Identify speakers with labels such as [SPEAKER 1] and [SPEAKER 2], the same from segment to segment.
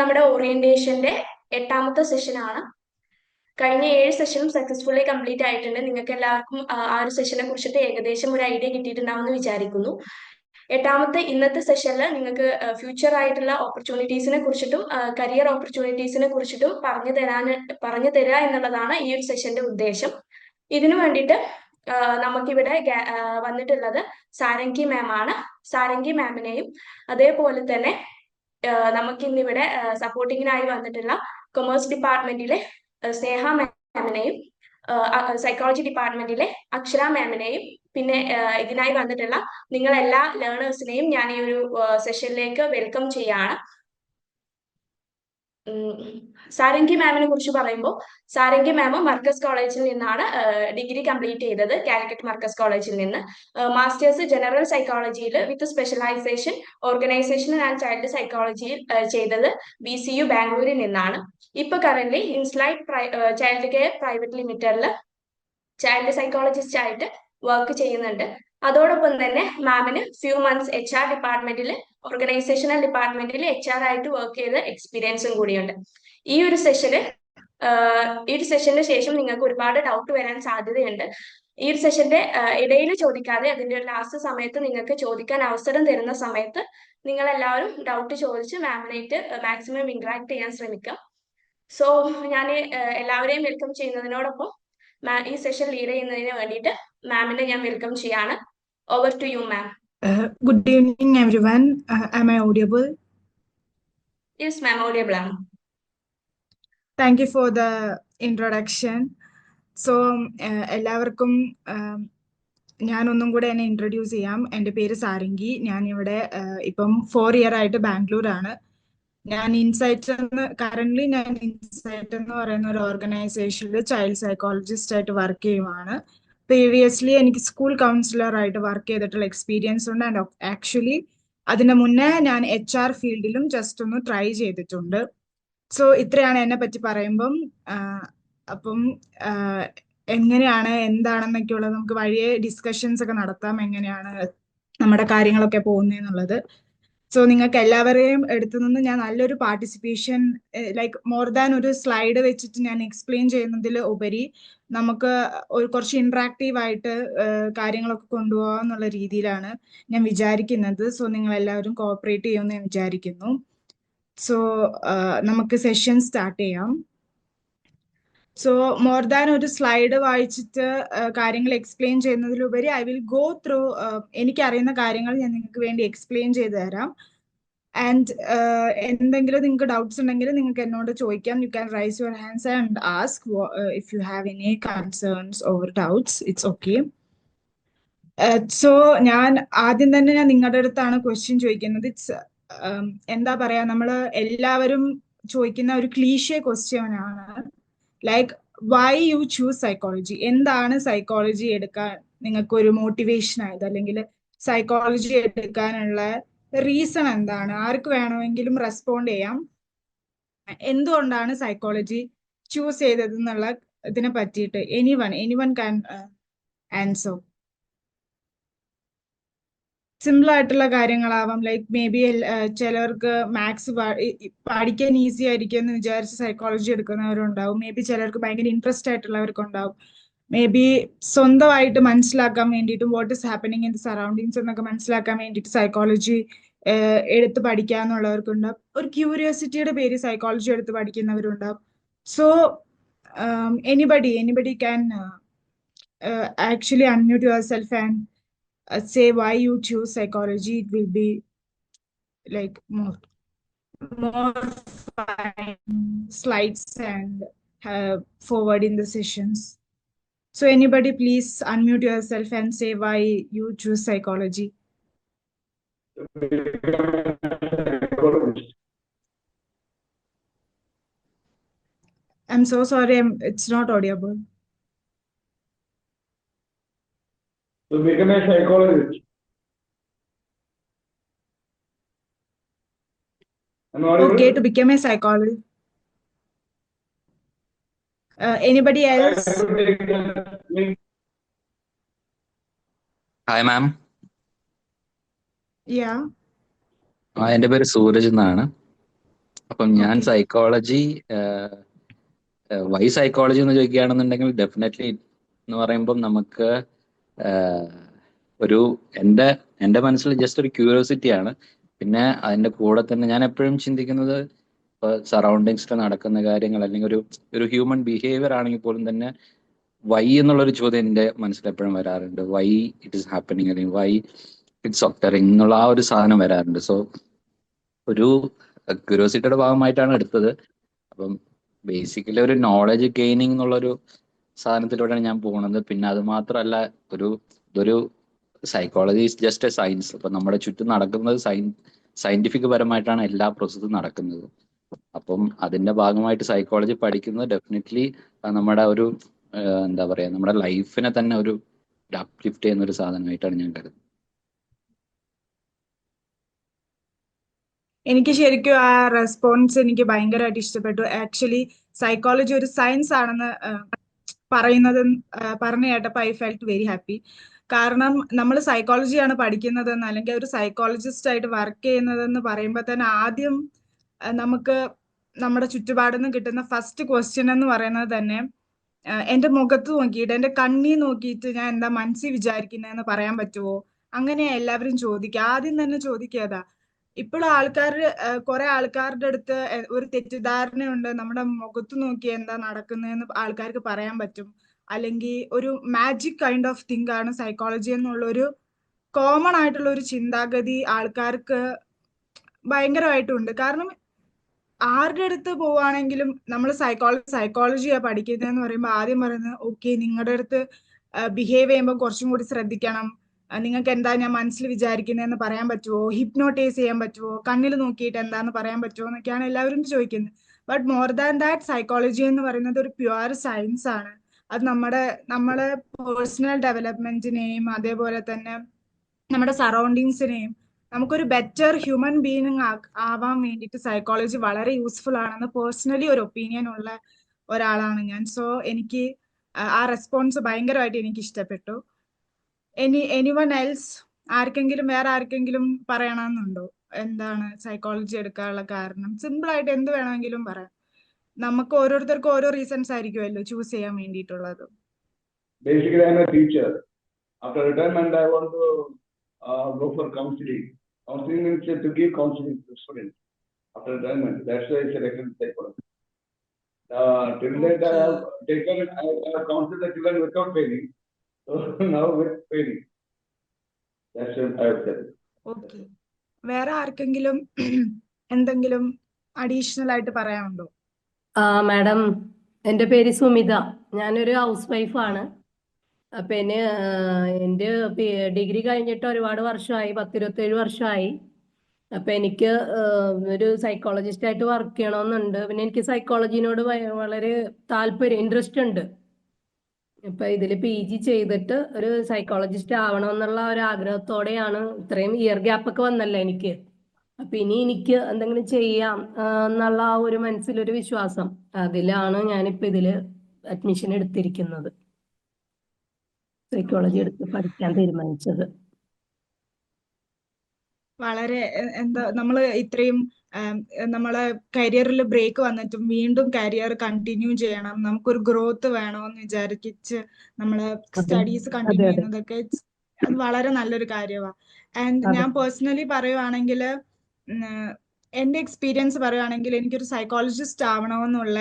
[SPEAKER 1] നമ്മുടെ ഓറിയന്റേഷന്റെ 8ാമത്തെ സെഷനാണ്. കഴിഞ്ഞ 7 സെഷനും successfully complete ആയിട്ടുണ്ട്. നിങ്ങൾക്ക് എല്ലാവർക്കും ആ ഒരു സെഷനെ കുറിച്ചിട്ട് ഏകദേശം ഒരു ഐഡിയ കിട്ടിയിട്ടുണ്ടാവുമെന്ന് വിചാരിക്കുന്നു. ഇന്നത്തെ സെഷനിൽ നിങ്ങൾക്ക് ഫ്യൂച്ചർ ആയിട്ടുള്ള ഓപ്പർച്യൂണിറ്റീസിനെ കുറിച്ചിട്ടും കരിയർ ഓപ്പർച്യൂണിറ്റീസിനെ കുറിച്ചിട്ടും പറഞ്ഞു തരിക എന്നുള്ളതാണ് ഈ ഒരു സെഷന്റെ ഉദ്ദേശം. ഇതിനു വേണ്ടിയിട്ട് നമുക്കിവിടെ വന്നിട്ടുള്ളത് സാരംഗി മാം ആണ്. സാരംഗി മാമിനെയും അതേപോലെ തന്നെ നമുക്കിന്നിവിടെ സപ്പോർട്ടിങ്ങിനായി വന്നിട്ടുള്ള കൊമേഴ്സ് ഡിപ്പാർട്ട്മെന്റിലെ സ്നേഹ മാമിനെയും സൈക്കോളജി ഡിപ്പാർട്ട്മെന്റിലെ അക്ഷര മാമിനെയും പിന്നെ ഇതിനായി വന്നിട്ടുള്ള നിങ്ങളെല്ലാ ലേണേഴ്സിനെയും ഞാൻ ഈ ഒരു സെഷനിലേക്ക് വെൽക്കം ചെയ്യാണ്. സാരംഗി മാമിനെ കുറിച്ച് പറയുമ്പോൾ സാരംഗി മാം മർക്കസ് കോളേജിൽ നിന്നാണ് ഡിഗ്രി കംപ്ലീറ്റ് ചെയ്തത്. കാലിക്കറ്റ് മർക്കസ് കോളേജിൽ നിന്ന് മാസ്റ്റേഴ്സ് ജനറൽ സൈക്കോളജിയിൽ with specialisation organisation and child സൈക്കോളജിയിൽ ചെയ്തത് BCU ബാംഗ്ലൂരിൽ നിന്നാണ്. ഇപ്പൊ current Inslight child care private ലിമിറ്റഡിൽ ചൈൽഡ് സൈക്കോളജിസ്റ്റ് ആയിട്ട് വർക്ക് ചെയ്യുന്നുണ്ട്. അതോടൊപ്പം തന്നെ മാമിന് ഫ്യൂ മന്ത്സ് HR ഡിപ്പാർട്ട്മെന്റിൽ ഓർഗനൈസേഷണൽ ഡിപ്പാർട്ട്മെന്റിൽ HR ആയിട്ട് വർക്ക് ചെയ്ത എക്സ്പീരിയൻസും കൂടിയുണ്ട്. ഈ ഒരു സെഷന് ശേഷം നിങ്ങൾക്ക് ഒരുപാട് ഡൗട്ട് വരാൻ സാധ്യതയുണ്ട്. ഈ ഒരു സെഷന്റെ ഇടയിൽ ചോദിക്കാതെ അതിന്റെ ഒരു ലാസ്റ്റ് സമയത്ത് നിങ്ങൾക്ക് ചോദിക്കാൻ അവസരം തരുന്ന സമയത്ത് നിങ്ങൾ എല്ലാവരും ഡൗട്ട് ചോദിച്ച് മാമിനായിട്ട് മാക്സിമം ഇന്ററാക്ട് ചെയ്യാൻ ശ്രമിക്കാം. സോ ഞാൻ എല്ലാവരെയും വെൽക്കം ചെയ്യുന്നതിനോടൊപ്പം ഈ സെഷൻ ലീഡ് ചെയ്യുന്നതിന് വേണ്ടിയിട്ട് മാമിനെ ഞാൻ വെൽക്കം ചെയ്യാണ്. Over to you ma'am.
[SPEAKER 2] Good evening, everyone. Am I audible?
[SPEAKER 1] Yes ma'am, audible ആണ്.
[SPEAKER 2] Thank you for the introduction. So, എല്ലാവർക്കും ഞാൻ ഒന്നും കൂടെ എന്നെ ഇൻട്രൊഡ്യൂസ് ചെയ്യാം. എൻ്റെ പേര് സാരംഗി. ഞാനിവിടെ ഇപ്പം 4 ഇയർ ആയിട്ട് ബാംഗ്ലൂരാണ്. ഞാൻ ഇൻസൈറ്റ് എന്ന് പറയുന്ന ഒരു ഓർഗനൈസേഷനിൽ ചൈൽഡ് സൈക്കോളജിസ്റ്റ് ആയിട്ട് വർക്ക് ചെയ്യുവാണ്. പ്രീവിയസ്ലി എനിക്ക് സ്കൂൾ കൗൺസിലർ ആയിട്ട് വർക്ക് ചെയ്തിട്ടുള്ള എക്സ്പീരിയൻസ് ഉണ്ട്. ആൻഡ് ആക്ച്വലി അതിന് മുന്നേ ഞാൻ HR ഫീൽഡിലും ജസ്റ്റ് ഒന്ന് ട്രൈ ചെയ്തിട്ടുണ്ട്. സോ ഇത്രയാണ് എന്നെ പറ്റി പറയുമ്പം. അപ്പം എങ്ങനെയാണ് എന്താണെന്നൊക്കെ ഉള്ളത് നമുക്ക് വഴിയെ ഡിസ്കഷൻസ് ഒക്കെ നടത്താം, എങ്ങനെയാണ് നമ്മുടെ കാര്യങ്ങളൊക്കെ പോകുന്നതെന്നുള്ളത്. സോ നിങ്ങൾക്ക് എല്ലാവരെയും എടുത്തു നിന്ന് ഞാൻ നല്ലൊരു പാർട്ടിസിപ്പേഷൻ, ലൈക്ക് മോർ ദാൻ ഒരു സ്ലൈഡ് വെച്ചിട്ട് ഞാൻ എക്സ്പ്ലെയിൻ ചെയ്യുന്നതിൽ ഉപരി നമുക്ക് കുറച്ച് ഇന്ററാക്റ്റീവ് ആയിട്ട് കാര്യങ്ങളൊക്കെ കൊണ്ടുപോകാം എന്നുള്ള രീതിയിലാണ് ഞാൻ വിചാരിക്കുന്നത്. സോ നിങ്ങൾ എല്ലാവരും കോഓപ്പറേറ്റ് ചെയ്യുമെന്ന് ഞാൻ വിചാരിക്കുന്നു. സോ നമുക്ക് സെഷൻ സ്റ്റാർട്ട് ചെയ്യാം. സോ മോർ ദാൻ ഒരു സ്ലൈഡ് വായിച്ചിട്ട് കാര്യങ്ങൾ എക്സ്പ്ലെയിൻ ചെയ്യുന്നതിലുപരി ഐ വിൽ ഗോ ത്രൂ എനിക്കറിയുന്ന കാര്യങ്ങൾ ഞാൻ നിങ്ങൾക്ക് വേണ്ടി എക്സ്പ്ലെയിൻ ചെയ്തു തരാം. ആൻഡ് എന്തെങ്കിലും നിങ്ങൾക്ക് ഡൗട്ട്സ് ഉണ്ടെങ്കിൽ നിങ്ങൾക്ക് എന്നോട് ചോദിക്കാം. You can raise your hands and ask if you have any concerns or doubts. It's okay. So ഞാൻ ആദ്യം തന്നെ നിങ്ങളുടെ അടുത്താണ് ക്വസ്റ്റ്യൻ ചോദിക്കുന്നത്. ഇറ്റ്സ് എന്താ പറയാ, നമ്മൾ എല്ലാവരും ചോദിക്കുന്ന ഒരു ക്ലീഷേ ക്വസ്റ്റ്യൻ ആണ്. Like why you choose psychology? എന്താണ് സൈക്കോളജി എടുക്കാൻ നിങ്ങൾക്ക് ഒരു മോട്ടിവേഷൻ ആയത്, അല്ലെങ്കിൽ സൈക്കോളജി എടുക്കാനുള്ള റീസൺ എന്താണ്? ആർക്ക് വേണമെങ്കിലും റെസ്പോണ്ട് ചെയ്യാം. എന്തുകൊണ്ടാണ് സൈക്കോളജി ചൂസ് ചെയ്തത് എന്നുള്ള ഇതിനെ പറ്റിയിട്ട് എനിവൺ ക്യാൻ ആൻസർ. സിമ്പിൾ ആയിട്ടുള്ള കാര്യങ്ങളാവാം. ലൈക്ക് മേ ബി ചിലർക്ക് മാത്സ് പഠിക്കാൻ ഈസി ആയിരിക്കും എന്ന് വിചാരിച്ച് സൈക്കോളജി എടുക്കുന്നവരുണ്ടാവും. മേ ബി ചിലർക്ക് ഭയങ്കര ഇൻട്രസ്റ്റ് ആയിട്ടുള്ളവർക്കുണ്ടാവും. മേ ബി സ്വന്തമായിട്ട് മനസ്സിലാക്കാൻ വേണ്ടിയിട്ടും what is happening in the surroundings എന്നൊക്കെ മനസ്സിലാക്കാൻ വേണ്ടിയിട്ട് സൈക്കോളജി എടുത്ത് പഠിക്കാന്നുള്ളവർക്കുണ്ടാവും. ഒരു ക്യൂരിയോസിറ്റിയുടെ പേര് സൈക്കോളജി എടുത്ത് പഠിക്കുന്നവരുണ്ടാവും. So anybody can actually unmute yourself and say why you choose psychology. It will be like more fine slides and forward in the sessions. So anybody please unmute yourself and say why you choose psychology. I'm so sorry, it's not audible.
[SPEAKER 3] To become a psychologist.
[SPEAKER 2] Okay, to become a psychologist. Anybody else?
[SPEAKER 4] Hi ma'am.
[SPEAKER 2] Yeah.
[SPEAKER 4] എൻ്റെ പേര് സൂരജ് എന്നാണ്. അപ്പം ഞാൻ
[SPEAKER 2] okay.
[SPEAKER 4] Psychology Y psychology എന്ന് ചോദിക്കുകയാണെന്നുണ്ടെങ്കിൽ definitely എന്ന് പറയുമ്പോൾ നമുക്ക് ആഹ്, ഒരു എൻ്റെ എൻ്റെ മനസ്സിൽ ജസ്റ്റ് ഒരു ക്യൂരിയോസിറ്റി ആണ്. പിന്നെ അതിന്റെ കൂടെ തന്നെ ഞാൻ എപ്പോഴും ചിന്തിക്കുന്നത് ഇപ്പോൾ സറൗണ്ടിങ്സിൽ നടക്കുന്ന കാര്യങ്ങൾ അല്ലെങ്കിൽ ഒരു ഒരു ഹ്യൂമൻ ബിഹേവിയർ ആണെങ്കിൽ പോലും തന്നെ വൈ എന്നുള്ളൊരു ചോദ്യം എൻ്റെ മനസ്സിൽ എപ്പോഴും വരാറുണ്ട്. വൈ ഇറ്റ് ഈസ് ഹാപ്പനിങ് അല്ലെങ്കിൽ വൈ ഇറ്റ്സ് ഒക്കറിങ് എന്നുള്ള ആ ഒരു സാധനം വരാറുണ്ട്. സോ ഒരു ക്യൂരിയോസിറ്റിയുടെ ഭാഗമായിട്ടാണ് എടുത്തത്. അപ്പം ബേസിക്കലി ഒരു നോളജ് ഗെയിനിങ് എന്നുള്ളൊരു സാധനത്തിലൂടെയാണ് ഞാൻ പോകുന്നത്. പിന്നെ അത് മാത്രമല്ല, ഇതൊരു psychology is just A science. അപ്പൊ നമ്മുടെ ചുറ്റും നടക്കുന്നത് സയന്റിഫിക് പരമായിട്ടാണ് എല്ലാ പ്രോസസ്സും നടക്കുന്നത്. അപ്പം അതിന്റെ ഭാഗമായിട്ട് സൈക്കോളജി പഠിക്കുന്നത് ഡെഫിനറ്റ്ലി നമ്മുടെ ഒരു എന്താ പറയാ, നമ്മുടെ ലൈഫിനെ തന്നെ ഒരു അപ്ലിഫ്റ്റ് ചെയ്യുന്ന ഒരു സാധനമായിട്ടാണ് ഞാൻ കരുതുന്നത്.
[SPEAKER 2] എനിക്ക് ശരിക്കും ആ റെസ്പോൺസ് എനിക്ക് ഭയങ്കരമായിട്ട് ഇഷ്ടപ്പെട്ടു. ആക്ച്വലി സൈക്കോളജി ഒരു സയൻസ് ആണെന്ന് പറയുന്നത് പറഞ്ഞു കേട്ടപ്പോൾ ഐ ഫെൽറ്റ് വെരി ഹാപ്പി. കാരണം നമ്മൾ സൈക്കോളജിയാണ് പഠിക്കുന്നതെന്ന് അല്ലെങ്കിൽ ഒരു സൈക്കോളജിസ്റ്റ് ആയിട്ട് വർക്ക് ചെയ്യുന്നതെന്ന് പറയുമ്പോൾ തന്നെ ആദ്യം നമുക്ക് നമ്മുടെ ചുറ്റുപാടുന്ന് കിട്ടുന്ന ഫസ്റ്റ് ക്വസ്റ്റ്യൻ എന്ന് പറയുന്നത് തന്നെ എന്റെ മുഖത്ത് നോക്കിയിട്ട് എന്റെ കണ്ണി നോക്കിയിട്ട് ഞാൻ എന്താ മനസ്സിൽ വിചാരിക്കുന്നതെന്ന് പറയാൻ പറ്റുമോ? അങ്ങനെയാ എല്ലാവരും ചോദിക്കുക. ആദ്യം തന്നെ ചോദിക്കാതാ. ഇപ്പോഴും ആൾക്കാർ കുറെ ആൾക്കാരുടെ അടുത്ത് ഒരു തെറ്റിദ്ധാരണയുണ്ട്, നമ്മുടെ മുഖത്ത് നോക്കി എന്താ നടക്കുന്നതെന്ന് ആൾക്കാർക്ക് പറയാൻ പറ്റും. അല്ലെങ്കിൽ ഒരു മാജിക് കൈൻഡ് ഓഫ് തിങ്ക് ആണ് സൈക്കോളജി എന്നുള്ള ഒരു കോമൺ ആയിട്ടുള്ള ഒരു ചിന്താഗതി ആൾക്കാർക്ക് ഭയങ്കരമായിട്ടുണ്ട്. കാരണം ആരുടെ അടുത്ത് പോവാണെങ്കിലും നമ്മൾ സൈക്കോളജിയാ പഠിക്കുന്നതെന്ന് പറയുമ്പോൾ ആദ്യം പറയുന്നത് ഓക്കെ നിങ്ങളുടെ അടുത്ത് ബിഹേവ് ചെയ്യുമ്പോൾ കുറച്ചും കൂടി ശ്രദ്ധിക്കണം, നിങ്ങൾക്ക് എന്താ ഞാൻ മനസ്സിൽ വിചാരിക്കുന്നതെന്ന് പറയാൻ പറ്റുമോ, ഹിപ്നോട്ടൈസ് ചെയ്യാൻ പറ്റുമോ, കണ്ണിൽ നോക്കിയിട്ട് എന്താന്ന് പറയാൻ പറ്റുമോ എന്നൊക്കെയാണ് എല്ലാവരും ചോദിക്കുന്നത്. But more than that psychology എന്ന് പറയുന്നത് ഒരു പ്യുവർ സയൻസ് ആണ്. അത് നമ്മുടെ പേഴ്സണൽ ഡെവലപ്മെന്റിനെയും അതേപോലെ തന്നെ നമ്മുടെ സറൗണ്ടിങ്സിനെയും നമുക്കൊരു ബെറ്റർ ഹ്യൂമൻ ബീയിങ് ആവാൻ വേണ്ടിയിട്ട് സൈക്കോളജി വളരെ യൂസ്ഫുൾ ആണെന്ന് പേഴ്സണലി ഒരു ഒപ്പീനിയൻ ഉള്ള ഒരാളാണ് ഞാൻ. സോ എനിക്ക് ആ റെസ്പോൺസ് ഭയങ്കരമായിട്ട് എനിക്ക് ഇഷ്ടപ്പെട്ടു. എനിവൺ എൽസ്, വേറെ ആർക്കെങ്കിലും പറയണമെന്നുണ്ടോ എന്താണ് സൈക്കോളജി എടുക്കാനുള്ള കാരണം? സിമ്പിൾ ആയിട്ട് എന്ത് വേണമെങ്കിലും പറയാം. നമുക്ക് ഓരോരുത്തർക്കും ഓരോ റീസൺസ് ആയിരിക്കുമല്ലോ ചൂസ് ചെയ്യാൻ വേണ്ടിയിട്ടുള്ളത്.
[SPEAKER 3] Basically, I'm a teacher. After retirement, I want to go for counseling. Counseling means to give counseling to students after retirement. That's why I selected psychology. Till that, I have counseled the children without training. So now with training. That's what I have said.
[SPEAKER 2] Okay. വേറെ ആർക്കെങ്കിലും എന്തെങ്കിലും additional ആയിട്ട് പറയാനുണ്ടോ?
[SPEAKER 5] Madam, എൻ്റെ പേര് സുമിത. ഞാനൊരു house വൈഫാണ്. പിന്നെ എൻ്റെ ഡിഗ്രി കഴിഞ്ഞിട്ട് ഒരുപാട് വർഷമായി, 10-27 വർഷമായി. അപ്പം എനിക്ക് ഒരു സൈക്കോളജിസ്റ്റ് ആയിട്ട് വർക്ക് ചെയ്യണമെന്നുണ്ട്. പിന്നെ എനിക്ക് സൈക്കോളജിനോട് വളരെ താല്പര്യം, ഇൻട്രസ്റ്റ് ഉണ്ട്. ഇപ്പൊ ഇതിൽ PG ചെയ്തിട്ട് ഒരു സൈക്കോളജിസ്റ്റ് ആവണമെന്നുള്ള ഒരു ആഗ്രഹത്തോടെയാണ്. ഇത്രയും ഇയർ ഗ്യാപ്പ് ഒക്കെ വന്നല്ലോ എനിക്ക്. അപ്പൊ ഇനി എനിക്ക് എന്തെങ്കിലും ചെയ്യാം എന്നുള്ള ആ ഒരു മനസ്സിലൊരു വിശ്വാസം, അതിലാണ് ഞാനിപ്പോ ഇതില് അഡ്മിഷൻ എടുത്തിരിക്കുന്നത്, സൈക്കോളജി എടുത്ത് പഠിക്കാൻ തീരുമാനിച്ചത്.
[SPEAKER 2] വളരെ എന്താ നമ്മള് ഇത്രയും നമ്മളെ കരിയറിൽ ബ്രേക്ക് വന്നിട്ടും വീണ്ടും കരിയർ കണ്ടിന്യൂ ചെയ്യണം, നമുക്കൊരു ഗ്രോത്ത് വേണമെന്ന് വിചാരിച്ച് നമ്മള് സ്റ്റഡീസ് കണ്ടിന്യൂ ചെയ്യുന്നതൊക്കെ അത് വളരെ നല്ലൊരു കാര്യമാണ്. ആൻഡ് ഞാൻ പേഴ്സണലി പറയുവാണെങ്കിൽ, എന്റെ എക്സ്പീരിയൻസ് പറയുവാണെങ്കിൽ എനിക്കൊരു സൈക്കോളജിസ്റ്റ് ആവണമെന്നുള്ള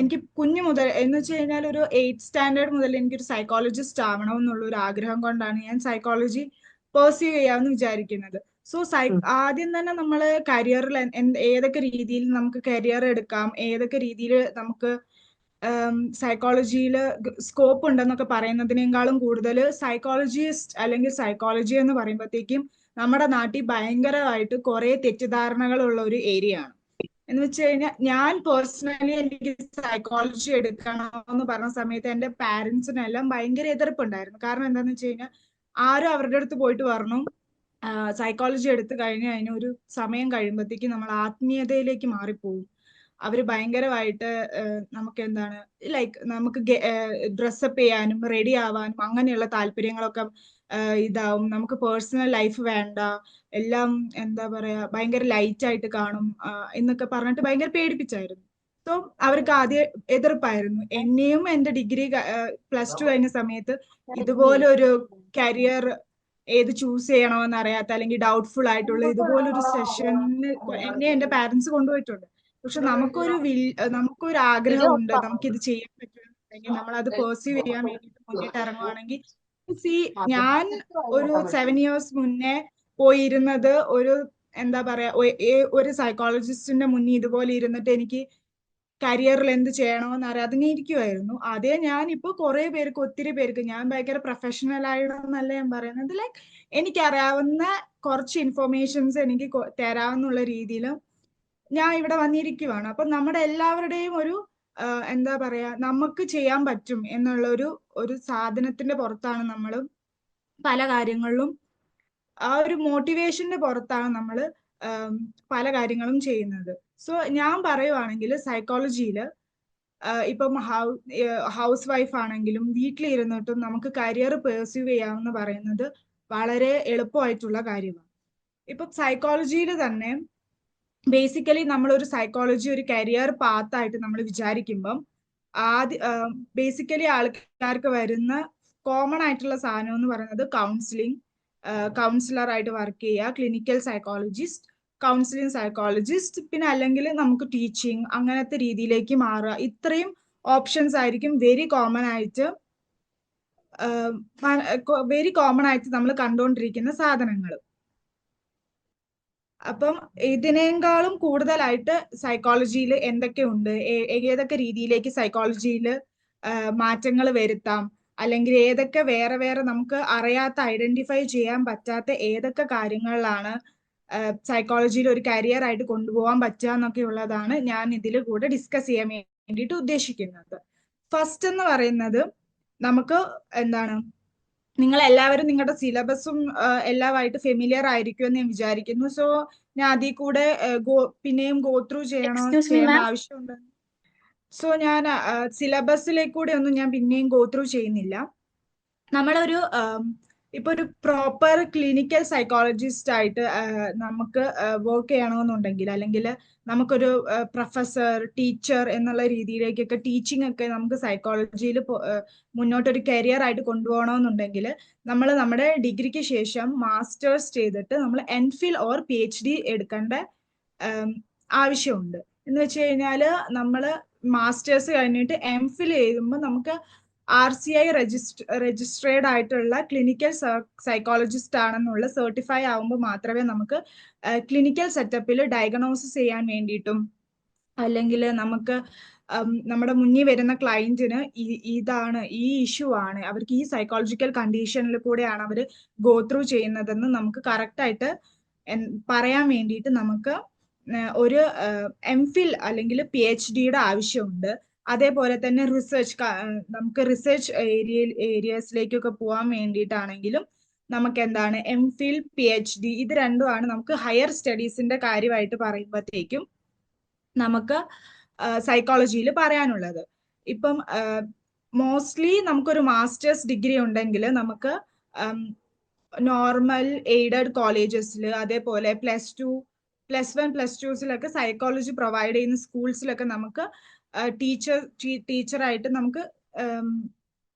[SPEAKER 2] എനിക്ക് കുഞ്ഞു മുതൽ എന്ന് വെച്ച് കഴിഞ്ഞാൽ ഒരു 8th സ്റ്റാൻഡേർഡ് മുതൽ എനിക്കൊരു സൈക്കോളജിസ്റ്റ് ആവണം എന്നുള്ള ഒരു ആഗ്രഹം കൊണ്ടാണ് ഞാൻ സൈക്കോളജി പെർസ്യൂ ചെയ്യാമെന്ന് വിചാരിക്കുന്നത്. സോ ആദ്യം തന്നെ നമ്മള് കരിയറിൽ ഏതൊക്കെ രീതിയിൽ നമുക്ക് കരിയർ എടുക്കാം, ഏതൊക്കെ രീതിയിൽ നമുക്ക് സൈക്കോളജിയിൽ സ്കോപ്പ് ഉണ്ടെന്നൊക്കെ പറയുന്നതിനേക്കാളും കൂടുതൽ സൈക്കോളജിസ്റ്റ് അല്ലെങ്കിൽ സൈക്കോളജി എന്ന് പറയുമ്പോഴത്തേക്കും നമ്മുടെ നാട്ടിൽ ഭയങ്കരമായിട്ട് കുറെ തെറ്റിദ്ധാരണകളുള്ള ഒരു ഏരിയ ആണ്. എന്ന് വെച്ച് കഴിഞ്ഞാൽ ഞാൻ പേഴ്സണലി എനിക്ക് സൈക്കോളജി എടുക്കണമെന്ന് പറഞ്ഞ സമയത്ത് എന്റെ പാരന്റ്സിനെല്ലാം ഭയങ്കര എതിർപ്പുണ്ടായിരുന്നു. കാരണം എന്താന്ന് വെച്ച് കഴിഞ്ഞാൽ ആരും അവരുടെ അടുത്ത് പോയിട്ട് പറഞ്ഞു സൈക്കോളജി എടുത്തു കഴിഞ്ഞ് ഒരു സമയം കഴിയുമ്പോഴത്തേക്ക് നമ്മൾ ആത്മീയതയിലേക്ക് മാറിപ്പോവും. അവര് ഭയങ്കരമായിട്ട് നമുക്ക് എന്താണ് ലൈക്ക് നമുക്ക് ഡ്രസ്സപ്പ് ചെയ്യാനും റെഡി ആവാനും അങ്ങനെയുള്ള താല്പര്യങ്ങളൊക്കെ ഇതാവും, നമുക്ക് പേഴ്സണൽ ലൈഫ് വേണ്ട, എല്ലാം എന്താ പറയാ ഭയങ്കര ലൈറ്റ് ആയിട്ട് കാണും എന്നൊക്കെ പറഞ്ഞിട്ട് ഭയങ്കര പേടിപ്പിച്ചായിരുന്നു. സോ അവർക്ക് ആദ്യം എതിർപ്പായിരുന്നു. എന്നെയും എന്റെ ഡിഗ്രി +2 കഴിഞ്ഞ സമയത്ത് ഇതുപോലെ ഒരു കരിയർ ഏത് ചൂസ് ചെയ്യണമെന്ന് അറിയാത്ത അല്ലെങ്കിൽ ഡൗട്ട്ഫുൾ ആയിട്ടുള്ള ഇതുപോലൊരു സെഷനിൽ എന്നെ എന്റെ പാരന്റ്സ് കൊണ്ടുപോയിട്ടുണ്ട്. പക്ഷെ നമുക്കൊരു ആഗ്രഹമുണ്ട്, നമുക്കിത് ചെയ്യാൻ പറ്റുമെന്നുണ്ടെങ്കിൽ നമ്മൾ അത് പെർസ്യൂ ചെയ്യാൻ വേണ്ടിയിട്ട് മുന്നിട്ട് ഇറങ്ങുവാണെങ്കിൽ. ഞാൻ ഒരു 7 years മുന്നേ പോയിരുന്നത് ഒരു എന്താ പറയാ ഒരു സൈക്കോളജിസ്റ്റിന്റെ മുന്നിൽ ഇതുപോലെ ഇരുന്നിട്ട് എനിക്ക് കരിയറിൽ എന്ത് ചെയ്യണമെന്ന് അറിയാതെ ഇരിക്കുമായിരുന്നു. അതേ ഞാൻ ഇപ്പൊ കുറെ പേർക്ക്, ഒത്തിരി പേർക്ക്, ഞാൻ ഭയങ്കര പ്രൊഫഷണൽ ആയിട്ടെന്നല്ല ഞാൻ പറയുന്നത്, ലൈക്ക് എനിക്കറിയാവുന്ന കുറച്ച് ഇൻഫർമേഷൻസ് എനിക്ക് തരാവുന്നുള്ള രീതിയിൽ ഞാൻ ഇവിടെ വന്നിരിക്കുവാണ്. അപ്പൊ നമ്മുടെ എല്ലാവരുടെയും ഒരു എന്താ പറയാ നമുക്ക് ചെയ്യാൻ പറ്റും എന്നുള്ള ഒരു സാധനത്തിന്റെ പുറത്താണ് നമ്മൾ പല കാര്യങ്ങളിലും, ആ ഒരു മോട്ടിവേഷന്റെ പുറത്താണ് നമ്മൾ പല കാര്യങ്ങളും ചെയ്യുന്നത്. സോ ഞാൻ പറയുവാണെങ്കിൽ സൈക്കോളജിയിൽ ഇപ്പം ഹൗസ് വൈഫ് ആണെങ്കിലും വീട്ടിലിരുന്നിട്ടും നമുക്ക് കരിയർ പെർസ്യൂ ചെയ്യാമെന്ന് പറയുന്നത് വളരെ എളുപ്പമായിട്ടുള്ള കാര്യമാണ്. ഇപ്പം സൈക്കോളജിയിൽ തന്നെ ബേസിക്കലി നമ്മളൊരു സൈക്കോളജി ഒരു കരിയർ പാത്തായിട്ട് നമ്മൾ വിചാരിക്കുമ്പം ബേസിക്കലി ആൾക്കാർക്ക് വരുന്ന കോമൺ ആയിട്ടുള്ള സാധനം എന്ന് പറയുന്നത് കൗൺസിലിംഗ്, കൗൺസിലർ ആയിട്ട് വർക്ക് ചെയ്യുക, ക്ലിനിക്കൽ സൈക്കോളജിസ്റ്റ്, കൗൺസിലിംഗ് സൈക്കോളജിസ്റ്റ്, പിന്നെ അല്ലെങ്കിൽ നമുക്ക് ടീച്ചിങ്, അങ്ങനത്തെ രീതിയിലേക്ക് മാറുക. ഇത്രയും ഓപ്ഷൻസ് ആയിരിക്കും വെരി കോമൺ ആയിട്ട് നമ്മൾ കണ്ടുകൊണ്ടിരിക്കുന്ന സാധനങ്ങൾ. അപ്പം ഇതിനേക്കാളും കൂടുതലായിട്ട് സൈക്കോളജിയിൽ എന്തൊക്കെയുണ്ട്, ഏതൊക്കെ രീതിയിലേക്ക് സൈക്കോളജിയിൽ മാറ്റങ്ങൾ വരുത്താം, അല്ലെങ്കിൽ ഏതൊക്കെ വേറെ വേറെ നമുക്ക് അറിയാത്ത, ഐഡന്റിഫൈ ചെയ്യാൻ പറ്റാത്ത ഏതൊക്കെ കാര്യങ്ങളിലാണ് സൈക്കോളജിയിൽ ഒരു കരിയർ ആയിട്ട് കൊണ്ടുപോകാൻ പറ്റുക എന്നൊക്കെ ഉള്ളതാണ് ഞാൻ ഇതിൽ കൂടെ ഡിസ്കസ് ചെയ്യാൻ വേണ്ടിയിട്ട് ഉദ്ദേശിക്കുന്നത്. ഫസ്റ്റ് എന്ന് പറയുന്നത്, നമുക്ക് എന്താണ്, നിങ്ങൾ എല്ലാവരും നിങ്ങളുടെ സിലബസും എല്ലാമായിട്ട് ഫെമിലിയർ ആയിരിക്കും എന്ന് ഞാൻ വിചാരിക്കുന്നു. സോ ഞാൻ അതിൽ കൂടെ പിന്നെയും ഗോ ത്രൂ ചെയ്യേണ്ട ആവശ്യമുണ്ട്. സോ ഞാൻ സിലബസിലേക്കൂടെ ഒന്നും ഞാൻ പിന്നെയും ഗോ ത്രൂ ചെയ്യുന്നില്ല. നമ്മളൊരു ഇപ്പൊ ഒരു പ്രോപ്പർ ക്ലിനിക്കൽ സൈക്കോളജിസ്റ്റ് ആയിട്ട് നമുക്ക് വർക്ക് ചെയ്യണമെന്നുണ്ടെങ്കിൽ, അല്ലെങ്കിൽ നമുക്കൊരു പ്രൊഫസർ, ടീച്ചർ എന്നുള്ള രീതിയിലേക്കൊക്കെ ടീച്ചിങ് ഒക്കെ നമുക്ക് സൈക്കോളജിയിൽ മുന്നോട്ടൊരു കരിയർ ആയിട്ട് കൊണ്ടുപോകണമെന്നുണ്ടെങ്കിൽ നമ്മൾ നമ്മുടെ ഡിഗ്രിക്ക് ശേഷം മാസ്റ്റേഴ്സ് ചെയ്തിട്ട് നമ്മൾ MPhil ഓർ PhD എടുക്കേണ്ട ആവശ്യമുണ്ട്. എന്ന് വെച്ച് കഴിഞ്ഞാൽ നമ്മൾ മാസ്റ്റേഴ്സ് കഴിഞ്ഞിട്ട് MPhil ചെയ്യുമ്പോൾ നമുക്ക് RCI രജിസ്ട്രേഡ് ആയിട്ടുള്ള ക്ലിനിക്കൽ സൈക്കോളജിസ്റ്റ് ആണെന്നുള്ള സർട്ടിഫൈ ആവുമ്പോൾ മാത്രമേ നമുക്ക് ക്ലിനിക്കൽ സെറ്റപ്പിൽ ഡയഗ്നോസിസ് ചെയ്യാൻ വേണ്ടിയിട്ടും, അല്ലെങ്കിൽ നമുക്ക് നമ്മുടെ മുന്നിൽ വരുന്ന ക്ലയന്റിന് ഇതാണ്, ഈ ഇഷ്യൂ ആണ്, അവർക്ക് ഈ സൈക്കോളജിക്കൽ കണ്ടീഷനിൽ കൂടെയാണ് അവർ ഗോ ത്രൂ ചെയ്യുന്നതെന്ന് നമുക്ക് കറക്റ്റായിട്ട് പറയാൻ വേണ്ടിയിട്ട് നമുക്ക് ഒരു MPhil അല്ലെങ്കിൽ PhDയുടെ ആവശ്യമുണ്ട്. അതേപോലെ തന്നെ നമുക്ക് റിസർച്ച് ഏരിയസിലേക്കൊക്കെ പോകാൻ വേണ്ടിയിട്ടാണെങ്കിലും നമുക്ക് എന്താണ് MPhil, PhD ഇത് രണ്ടുമാണ് നമുക്ക് ഹയർ സ്റ്റഡീസിന്റെ കാര്യമായിട്ട് പറയുമ്പോഴത്തേക്കും നമുക്ക് സൈക്കോളജിയിൽ പറയാനുള്ളത്. ഇപ്പം മോസ്റ്റ്ലി നമുക്കൊരു മാസ്റ്റേഴ്സ് ഡിഗ്രി ഉണ്ടെങ്കിൽ നമുക്ക് നോർമൽ എയ്ഡഡ് കോളേജസിൽ, അതേപോലെ +1, +2സിലൊക്കെ സൈക്കോളജി പ്രൊവൈഡ് ചെയ്യുന്ന സ്കൂൾസിലൊക്കെ നമുക്ക് ടീച്ചറായിട്ട് നമുക്ക്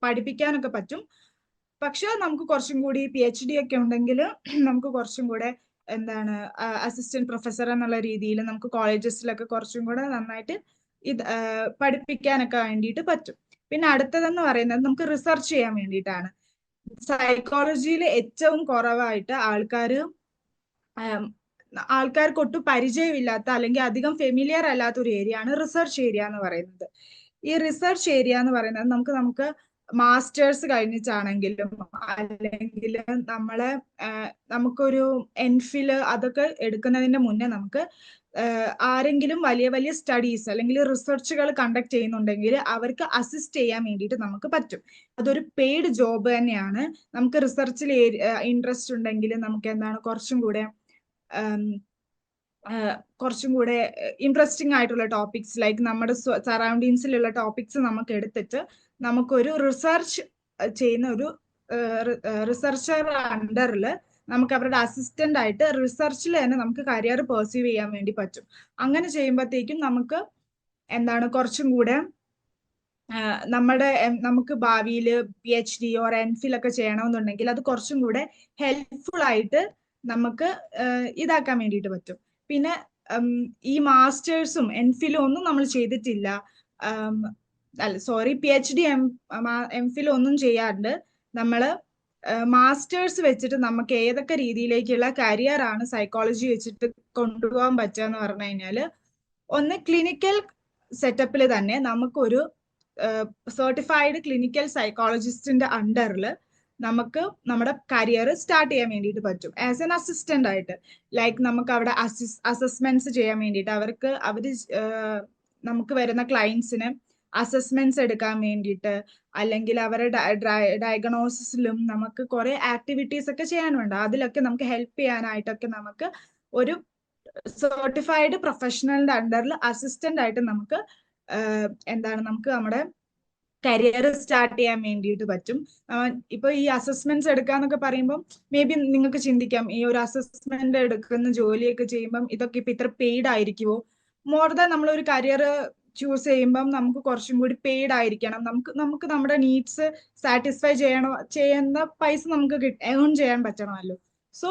[SPEAKER 2] പഠിപ്പിക്കാനൊക്കെ പറ്റും. പക്ഷെ നമുക്ക് കുറച്ചും കൂടി PhD ഒക്കെ ഉണ്ടെങ്കിൽ നമുക്ക് കുറച്ചും കൂടെ എന്താണ് അസിസ്റ്റന്റ് പ്രൊഫസർ എന്നുള്ള രീതിയിൽ നമുക്ക് കോളേജസിലൊക്കെ കുറച്ചും കൂടെ നന്നായിട്ട് ഇത് പഠിപ്പിക്കാനൊക്കെ വേണ്ടിയിട്ട് പറ്റും. പിന്നെ അടുത്തതെന്ന് പറയുന്നത് നമുക്ക് റിസർച്ച് ചെയ്യാൻ വേണ്ടിയിട്ടാണ്. സൈക്കോളജിയിൽ ഏറ്റവും കുറവായിട്ട് ആൾക്കാർക്ക് ഒട്ടും പരിചയമില്ലാത്ത അല്ലെങ്കിൽ അധികം ഫെമിലിയർ അല്ലാത്ത ഒരു ഏരിയ ആണ് റിസർച്ച് ഏരിയ എന്ന് പറയുന്നത്. ഈ റിസർച്ച് ഏരിയ എന്ന് പറയുന്നത് നമുക്ക് മാസ്റ്റേഴ്സ് കഴിഞ്ഞിട്ടാണെങ്കിലും, അല്ലെങ്കിൽ നമുക്കൊരു MPhil അതൊക്കെ എടുക്കുന്നതിന്റെ മുന്നേ നമുക്ക് ആരെങ്കിലും വലിയ വലിയ സ്റ്റഡീസ് അല്ലെങ്കിൽ റിസർച്ചുകൾ കണ്ടക്ട് ചെയ്യുന്നുണ്ടെങ്കിൽ അവർക്ക് അസിസ്റ്റ് ചെയ്യാൻ വേണ്ടിയിട്ട് നമുക്ക് പറ്റും. അതൊരു പെയ്ഡ് ജോബ് തന്നെയാണ്. നമുക്ക് റിസർച്ചിൽ ഇൻട്രസ്റ്റ് ഉണ്ടെങ്കിൽ നമുക്ക് എന്താണ് കുറച്ചും കൂടെ ഇൻട്രസ്റ്റിംഗ് ആയിട്ടുള്ള ടോപ്പിക്സ്, ലൈക്ക് നമ്മുടെ സറൗണ്ടിങ്സിലുള്ള ടോപ്പിക്സ് നമുക്ക് എടുത്തിട്ട് നമുക്കൊരു റിസർച്ച് ചെയ്യുന്ന ഒരു റിസർച്ചർ അണ്ടറിൽ നമുക്ക് അവരുടെ അസിസ്റ്റന്റ് ആയിട്ട് റിസർച്ചിൽ തന്നെ നമുക്ക് കരിയർ പെർസീവ് ചെയ്യാൻ വേണ്ടി പറ്റും. അങ്ങനെ ചെയ്യുമ്പോഴത്തേക്കും നമുക്ക് എന്താണ് കുറച്ചും കൂടെ നമുക്ക് ഭാവിയിൽ PhD ഓർ MPhil ഒക്കെ ചെയ്യണമെന്നുണ്ടെങ്കിൽ അത് കുറച്ചും കൂടെ ഹെൽപ്ഫുൾ ആയിട്ട് നമുക്ക് ഇതാക്കാൻ വേണ്ടിയിട്ട് പറ്റും. പിന്നെ ഈ മാസ്റ്റേഴ്സും MPhilഉം ഒന്നും നമ്മൾ ചെയ്തിട്ടില്ല, അല്ല സോറി PhD MPhil ഒന്നും ചെയ്യാണ്ട് നമ്മള് മാസ്റ്റേഴ്സ് വെച്ചിട്ട് നമുക്ക് ഏതൊക്കെ രീതിയിലേക്കുള്ള കരിയർ ആണ് സൈക്കോളജി വെച്ചിട്ട് കൊണ്ടുപോകാൻ പറ്റുക എന്ന് പറഞ്ഞു കഴിഞ്ഞാല്, ഒന്ന് ക്ലിനിക്കൽ സെറ്റപ്പിൽ തന്നെ നമുക്കൊരു സർട്ടിഫൈഡ് ക്ലിനിക്കൽ സൈക്കോളജിസ്റ്റിന്റെ അണ്ടറിൽ നമുക്ക് നമ്മുടെ കരിയർ സ്റ്റാർട്ട് ചെയ്യാൻ വേണ്ടിയിട്ട് പറ്റും ആസ് എൻ അസിസ്റ്റന്റ് ആയിട്ട്. ലൈക്ക് നമുക്ക് അവിടെ അസസ്മെന്റ്സ് ചെയ്യാൻ വേണ്ടിയിട്ട് അവര് നമുക്ക് വരുന്ന ക്ലയൻസിന് അസസ്മെന്റ്സ് എടുക്കാൻ വേണ്ടിയിട്ട്, അല്ലെങ്കിൽ അവരുടെ ഡയഗ്നോസിസിലും നമുക്ക് കുറെ ആക്ടിവിറ്റീസ് ഒക്കെ ചെയ്യാനുണ്ട്. അതിലൊക്കെ നമുക്ക് ഹെൽപ്പ് ചെയ്യാനായിട്ടൊക്കെ നമുക്ക് ഒരു സർട്ടിഫൈഡ് പ്രൊഫഷണലിന്റെ അണ്ടറിൽ അസിസ്റ്റന്റ് ആയിട്ട് നമുക്ക് നമുക്ക് നമ്മുടെ കരിയർ സ്റ്റാർട്ട് ചെയ്യാൻ വേണ്ടിയിട്ട് പറ്റും. ഇപ്പൊ ഈ അസസ്മെന്റ്സ് എടുക്കാന്നൊക്കെ പറയുമ്പോൾ മേ ബി നിങ്ങൾക്ക് ചിന്തിക്കാം, ഈ ഒരു അസസ്മെന്റ് എടുക്കുന്ന ജോലിയൊക്കെ ചെയ്യുമ്പം ഇതൊക്കെ ഇപ്പൊ ഇത്ര പെയ്ഡ് ആയിരിക്കുമോ? മോർ ദാൻ നമ്മളൊരു കരിയർ ചൂസ് ചെയ്യുമ്പം നമുക്ക് കുറച്ചും കൂടി പെയ്ഡ് ആയിരിക്കണം, നമുക്ക് നമ്മുടെ നീഡ്സ് സാറ്റിസ്ഫൈ ചെയ്യുന്ന പൈസ നമുക്ക് ഏൺ ചെയ്യാൻ പറ്റണമല്ലോ. സോ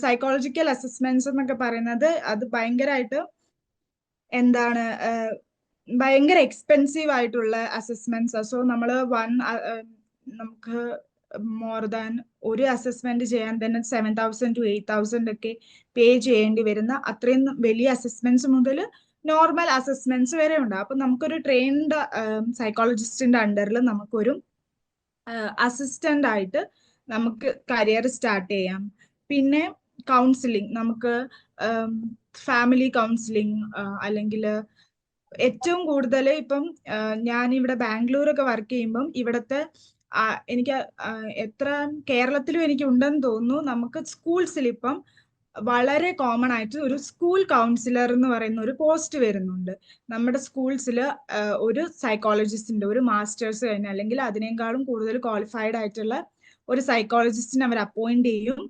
[SPEAKER 2] സൈക്കോളജിക്കൽ അസസ്മെന്റ്സ് എന്നൊക്കെ പറയുന്നത് അത് ഭയങ്കരമായിട്ട് ഭയങ്കര എക്സ്പെൻസീവ് ആയിട്ടുള്ള അസസ്മെന്റ്സ്. സോ നമുക്ക് മോർ ദാൻ ഒരു അസസ്മെന്റ് ചെയ്യാൻ തന്നെ 7,000 to 8,000 ഒക്കെ പേ ചെയ്യേണ്ടി വരുന്ന അത്രയും വലിയ അസസ്മെന്റ്സ് മുതൽ നോർമൽ അസസ്മെന്റ്സ് വരെ ഉണ്ട്. അപ്പൊ നമുക്കൊരു ട്രെയിൻഡ് സൈക്കോളജിസ്റ്റിന്റെ അണ്ടറിൽ നമുക്കൊരു അസിസ്റ്റന്റ് ആയിട്ട് നമുക്ക് കരിയർ സ്റ്റാർട്ട് ചെയ്യാം. പിന്നെ കൗൺസിലിംഗ്, നമുക്ക് ഫാമിലി കൗൺസിലിംഗ്, അല്ലെങ്കിൽ ഏറ്റവും കൂടുതൽ ഇപ്പം ഞാനിവിടെ ബാംഗ്ലൂരൊക്കെ വർക്ക് ചെയ്യുമ്പം ഇവിടുത്തെ എനിക്ക് എത്ര കേരളത്തിലും എനിക്ക് ഉണ്ടെന്ന് തോന്നുന്നു, നമുക്ക് സ്കൂൾസിൽ ഇപ്പം വളരെ കോമൺ ആയിട്ട് ഒരു സ്കൂൾ കൗൺസിലർ എന്ന് പറയുന്ന ഒരു പോസ്റ്റ് വരുന്നുണ്ട്. നമ്മുടെ സ്കൂൾസിൽ ഒരു സൈക്കോളജിസ്റ്റിന്റെ ഒരു മാസ്റ്റേഴ്സ് കഴിഞ്ഞ അല്ലെങ്കിൽ അതിനേക്കാളും കൂടുതൽ ക്വാളിഫൈഡ് ആയിട്ടുള്ള ഒരു സൈക്കോളജിസ്റ്റിനെ അവർ അപ്പോയിന്റ് ചെയ്യും.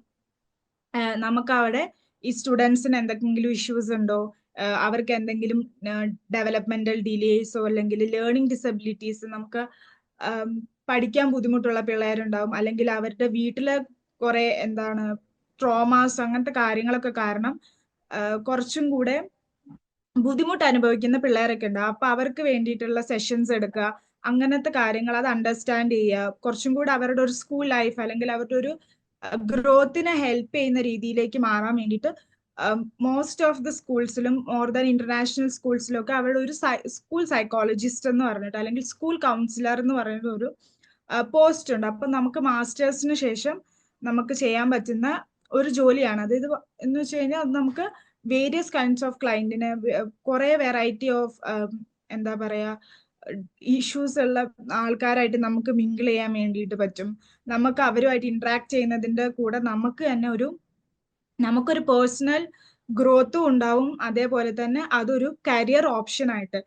[SPEAKER 2] നമുക്ക് അവിടെ ഈ സ്റ്റുഡൻസിന് എന്തെങ്കിലും ഇഷ്യൂസ് ഉണ്ടോ, അവർക്ക് എന്തെങ്കിലും ഡെവലപ്മെന്റൽ ഡിലേസോ അല്ലെങ്കിൽ ലേണിംഗ് ഡിസബിലിറ്റീസ്, നമുക്ക് പഠിക്കാൻ ബുദ്ധിമുട്ടുള്ള പിള്ളേരുണ്ടാവും, അല്ലെങ്കിൽ അവരുടെ വീട്ടിലെ കുറെ ട്രോമാസ് അങ്ങനത്തെ കാര്യങ്ങളൊക്കെ കാരണം കുറച്ചും കൂടെ ബുദ്ധിമുട്ട് അനുഭവിക്കുന്ന പിള്ളേരൊക്കെ ഉണ്ട്. അപ്പൊ അവർക്ക് വേണ്ടിയിട്ടുള്ള സെഷൻസ് എടുക്കുക, അങ്ങനത്തെ കാര്യങ്ങൾ അത് അണ്ടർസ്റ്റാൻഡ് ചെയ്യുക, കുറച്ചും കൂടെ അവരുടെ ഒരു സ്കൂൾ ലൈഫ് അല്ലെങ്കിൽ അവരുടെ ഒരു ഗ്രോത്തിനെ ഹെൽപ്പ് ചെയ്യുന്ന രീതിയിലേക്ക് മാറാൻ വേണ്ടിയിട്ട് മോസ്റ്റ് ഓഫ് ദ സ്കൂൾസിലും മോർ ദാൻ ഇന്റർനാഷണൽ സ്കൂൾസിലും ഒക്കെ അവിടെ ഒരു സ്കൂൾ സൈക്കോളജിസ്റ്റ് എന്ന് പറഞ്ഞിട്ട് അല്ലെങ്കിൽ സ്കൂൾ കൗൺസിലർ എന്ന് പറയുന്ന ഒരു പോസ്റ്റ് ഉണ്ട്. അപ്പൊ നമുക്ക് മാസ്റ്റേഴ്സിന് ശേഷം നമുക്ക് ചെയ്യാൻ പറ്റുന്ന ഒരു ജോലിയാണ് അത്. ഇത് എന്ന് വെച്ച് കഴിഞ്ഞാൽ അത് നമുക്ക് വേരിയസ് കൈൻഡ്സ് ഓഫ് ക്ലയന്റിനെ, കുറെ വെറൈറ്റി ഓഫ് ഇഷ്യൂസ് ഉള്ള ആൾക്കാരായിട്ട് നമുക്ക് മിങ്കിൾ ചെയ്യാൻ വേണ്ടിയിട്ട് പറ്റും. നമുക്ക് അവരുമായിട്ട് ഇന്ററാക്ട് ചെയ്യുന്നതിന്റെ കൂടെ നമുക്കൊരു പേഴ്സണൽ ഗ്രോത്തും ഉണ്ടാവും. അതേപോലെ തന്നെ അതൊരു കരിയർ ഓപ്ഷൻ ആയിട്ട്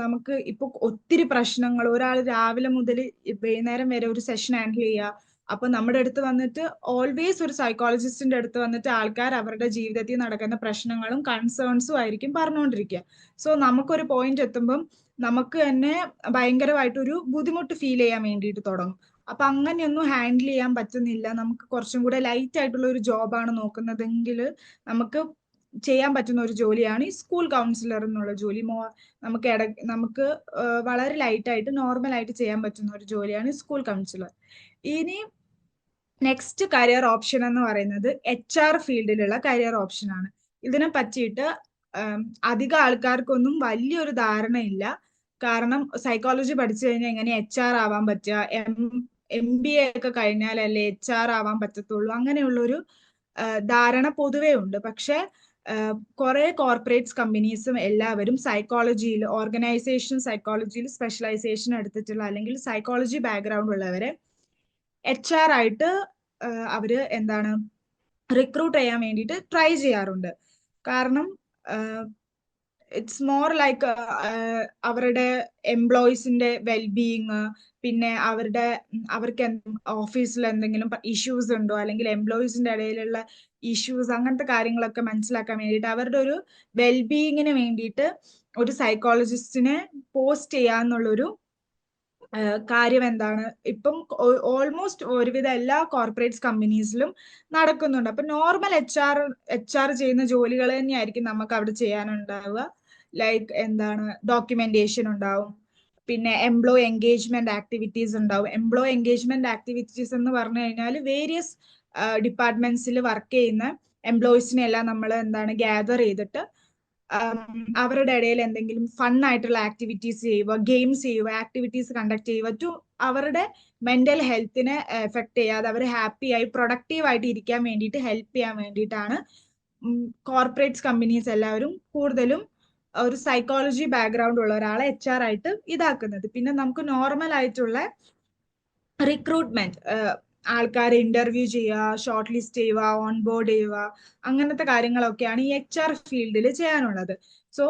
[SPEAKER 2] നമുക്ക് ഇപ്പൊ ഒത്തിരി പ്രശ്നങ്ങൾ, ഒരാൾ രാവിലെ മുതൽ വൈകുന്നേരം വരെ ഒരു സെഷൻ ഹാൻഡിൽ ചെയ്യുക. അപ്പൊ നമ്മുടെ അടുത്ത് വന്നിട്ട് ഓൾവേസ് ഒരു സൈക്കോളജിസ്റ്റിന്റെ അടുത്ത് വന്നിട്ട് ആൾക്കാർ അവരുടെ ജീവിതത്തിൽ നടക്കുന്ന പ്രശ്നങ്ങളും കൺസേൺസും ആയിരിക്കും പറഞ്ഞുകൊണ്ടിരിക്കുക. സോ നമുക്കൊരു പോയിന്റ് എത്തുമ്പം നമുക്ക് തന്നെ ഭയങ്കരമായിട്ടൊരു ബുദ്ധിമുട്ട് ഫീൽ ചെയ്യാൻ വേണ്ടിയിട്ട് തുടങ്ങും. അപ്പൊ അങ്ങനെയൊന്നും ഹാൻഡിൽ ചെയ്യാൻ പറ്റുന്നില്ല, നമുക്ക് കുറച്ചും കൂടെ ലൈറ്റ് ആയിട്ടുള്ള ഒരു ജോബാണ് നോക്കുന്നതെങ്കിൽ നമുക്ക് ചെയ്യാൻ പറ്റുന്ന ഒരു ജോലിയാണ് ഈ സ്കൂൾ കൗൺസിലർ എന്നുള്ള ജോലി. നമുക്ക് വളരെ ലൈറ്റ് ആയിട്ട് നോർമൽ ആയിട്ട് ചെയ്യാൻ പറ്റുന്ന ഒരു ജോലിയാണ് സ്കൂൾ കൗൺസിലർ. ഇനി നെക്സ്റ്റ് കരിയർ ഓപ്ഷൻ എന്ന് പറയുന്നത് HR ഫീൽഡിലുള്ള കരിയർ ഓപ്ഷൻ ആണ്. ഇതിനെ പറ്റിയിട്ട് അധികം ആൾക്കാർക്കൊന്നും വലിയൊരു ധാരണയില്ല. കാരണം സൈക്കോളജി പഠിച്ചു കഴിഞ്ഞാൽ എങ്ങനെ HR ആവാൻ പറ്റുക, MBA ഒക്കെ കഴിഞ്ഞാലല്ലേ HR ആവാൻ പറ്റത്തുള്ളൂ, അങ്ങനെയുള്ളൊരു ധാരണ പൊതുവേ ഉണ്ട്. പക്ഷെ കുറെ കോർപ്പറേറ്റ്സ് കമ്പനീസും എല്ലാവരും സൈക്കോളജിയിൽ, ഓർഗനൈസേഷൻ സൈക്കോളജിയിൽ സ്പെഷ്യലൈസേഷൻ എടുത്തിട്ടുള്ള അല്ലെങ്കിൽ സൈക്കോളജി ബാക്ക്ഗ്രൗണ്ട് ഉള്ളവരെ HR ആയിട്ട് അവര് റിക്രൂട്ട് ചെയ്യാൻ വേണ്ടിയിട്ട് ട്രൈ ചെയ്യാറുണ്ട്. കാരണം ഇറ്റ്സ് മോർ ലൈക്ക് അവരുടെ എംപ്ലോയീസിന്റെ വെൽബീയിങ്, പിന്നെ അവർക്ക് ഓഫീസിൽ എന്തെങ്കിലും ഇഷ്യൂസ് ഉണ്ടോ, അല്ലെങ്കിൽ എംപ്ലോയീസിന്റെ ഇടയിലുള്ള ഇഷ്യൂസ്, അങ്ങനത്തെ കാര്യങ്ങളൊക്കെ മനസ്സിലാക്കാൻ വേണ്ടിയിട്ട് അവരുടെ ഒരു വെൽബീയിങ്ങിന് വേണ്ടിയിട്ട് ഒരു സൈക്കോളജിസ്റ്റിനെ പോസ്റ്റ് ചെയ്യാന്നുള്ളൊരു കാര്യം എന്താണ് ഇപ്പം ഓൾമോസ്റ്റ് ഒരുവിധ എല്ലാ കോർപ്പറേറ്റ് കമ്പനീസിലും നടക്കുന്നുണ്ട്. അപ്പൊ നോർമൽ എച്ച് ആർ ചെയ്യുന്ന ജോലികൾ തന്നെയായിരിക്കും നമുക്ക് അവിടെ ചെയ്യാനുണ്ടാവുക. ലൈക്ക് എന്താണ് ഡോക്യുമെന്റേഷൻ ഉണ്ടാവും, പിന്നെ എംപ്ലോയി എൻഗേജ്മെന്റ് ആക്ടിവിറ്റീസ് ഉണ്ടാവും. എംപ്ലോയി എൻഗേജ്മെന്റ് ആക്ടിവിറ്റീസ് എന്ന് പറഞ്ഞു കഴിഞ്ഞാൽ വേരിയസ് ഡിപ്പാർട്ട്മെന്റ്സിൽ വർക്ക് ചെയ്യുന്ന എംപ്ലോയീസിനെ എല്ലാം നമ്മൾ എന്താണ് ഗ്യാദർ ചെയ്തിട്ട് അവരുടെ ഇടയിൽ എന്തെങ്കിലും ഫൺ ആയിട്ടുള്ള ആക്ടിവിറ്റീസ് ചെയ്യുക, ഗെയിംസ് ചെയ്യുക, ആക്ടിവിറ്റീസ് കണ്ടക്ട് ചെയ്യുക, ടു അവരുടെ മെന്റൽ ഹെൽത്തിനെ എഫക്ട് ചെയ്യാതെ അവർ ഹാപ്പി ആയി പ്രൊഡക്റ്റീവ് ആയിട്ട് ഇരിക്കാൻ വേണ്ടിയിട്ട് ഹെൽപ്പ് ചെയ്യാൻ വേണ്ടിയിട്ടാണ് കോർപ്പറേറ്റ് കമ്പനീസ് എല്ലാവരും കൂടുതലും ഒരു സൈക്കോളജി ബാക്ക്ഗ്രൗണ്ട് ഉള്ള ഒരാളെ HR ആയിട്ട് ഇതാക്കുന്നത്. പിന്നെ നമുക്ക് നോർമൽ ആയിട്ടുള്ള റിക്രൂട്ട്മെന്റ്, ആൾക്കാരെ ഇന്റർവ്യൂ ചെയ്യുക, ഷോർട്ട് ലിസ്റ്റ് ചെയ്യുക, ഓൺ ബോർഡ് ചെയ്യുക, അങ്ങനത്തെ കാര്യങ്ങളൊക്കെയാണ് ഈ HR ഫീൽഡിൽ ചെയ്യാനുള്ളത്. സോ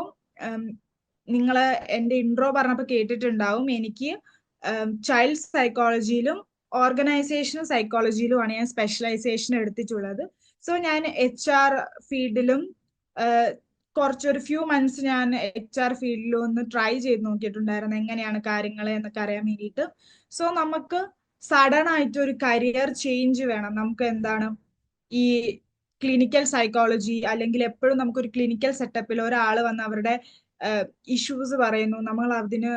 [SPEAKER 2] നിങ്ങൾ എൻ്റെ ഇൻട്രോ പറഞ്ഞപ്പോൾ കേട്ടിട്ടുണ്ടാവും, എനിക്ക് ചൈൽഡ് സൈക്കോളജിയിലും ഓർഗനൈസേഷണൽ സൈക്കോളജിയിലുമാണ് ഞാൻ സ്പെഷ്യലൈസേഷൻ എടുത്തിട്ടുള്ളത്. സോ ഞാൻ HR ഫീൽഡിലും കുറച്ചൊരു ഫ്യൂ മന്ത്സ് ഞാൻ HR ഫീൽഡിലും ഒന്ന് ട്രൈ ചെയ്ത് നോക്കിയിട്ടുണ്ടായിരുന്നു, എങ്ങനെയാണ് കാര്യങ്ങൾ എന്നൊക്കെ അറിയാൻ വേണ്ടിയിട്ട്. സോ നമുക്ക് സഡൻ ആയിട്ട് ഒരു കരിയർ ചേഞ്ച് വേണം. നമുക്ക് എന്താണ് ഈ ക്ലിനിക്കൽ സൈക്കോളജി, അല്ലെങ്കിൽ എപ്പോഴും നമുക്കൊരു ക്ലിനിക്കൽ സെറ്റപ്പിൽ ഒരാൾ വന്ന് അവരുടെ ഇഷ്യൂസ് പറയുന്നു, നമ്മൾ അതിന്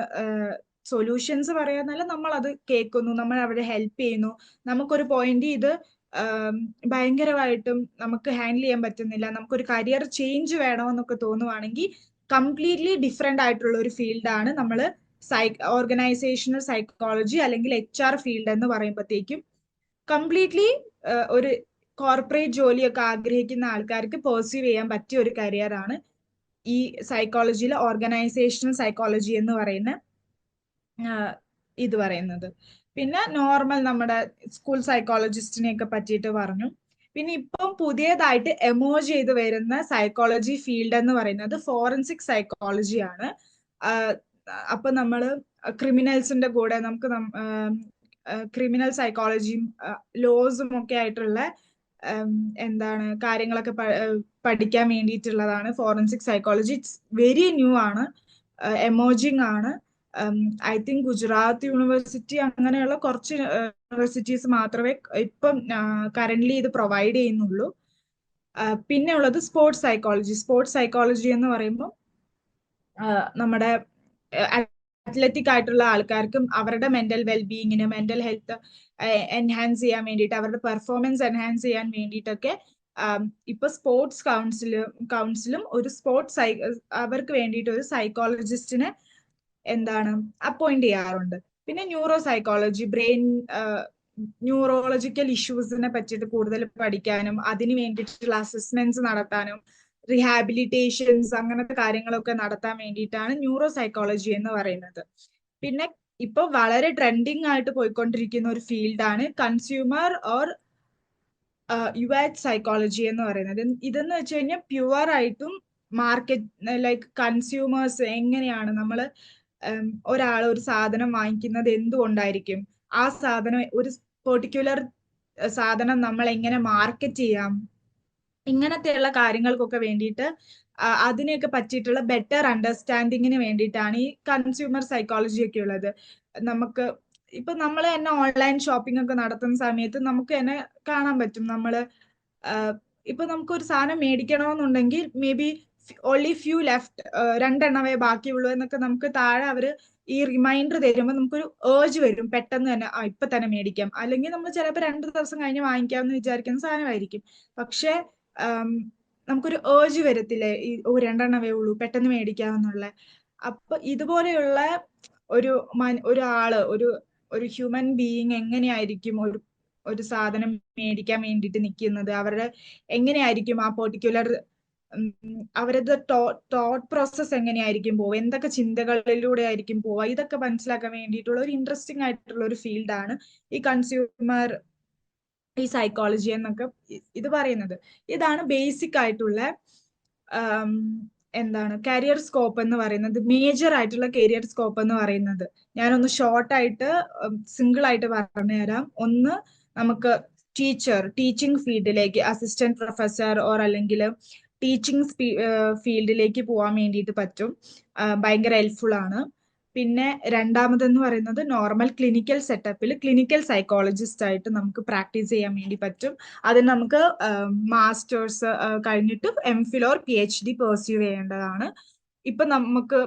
[SPEAKER 2] സൊല്യൂഷൻസ് പറയാന്നല്ല, നമ്മൾ അത് കേൾക്കുന്നു, നമ്മൾ അവരെ ഹെൽപ്പ് ചെയ്യുന്നു. നമുക്കൊരു പോയിന്റ് ഇത് ഭയങ്കരമായിട്ടും നമുക്ക് ഹാൻഡിൽ ചെയ്യാൻ പറ്റുന്നില്ല, നമുക്കൊരു കരിയർ ചേഞ്ച് വേണമെന്നൊക്കെ തോന്നുവാണെങ്കിൽ കംപ്ലീറ്റ്ലി ഡിഫറെന്റ് ആയിട്ടുള്ള ഒരു ഫീൽഡാണ് നമ്മൾ ഓർഗനൈസേഷണൽ സൈക്കോളജി അല്ലെങ്കിൽ HR ഫീൽഡ് എന്ന് പറയുമ്പോഴത്തേക്കും. കംപ്ലീറ്റ്ലി ഒരു കോർപ്പറേറ്റ് ജോലിയൊക്കെ ആഗ്രഹിക്കുന്ന ആൾക്കാർക്ക് പെർസീവ് ചെയ്യാൻ പറ്റിയ ഒരു കരിയറാണ് ഈ സൈക്കോളജിയിലെ ഓർഗനൈസേഷണൽ സൈക്കോളജി എന്ന് പറയുന്ന ഇത് പറയുന്നത്. പിന്നെ നോർമൽ നമ്മുടെ സ്കൂൾ സൈക്കോളജിസ്റ്റിനെ ഒക്കെ പറ്റിയിട്ട് പറഞ്ഞു. പിന്നെ ഇപ്പം പുതിയതായിട്ട് എമേർജ് ചെയ്ത് വരുന്ന സൈക്കോളജി ഫീൽഡ് എന്ന് പറയുന്നത് ഫോറൻസിക് സൈക്കോളജി ആണ്. അപ്പൊ നമ്മള് ക്രിമിനൽസിന്റെ കൂടെ നമുക്ക് ക്രിമിനൽ സൈക്കോളജിയും ലോസും ഒക്കെ ആയിട്ടുള്ള എന്താണ് കാര്യങ്ങളൊക്കെ പഠിക്കാൻ വേണ്ടിയിട്ടുള്ളതാണ് forensic psychology. It's very new ആണ്, എമേർജിങ് ആണ്. ഐ തിങ്ക് ഗുജറാത്ത് യൂണിവേഴ്സിറ്റി അങ്ങനെയുള്ള കുറച്ച് യൂണിവേഴ്സിറ്റീസ് മാത്രമേ ഇപ്പം കറന്റ്ലി ഇത് പ്രൊവൈഡ് ചെയ്യുന്നുള്ളൂ. പിന്നെ ഉള്ളത് സ്പോർട്സ് സൈക്കോളജി. സ്പോർട്സ് സൈക്കോളജി എന്ന് പറയുമ്പോൾ നമ്മുടെ അത്ലറ്റിക് ആയിട്ടുള്ള ആൾക്കാർക്കും അവരുടെ മെന്റൽ വെൽബീയിങ്ങിന്, മെന്റൽ ഹെൽത്ത് എൻഹാൻസ് ചെയ്യാൻ വേണ്ടിയിട്ട്, അവരുടെ പെർഫോമൻസ് എൻഹാൻസ് ചെയ്യാൻ വേണ്ടിയിട്ടൊക്കെ ഇപ്പൊ സ്പോർട്സ് കൗൺസിലും ഒരു സ്പോർട്സ് അവർക്ക് വേണ്ടിയിട്ട് ഒരു സൈക്കോളജിസ്റ്റിനെ എന്താണ് അപ്പോയിന്റ് ചെയ്യാറുണ്ട്. പിന്നെ ന്യൂറോ സൈക്കോളജി, ബ്രെയിൻ ന്യൂറോളജിക്കൽ ഇഷ്യൂസിനെ പറ്റിയിട്ട് കൂടുതൽ പഠിക്കാനും അതിന് വേണ്ടിയിട്ടുള്ള അസസ്മെന്റ്സ് നടത്താനും റിഹാബിലിറ്റേഷൻസ് അങ്ങനത്തെ കാര്യങ്ങളൊക്കെ നടത്താൻ വേണ്ടിയിട്ടാണ് ന്യൂറോ സൈക്കോളജി എന്ന് പറയുന്നത്. പിന്നെ ഇപ്പൊ വളരെ ട്രെൻഡിങ് ആയിട്ട് പോയിക്കൊണ്ടിരിക്കുന്ന ഒരു ഫീൽഡാണ് കൺസ്യൂമർ ഓർ UX സൈക്കോളജി എന്ന് പറയുന്നത്. ഇതെന്ന് വെച്ച് കഴിഞ്ഞാൽ പ്യുവർ ആയിട്ടും മാർക്കറ്റ് ലൈക്ക് കൺസ്യൂമേഴ്സ് എങ്ങനെയാണ് നമ്മൾ ഒരാൾ ഒരു സാധനം വാങ്ങിക്കുന്നത് എന്തുകൊണ്ടായിരിക്കും, ആ സാധനം ഒരു പെർട്ടിക്കുലർ സാധനം നമ്മൾ എങ്ങനെ മാർക്കറ്റ് ചെയ്യാം, ഇങ്ങനത്തെയുള്ള കാര്യങ്ങൾക്കൊക്കെ വേണ്ടിയിട്ട് അതിനെയൊക്കെ പറ്റിയിട്ടുള്ള ബെറ്റർ അണ്ടർസ്റ്റാൻഡിങ്ങിന് വേണ്ടിയിട്ടാണ് ഈ കൺസ്യൂമർ സൈക്കോളജി ഒക്കെ ഉള്ളത്. നമുക്ക് ഇപ്പൊ നമ്മൾ തന്നെ ഓൺലൈൻ ഷോപ്പിംഗ് ഒക്കെ നടത്തുന്ന സമയത്ത് നമുക്ക് തന്നെ കാണാൻ പറ്റും, നമ്മള് ഇപ്പൊ നമുക്കൊരു സാധനം മേടിക്കണമെന്നുണ്ടെങ്കിൽ maybe only few left, 2 എണ്ണമേ ബാക്കിയുള്ളൂ എന്നൊക്കെ നമുക്ക് താഴെ അവര് ഈ റിമൈൻഡർ തരുമ്പോൾ നമുക്കൊരു ഏർജ് വരും പെട്ടെന്ന് തന്നെ ഇപ്പൊ തന്നെ മേടിക്കാം. അല്ലെങ്കിൽ നമ്മൾ ചിലപ്പോൾ 2 ദിവസം കഴിഞ്ഞ് വാങ്ങിക്കാമെന്ന് വിചാരിക്കുന്ന സാധനമായിരിക്കും, പക്ഷെ നമുക്കൊരു ഏർജ് വരത്തില്ലേ, ഈ 2 എണ്ണമേ ഉള്ളൂ പെട്ടെന്ന് മേടിക്കാമെന്നുള്ള. അപ്പൊ ഇതുപോലെയുള്ള ഒരാള് ഒരു ഹ്യൂമൻ ബീയിങ് എങ്ങനെയായിരിക്കും ഒരു സാധനം മേടിക്കാൻ വേണ്ടിയിട്ട് നിൽക്കുന്നത്, അവരുടെ എങ്ങനെയായിരിക്കും ആ പെർട്ടിക്കുലർ അവരത് തോട്ട് പ്രോസസ് എങ്ങനെയായിരിക്കും പോവുക, എന്തൊക്കെ ചിന്തകളിലൂടെ ആയിരിക്കും പോവുക, ഇതൊക്കെ മനസ്സിലാക്കാൻ വേണ്ടിയിട്ടുള്ള ഒരു ഇൻട്രസ്റ്റിംഗ് ആയിട്ടുള്ള ഒരു ഫീൽഡാണ് ഈ കൺസ്യൂമർ ഈ സൈക്കോളജി എന്നൊക്കെ ഇത് പറയുന്നത്. ഇതാണ് ബേസിക് ആയിട്ടുള്ള എന്താണ് കരിയർ സ്കോപ്പ് എന്ന് പറയുന്നത്, മേജർ ആയിട്ടുള്ള കരിയർ സ്കോപ്പ് എന്ന് പറയുന്നത് ഞാനൊന്ന് ഷോർട്ടായിട്ട് സിംഗിൾ ആയിട്ട് പറഞ്ഞുതരാം. ഒന്ന്, നമുക്ക് ടീച്ചിങ് ഫീൽഡിലേക്ക് അസിസ്റ്റന്റ് പ്രൊഫസർ ഓർ അല്ലെങ്കിൽ ടീച്ചിങ് ഫീൽഡിലേക്ക് പോകാൻ വേണ്ടിയിട്ട് പറ്റും. ഭയങ്കര ഹെൽപ്ഫുൾ ആണ്. പിന്നെ രണ്ടാമതെന്ന് പറയുന്നത് നോർമൽ ക്ലിനിക്കൽ സെറ്റപ്പിൽ ക്ലിനിക്കൽ സൈക്കോളജിസ്റ്റ് ആയിട്ട് നമുക്ക് പ്രാക്ടീസ് ചെയ്യാൻ വേണ്ടി പറ്റും. അതിന് നമുക്ക് മാസ്റ്റേഴ്സ് കഴിഞ്ഞിട്ട് MPhil ഓർ PhD പെർസ്യൂ ചെയ്യേണ്ടതാണ്. ഇപ്പൊ നമുക്ക്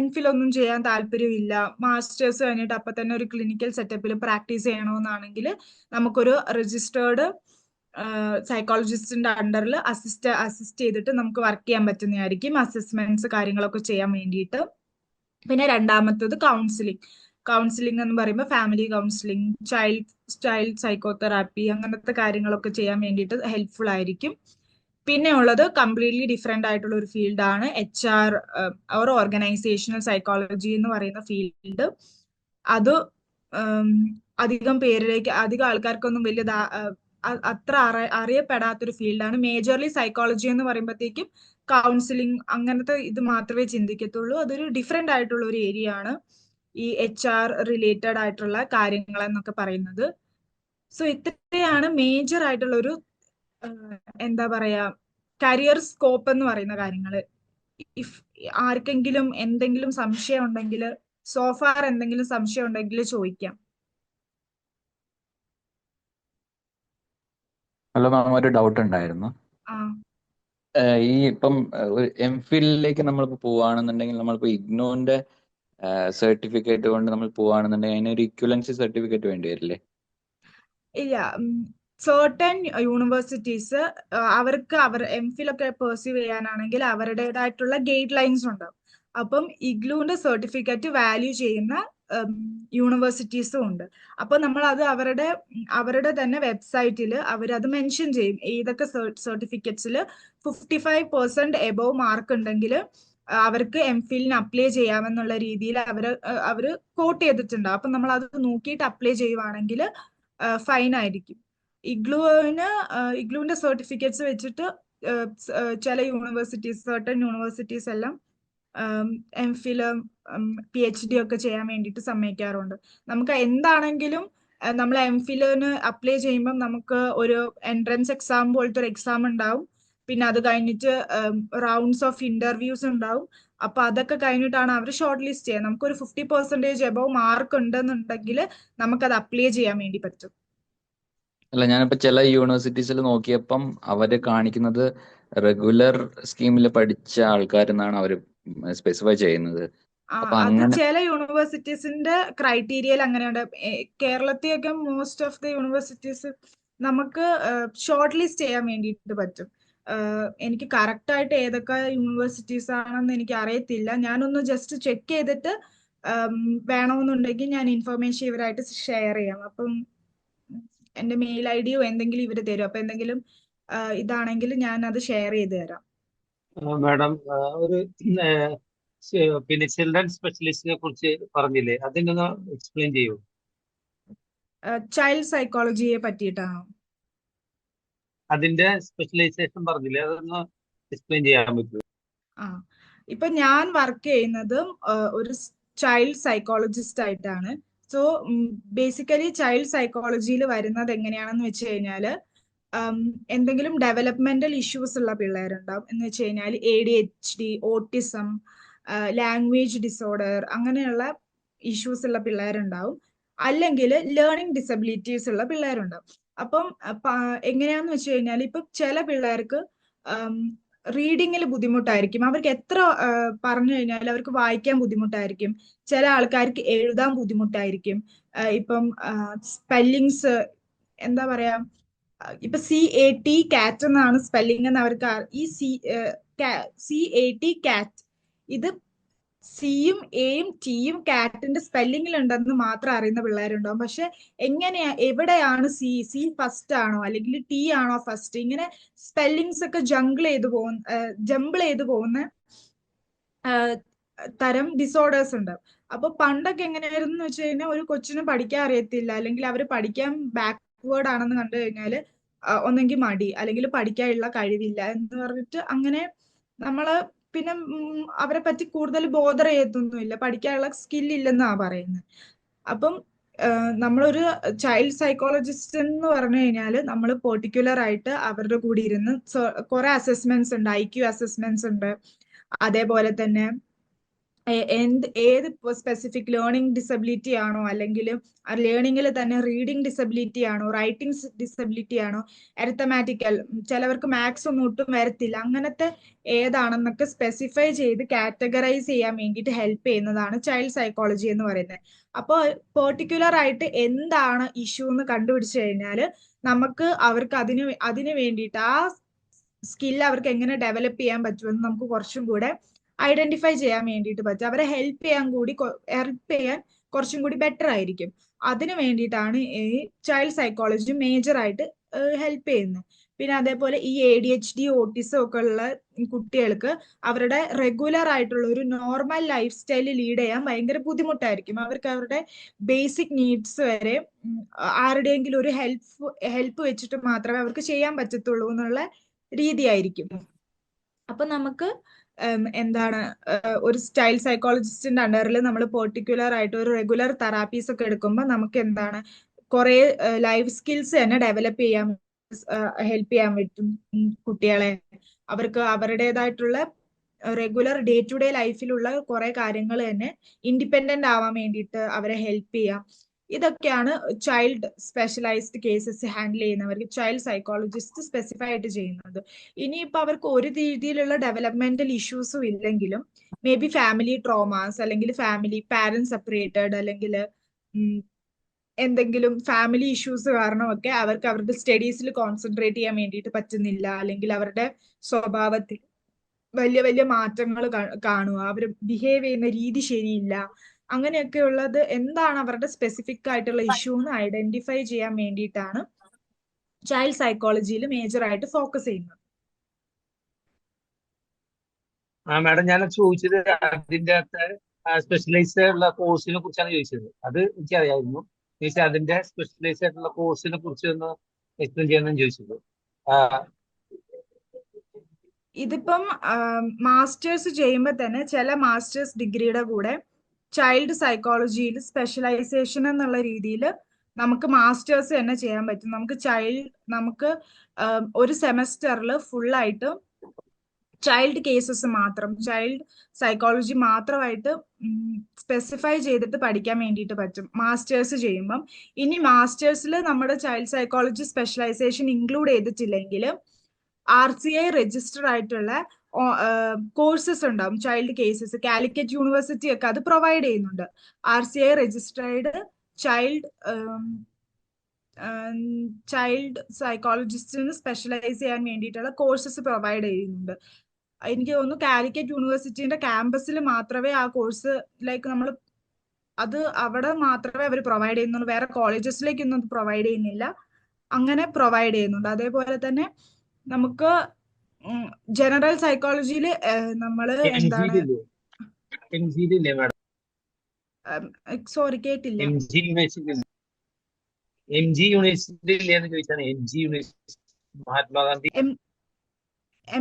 [SPEAKER 2] MPhil ഒന്നും ചെയ്യാൻ താല്പര്യമില്ല, മാസ്റ്റേഴ്സ് കഴിഞ്ഞിട്ട് അപ്പൊ തന്നെ ഒരു ക്ലിനിക്കൽ സെറ്റപ്പിൽ പ്രാക്ടീസ് ചെയ്യണമെന്നാണെങ്കിൽ നമുക്കൊരു രജിസ്റ്റേർഡ് സൈക്കോളജിസ്റ്റിന്റെ അണ്ടറിൽ അസിസ്റ്റ് ചെയ്തിട്ട് നമുക്ക് വർക്ക് ചെയ്യാൻ പറ്റുന്നതായിരിക്കും, അസസ്മെന്റ്സ് കാര്യങ്ങളൊക്കെ ചെയ്യാൻ വേണ്ടിയിട്ട്. പിന്നെ രണ്ടാമത്തത് കൗൺസിലിംഗ് എന്ന് പറയുമ്പോൾ ഫാമിലി കൗൺസിലിംഗ്, ചൈൽഡ് സൈക്കോതെറാപ്പി അങ്ങനത്തെ കാര്യങ്ങളൊക്കെ ചെയ്യാൻ വേണ്ടിയിട്ട് ഹെൽപ്ഫുൾ ആയിരിക്കും. പിന്നെ ഉള്ളത് കംപ്ലീറ്റ്ലി ഡിഫറെന്റ് ആയിട്ടുള്ള ഒരു ഫീൽഡാണ് HR ഓർ ഓർഗനൈസേഷണൽ സൈക്കോളജി എന്ന് പറയുന്ന ഫീൽഡ്. അത് അധികം ആൾക്കാർക്കൊന്നും വലിയ അത്ര അറിയപ്പെടാത്തൊരു ഫീൽഡാണ്. മേജർലി സൈക്കോളജി എന്ന് പറയുമ്പോഴത്തേക്കും കൗൺസിലിംഗ് അങ്ങനത്തെ ഇത് മാത്രമേ ചിന്തിക്കത്തുള്ളൂ. അതൊരു ഡിഫറെന്റ് ആയിട്ടുള്ള ഒരു ഏരിയ ആണ് ഈ HR റിലേറ്റഡ് ആയിട്ടുള്ള കാര്യങ്ങൾ എന്നൊക്കെ പറയുന്നത്. സോ ഇത്രയാണ് മേജർ ആയിട്ടുള്ള ഒരു എന്താ പറയാ കരിയർ സ്കോപ്പ് എന്ന് പറയുന്ന കാര്യങ്ങൾ. ഇഫ് ആർക്കെങ്കിലും എന്തെങ്കിലും സംശയം ഉണ്ടെങ്കിൽ, സോഫാർ എന്തെങ്കിലും സംശയം ഉണ്ടെങ്കിൽ ചോദിക്കാം.
[SPEAKER 4] ഹലോ മാം, ഒരു ഡൗട്ട് ഉണ്ടായിരുന്നു.
[SPEAKER 2] ആ
[SPEAKER 4] ഈ ഇപ്പം ഒരു MPhilലേക്ക് നമ്മളിപ്പോ പോവാണെന്നുണ്ടെങ്കിൽ നമ്മളിപ്പോ ഇഗ്നോന്റെ സർട്ടിഫിക്കറ്റ് കൊണ്ട് നമ്മൾ പോവാണെന്നുണ്ടെങ്കിൽ അതിനൊരു ഇക്വലൻസി സർട്ടിഫിക്കറ്റ് വേണ്ടി വരില്ലേ?
[SPEAKER 2] ഇല്ല. സർട്ടൻ യൂണിവേഴ്സിറ്റീസ് അവർക്ക് MPhil ഒക്കെ പെർസ്യൂ ചെയ്യാനാണെങ്കിൽ അവരുടേതായിട്ടുള്ള ഗൈഡ് ലൈൻസ് ഉണ്ടാവും. അപ്പം ഇഗ്ലൂന്റെ സർട്ടിഫിക്കറ്റ് വാല്യൂ ചെയ്യുന്ന യൂണിവേഴ്സിറ്റീസും ഉണ്ട്. അപ്പൊ നമ്മൾ അത് അവരുടെ തന്നെ വെബ്സൈറ്റിൽ അവരത് മെൻഷൻ ചെയ്യും. ഏതൊക്കെ സർട്ടിഫിക്കറ്റ്സിൽ 55% എബോവ് മാർക്ക് ഉണ്ടെങ്കിൽ അവർക്ക് MPhilന് അപ്ലൈ ചെയ്യാമെന്നുള്ള രീതിയിൽ അവര് കോട്ട് ചെയ്തിട്ടുണ്ട്. അപ്പൊ നമ്മൾ അത് നോക്കിയിട്ട് അപ്ലൈ ചെയ്യുവാണെങ്കിൽ ഫൈൻ ആയിരിക്കും. ഇഗ്ലൂവിന്റെ സർട്ടിഫിക്കറ്റ്സ് വെച്ചിട്ട് ചില സർട്ടൻ യൂണിവേഴ്സിറ്റീസ് എല്ലാം MPhil PhD ഒക്കെ ചെയ്യാൻ വേണ്ടിയിട്ട് സമ്മതിക്കാറുണ്ട്. നമുക്ക് എന്താണെങ്കിലും നമ്മൾ MPhilന് അപ്ലൈ ചെയ്യുമ്പോൾ നമുക്ക് ഒരു എൻട്രൻസ് എക്സാം പോലത്തെ ഒരു എക്സാം ഉണ്ടാവും. പിന്നെ അത് കഴിഞ്ഞിട്ട് റൗണ്ട്സ് ഓഫ് ഇന്റർവ്യൂസ് ഉണ്ടാവും. അപ്പൊ അതൊക്കെ കഴിഞ്ഞിട്ടാണ് അവർ ഷോർട്ട് ലിസ്റ്റ് ചെയ്യുക. നമുക്കൊരു 50% എബോവ് മാർക്ക് ഉണ്ടെന്നുണ്ടെങ്കിൽ നമുക്കത് അപ്ലൈ ചെയ്യാൻ വേണ്ടി പറ്റും.
[SPEAKER 4] അല്ല, ഞാനിപ്പോ ചില യൂണിവേഴ്സിറ്റീസിൽ നോക്കിയപ്പം അവര് കാണിക്കുന്നത് റെഗുലർ സ്കീമിൽ പഠിച്ച ആൾക്കാരെന്നാണ് അവർ സ്പെസിഫൈ ചെയ്യുന്നത്. അപ്പൊ
[SPEAKER 2] അത്
[SPEAKER 4] അങ്ങനെ
[SPEAKER 2] ചില യൂണിവേഴ്സിറ്റീസിന്റെ ക്രൈറ്റീരിയയിൽ അങ്ങനെയുണ്ട്. കേരളത്തിലൊക്കെ മോസ്റ്റ് ഓഫ് ദി യൂണിവേഴ്സിറ്റീസ് നമുക്ക് ഷോർട്ട് ലിസ്റ്റ് ചെയ്യാൻ വേണ്ടിയിട്ട് പറ്റും. എനിക്ക് കറക്റ്റ് ആയിട്ട് ഏതൊക്കെ യൂണിവേഴ്സിറ്റീസ് ആണെന്ന് എനിക്ക് അറിയത്തില്ല. ഞാനൊന്ന് ജസ്റ്റ് ചെക്ക് ചെയ്തിട്ട് വേണമെന്നുണ്ടെങ്കിൽ ഞാൻ ഇൻഫർമേഷൻ ഇവരായിട്ട് ഷെയർ ചെയ്യാം. അപ്പം എന്റെ മെയിൽ ID എന്തെങ്കിലും ഇവര് തരും. അപ്പൊ എന്തെങ്കിലും ഇതാണെങ്കിൽ ഞാൻ അത് ഷെയർ ചെയ്ത് തരാം.
[SPEAKER 6] മാഡം, ഒരു പിന്നെ ചിൽഡ്രൻ സ്പെഷ്യലിസ്റ്റിനെ കുറിച്ച് പറഞ്ഞില്ലേ, അതിനൊന്ന് എക്സ്പ്ലെയിൻ ചെയ്യൂ.
[SPEAKER 2] ചൈൽഡ് സൈക്കോളജിയെ പറ്റിയിട്ടാണോ?
[SPEAKER 6] അതിന്റെ സ്പെഷ്യലൈസേഷൻ പറഞ്ഞില്ലേ, അതൊന്ന് എക്സ്പ്ലെയിൻ ചെയ്യാൻ പറ്റുമോ?
[SPEAKER 2] ഇപ്പൊ ഞാൻ വർക്ക് ചെയ്യുന്നതും ഒരു ചൈൽഡ് സൈക്കോളജിസ്റ്റ് ആയിട്ടാണ്. സോ ബേസിക്കലി ചൈൽഡ് സൈക്കോളജിയിൽ വരുന്നത് എങ്ങനെയാണെന്ന് വെച്ച് കഴിഞ്ഞാല് എന്തെങ്കിലും ഡെവലപ്മെന്റൽ ഇഷ്യൂസ് ഉള്ള പിള്ളേരുണ്ടാവും. എന്ന് വെച്ച് കഴിഞ്ഞാൽ ADHD, ഓട്ടിസം, ലാംഗ്വേജ് ഡിസോർഡർ അങ്ങനെയുള്ള ഇഷ്യൂസ് ഉള്ള പിള്ളേരുണ്ടാവും. അല്ലെങ്കിൽ ലേണിംഗ് ഡിസബിലിറ്റീസ് ഉള്ള പിള്ളേരുണ്ടാവും. അപ്പം എങ്ങനെയാന്ന് വെച്ച് കഴിഞ്ഞാൽ ഇപ്പൊ ചില പിള്ളേർക്ക് റീഡിങ്ങിൽ ബുദ്ധിമുട്ടായിരിക്കും. അവർക്ക് എത്ര പറഞ്ഞു കഴിഞ്ഞാൽ അവർക്ക് വായിക്കാൻ ബുദ്ധിമുട്ടായിരിക്കും. ചില ആൾക്കാർക്ക് എഴുതാൻ ബുദ്ധിമുട്ടായിരിക്കും. ഇപ്പം സ്പെല്ലിങ്സ് എന്താ പറയാ, ഇപ്പൊ CAT കാറ്റ് എന്നാണ് സ്പെല്ലിംഗ് എന്ന് അവർക്ക് ഈ CAT കാറ്റ്, ഇത് സിയും എയും ടിയും കാറ്റിന്റെ സ്പെല്ലിംഗിൽ ഉണ്ടെന്ന് മാത്രം അറിയുന്ന പിള്ളേരുണ്ടാവും. പക്ഷെ എവിടെയാണ് സി ഫസ്റ്റ് ആണോ അല്ലെങ്കിൽ ടി ആണോ ഫസ്റ്റ്, ഇങ്ങനെ സ്പെല്ലിങ്സ് ഒക്കെ ജംബിൾ ചെയ്ത് പോകുന്ന തരം ഡിസോർഡേഴ്സ് ഉണ്ട്. അപ്പൊ പണ്ടൊക്കെ എങ്ങനെയായിരുന്നു എന്ന് വെച്ച് കഴിഞ്ഞാൽ ഒരു കൊച്ചിന് പഠിക്കാൻ അറിയത്തില്ല അല്ലെങ്കിൽ അവർ പഠിക്കാൻ ബാക്ക്വേർഡ് ആണെന്ന് കണ്ടു കഴിഞ്ഞാൽ ഒന്നെങ്കിൽ മടി അല്ലെങ്കിൽ പഠിക്കാനുള്ള കഴിവില്ല എന്ന് പറഞ്ഞിട്ട് അങ്ങനെ നമ്മള് പിന്നെ അവരെ പറ്റി കൂടുതൽ ബോധർ ചെയ്യത്തൊന്നുമില്ല, പഠിക്കാനുള്ള സ്കില്ലില്ലെന്നാ പറയുന്നത്. അപ്പം നമ്മളൊരു ചൈൽഡ് സൈക്കോളജിസ്റ്റ് എന്ന് പറഞ്ഞു കഴിഞ്ഞാൽ നമ്മൾ പെർട്ടിക്കുലർ ആയിട്ട് അവരുടെ കൂടെ ഇരുന്ന് കുറെ അസസ്മെന്റ്സ് ഉണ്ട്, IQ അസസ്മെന്റ്സ് ഉണ്ട്. അതേപോലെ തന്നെ ഏത് സ്പെസിഫിക് ലേണിംഗ് ഡിസബിലിറ്റി ആണോ, അല്ലെങ്കിൽ ആ ലേണിംഗിൽ തന്നെ റീഡിംഗ് ഡിസബിലിറ്റി ആണോ, റൈറ്റിംഗ് ഡിസബിലിറ്റി ആണോ, അരിത്തമാറ്റിക്കൽ, ചിലവർക്ക് മാത്സ് ഒന്നും ഒട്ടും വരത്തില്ല, അങ്ങനത്തെ ഏതാണെന്നൊക്കെ സ്പെസിഫൈ ചെയ്ത് കാറ്റഗറൈസ് ചെയ്യാൻ വേണ്ടിയിട്ട് ഹെൽപ്പ് ചെയ്യുന്നതാണ് ചൈൽഡ് സൈക്കോളജി എന്ന് പറയുന്നത്. അപ്പോൾ പെർട്ടിക്കുലർ ആയിട്ട് എന്താണ് ഇഷ്യൂ എന്ന് കണ്ടുപിടിച്ചു കഴിഞ്ഞാൽ നമുക്ക് അവർക്ക് അതിന് വേണ്ടിയിട്ട് ആ സ്കില്ല് അവർക്ക് എങ്ങനെ ഡെവലപ്പ് ചെയ്യാൻ പറ്റുമെന്ന് നമുക്ക് കുറച്ചും കൂടെ ഐഡന്റിഫൈ ചെയ്യാൻ വേണ്ടിയിട്ട് പറ്റും. അവരെ ഹെൽപ്പ് ചെയ്യാൻ കുറച്ചും കൂടി ബെറ്റർ ആയിരിക്കും. അതിന് വേണ്ടിയിട്ടാണ് ഈ ചൈൽഡ് സൈക്കോളജി മേജർ ആയിട്ട് ഹെൽപ്പ് ചെയ്യുന്നത്. പിന്നെ അതേപോലെ ഈ ADHD ഓട്ടിസം ഒക്കെ ഉള്ള കുട്ടികൾക്ക് അവരുടെ റെഗുലർ ആയിട്ടുള്ള ഒരു നോർമൽ ലൈഫ് സ്റ്റൈൽ ലീഡ് ചെയ്യാൻ ഭയങ്കര ബുദ്ധിമുട്ടായിരിക്കും. അവർക്ക് അവരുടെ ബേസിക് നീഡ്സ് വരെ ആരുടെയെങ്കിലും ഒരു ഹെൽപ്പ് വെച്ചിട്ട് മാത്രമേ അവർക്ക് ചെയ്യാൻ പറ്റത്തുള്ളൂ എന്നുള്ള രീതിയായിരിക്കും. അപ്പൊ നമുക്ക് എന്താണ് ഒരു ചൈൽഡ് സൈക്കോളജിസ്റ്റിന്റെ അണ്ടറിൽ നമ്മൾ പെർട്ടിക്കുലർ ആയിട്ട് ഒരു റെഗുലർ തെറാപ്പീസ് ഒക്കെ എടുക്കുമ്പോൾ നമുക്ക് എന്താണ് കുറെ ലൈഫ് സ്കിൽസ് തന്നെ ഡെവലപ്പ് ചെയ്യാൻ ഹെൽപ്പ് ചെയ്യാൻ പറ്റും കുട്ടികളെ. അവർക്ക് അവരുടേതായിട്ടുള്ള റെഗുലർ ഡേ ടു ഡേ ലൈഫിലുള്ള കുറെ കാര്യങ്ങൾ തന്നെ ഇൻഡിപെൻഡന്റ് ആവാൻ വേണ്ടിയിട്ട് അവരെ ഹെൽപ്പ് ചെയ്യാം. ഇതൊക്കെയാണ് ചൈൽഡ് സ്പെഷ്യലൈസ്ഡ് കേസസ് ഹാൻഡിൽ ചെയ്യുന്നവർക്ക് ചൈൽഡ് സൈക്കോളജിസ്റ്റ് സ്പെസിഫൈ ആയിട്ട് ചെയ്യുന്നത്. ഇനിയിപ്പോൾ അവർക്ക് ഒരു രീതിയിലുള്ള ഡെവലപ്മെന്റൽ ഇഷ്യൂസും ഇല്ലെങ്കിലും മേ ബി ഫാമിലി ട്രോമാസ്, അല്ലെങ്കിൽ പാരന്റ് സെപ്പറേറ്റഡ്, അല്ലെങ്കിൽ എന്തെങ്കിലും ഫാമിലി ഇഷ്യൂസ് കാരണമൊക്കെ അവർക്ക് അവരുടെ സ്റ്റഡീസിൽ കോൺസെൻട്രേറ്റ് ചെയ്യാൻ വേണ്ടിയിട്ട് പറ്റുന്നില്ല, അല്ലെങ്കിൽ അവരുടെ സ്വഭാവത്തിൽ വലിയ വലിയ മാറ്റങ്ങൾ കാണുക, അവർ ബിഹേവ് ചെയ്യുന്ന രീതി ശരിയില്ല, അങ്ങനെയൊക്കെ ഉള്ളത് എന്താണ് അവരുടെ സ്പെസിഫിക് ആയിട്ടുള്ള ഇഷ്യൂ എന്ന് ഐഡന്റിഫൈ ചെയ്യാൻ വേണ്ടിയിട്ടാണ് ചൈൽഡ് സൈക്കോളജിയിൽ മേജർ ആയിട്ട് ഫോക്കസ് ചെയ്യുന്നത്.
[SPEAKER 6] മാഡം ഞാൻ ചോദിച്ചത് അതിന്റെ അകത്ത് സ്പെഷ്യലൈസ്ഡ് ആയിട്ടുള്ള കോഴ്സിനെ കുറിച്ചാണ് ചോദിച്ചത്. അത് എനിക്കറിയായിരുന്നു. അതിന്റെ സ്പെഷ്യലൈസ്ഡ് ആയിട്ടുള്ള കോഴ്സിനെ കുറിച്ച് ഒന്ന് എക്സ്പ്ലെയിൻ ചെയ്യാൻ ചോദിച്ചത്.
[SPEAKER 2] ഇതിപ്പം മാസ്റ്റേഴ്സ് ചെയ്യുമ്പോൾ തന്നെ ചില മാസ്റ്റേഴ്സ് ഡിഗ്രിയുടെ കൂടെ ചൈൽഡ് സൈക്കോളജിയിൽ സ്പെഷ്യലൈസേഷൻ എന്നുള്ള രീതിയിൽ നമുക്ക് മാസ്റ്റേഴ്സ് തന്നെ ചെയ്യാൻ പറ്റും. നമുക്ക് ഒരു സെമസ്റ്ററിൽ ഫുള്ളായിട്ട് ചൈൽഡ് കേസസ് മാത്രം, ചൈൽഡ് സൈക്കോളജി മാത്രമായിട്ട് സ്പെസിഫൈ ചെയ്തിട്ട് പഠിക്കാൻ വേണ്ടിയിട്ട് പറ്റും മാസ്റ്റേഴ്സ് ചെയ്യുമ്പം. ഇനി മാസ്റ്റേഴ്സിൽ നമ്മുടെ ചൈൽഡ് സൈക്കോളജി സ്പെഷ്യലൈസേഷൻ ഇൻക്ലൂഡ് ചെയ്തിട്ടില്ലെങ്കിൽ RCI രജിസ്റ്റർ ആയിട്ടുള്ള കോഴ്സസ് ഉണ്ടാവും ചൈൽഡ് കേസസ്. കാലിക്കറ്റ് യൂണിവേഴ്സിറ്റി ഒക്കെ അത് പ്രൊവൈഡ് ചെയ്യുന്നുണ്ട്. RCI രജിസ്ട്രേഡ് ചൈൽഡ് സൈക്കോളജിസ്റ്റിന് സ്പെഷ്യലൈസ് ചെയ്യാൻ വേണ്ടിയിട്ടുള്ള കോഴ്സസ് പ്രൊവൈഡ് ചെയ്യുന്നുണ്ട്. എനിക്ക് തോന്നുന്നു കാലിക്കറ്റ് യൂണിവേഴ്സിറ്റിന്റെ ക്യാമ്പസിൽ മാത്രമേ ആ കോഴ്സ് നമ്മൾ അത് അവിടെ മാത്രമേ അവർ പ്രൊവൈഡ് ചെയ്യുന്നുള്ളൂ, വേറെ കോളേജസിലേക്കൊന്നും അത് പ്രൊവൈഡ് ചെയ്യുന്നില്ല. അങ്ങനെ പ്രൊവൈഡ് ചെയ്യുന്നുണ്ട്. അതേപോലെ തന്നെ നമുക്ക് ജനറൽ സൈക്കോളജിയിൽ നമ്മൾ എന്താണ് സോറി കേട്ടില്ല.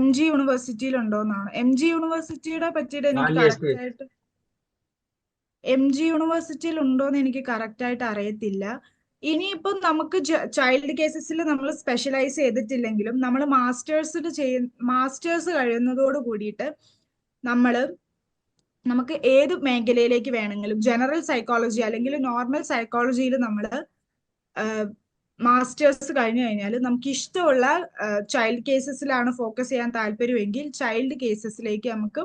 [SPEAKER 2] MG യൂണിവേഴ്സിറ്റിയിലുണ്ടോന്നാണ്. MG യൂണിവേഴ്സിറ്റിയുടെ പറ്റിയിട്ട് എനിക്ക് കറക്റ്റ് ആയിട്ട് MG യൂണിവേഴ്സിറ്റിയിൽ ഉണ്ടോന്ന് എനിക്ക് കറക്റ്റ് ആയിട്ട് അറിയത്തില്ല. ഇനിയിപ്പം നമുക്ക് ചൈൽഡ് കേസസിൽ നമ്മൾ സ്പെഷ്യലൈസ് ചെയ്തിട്ടില്ലെങ്കിലും നമ്മൾ മാസ്റ്റേഴ്സ് കഴിയുന്നതോട് കൂടിയിട്ട് നമുക്ക് ഏത് മേഖലയിലേക്ക് വേണമെങ്കിലും ജനറൽ സൈക്കോളജി അല്ലെങ്കിൽ നോർമൽ സൈക്കോളജിയിൽ നമ്മൾ മാസ്റ്റേഴ്സ് കഴിഞ്ഞു കഴിഞ്ഞാൽ നമുക്ക് ഇഷ്ടമുള്ള ചൈൽഡ് കേസസിലാണ് ഫോക്കസ് ചെയ്യാൻ താല്പര്യമെങ്കിൽ ചൈൽഡ് കേസസിലേക്ക് നമുക്ക്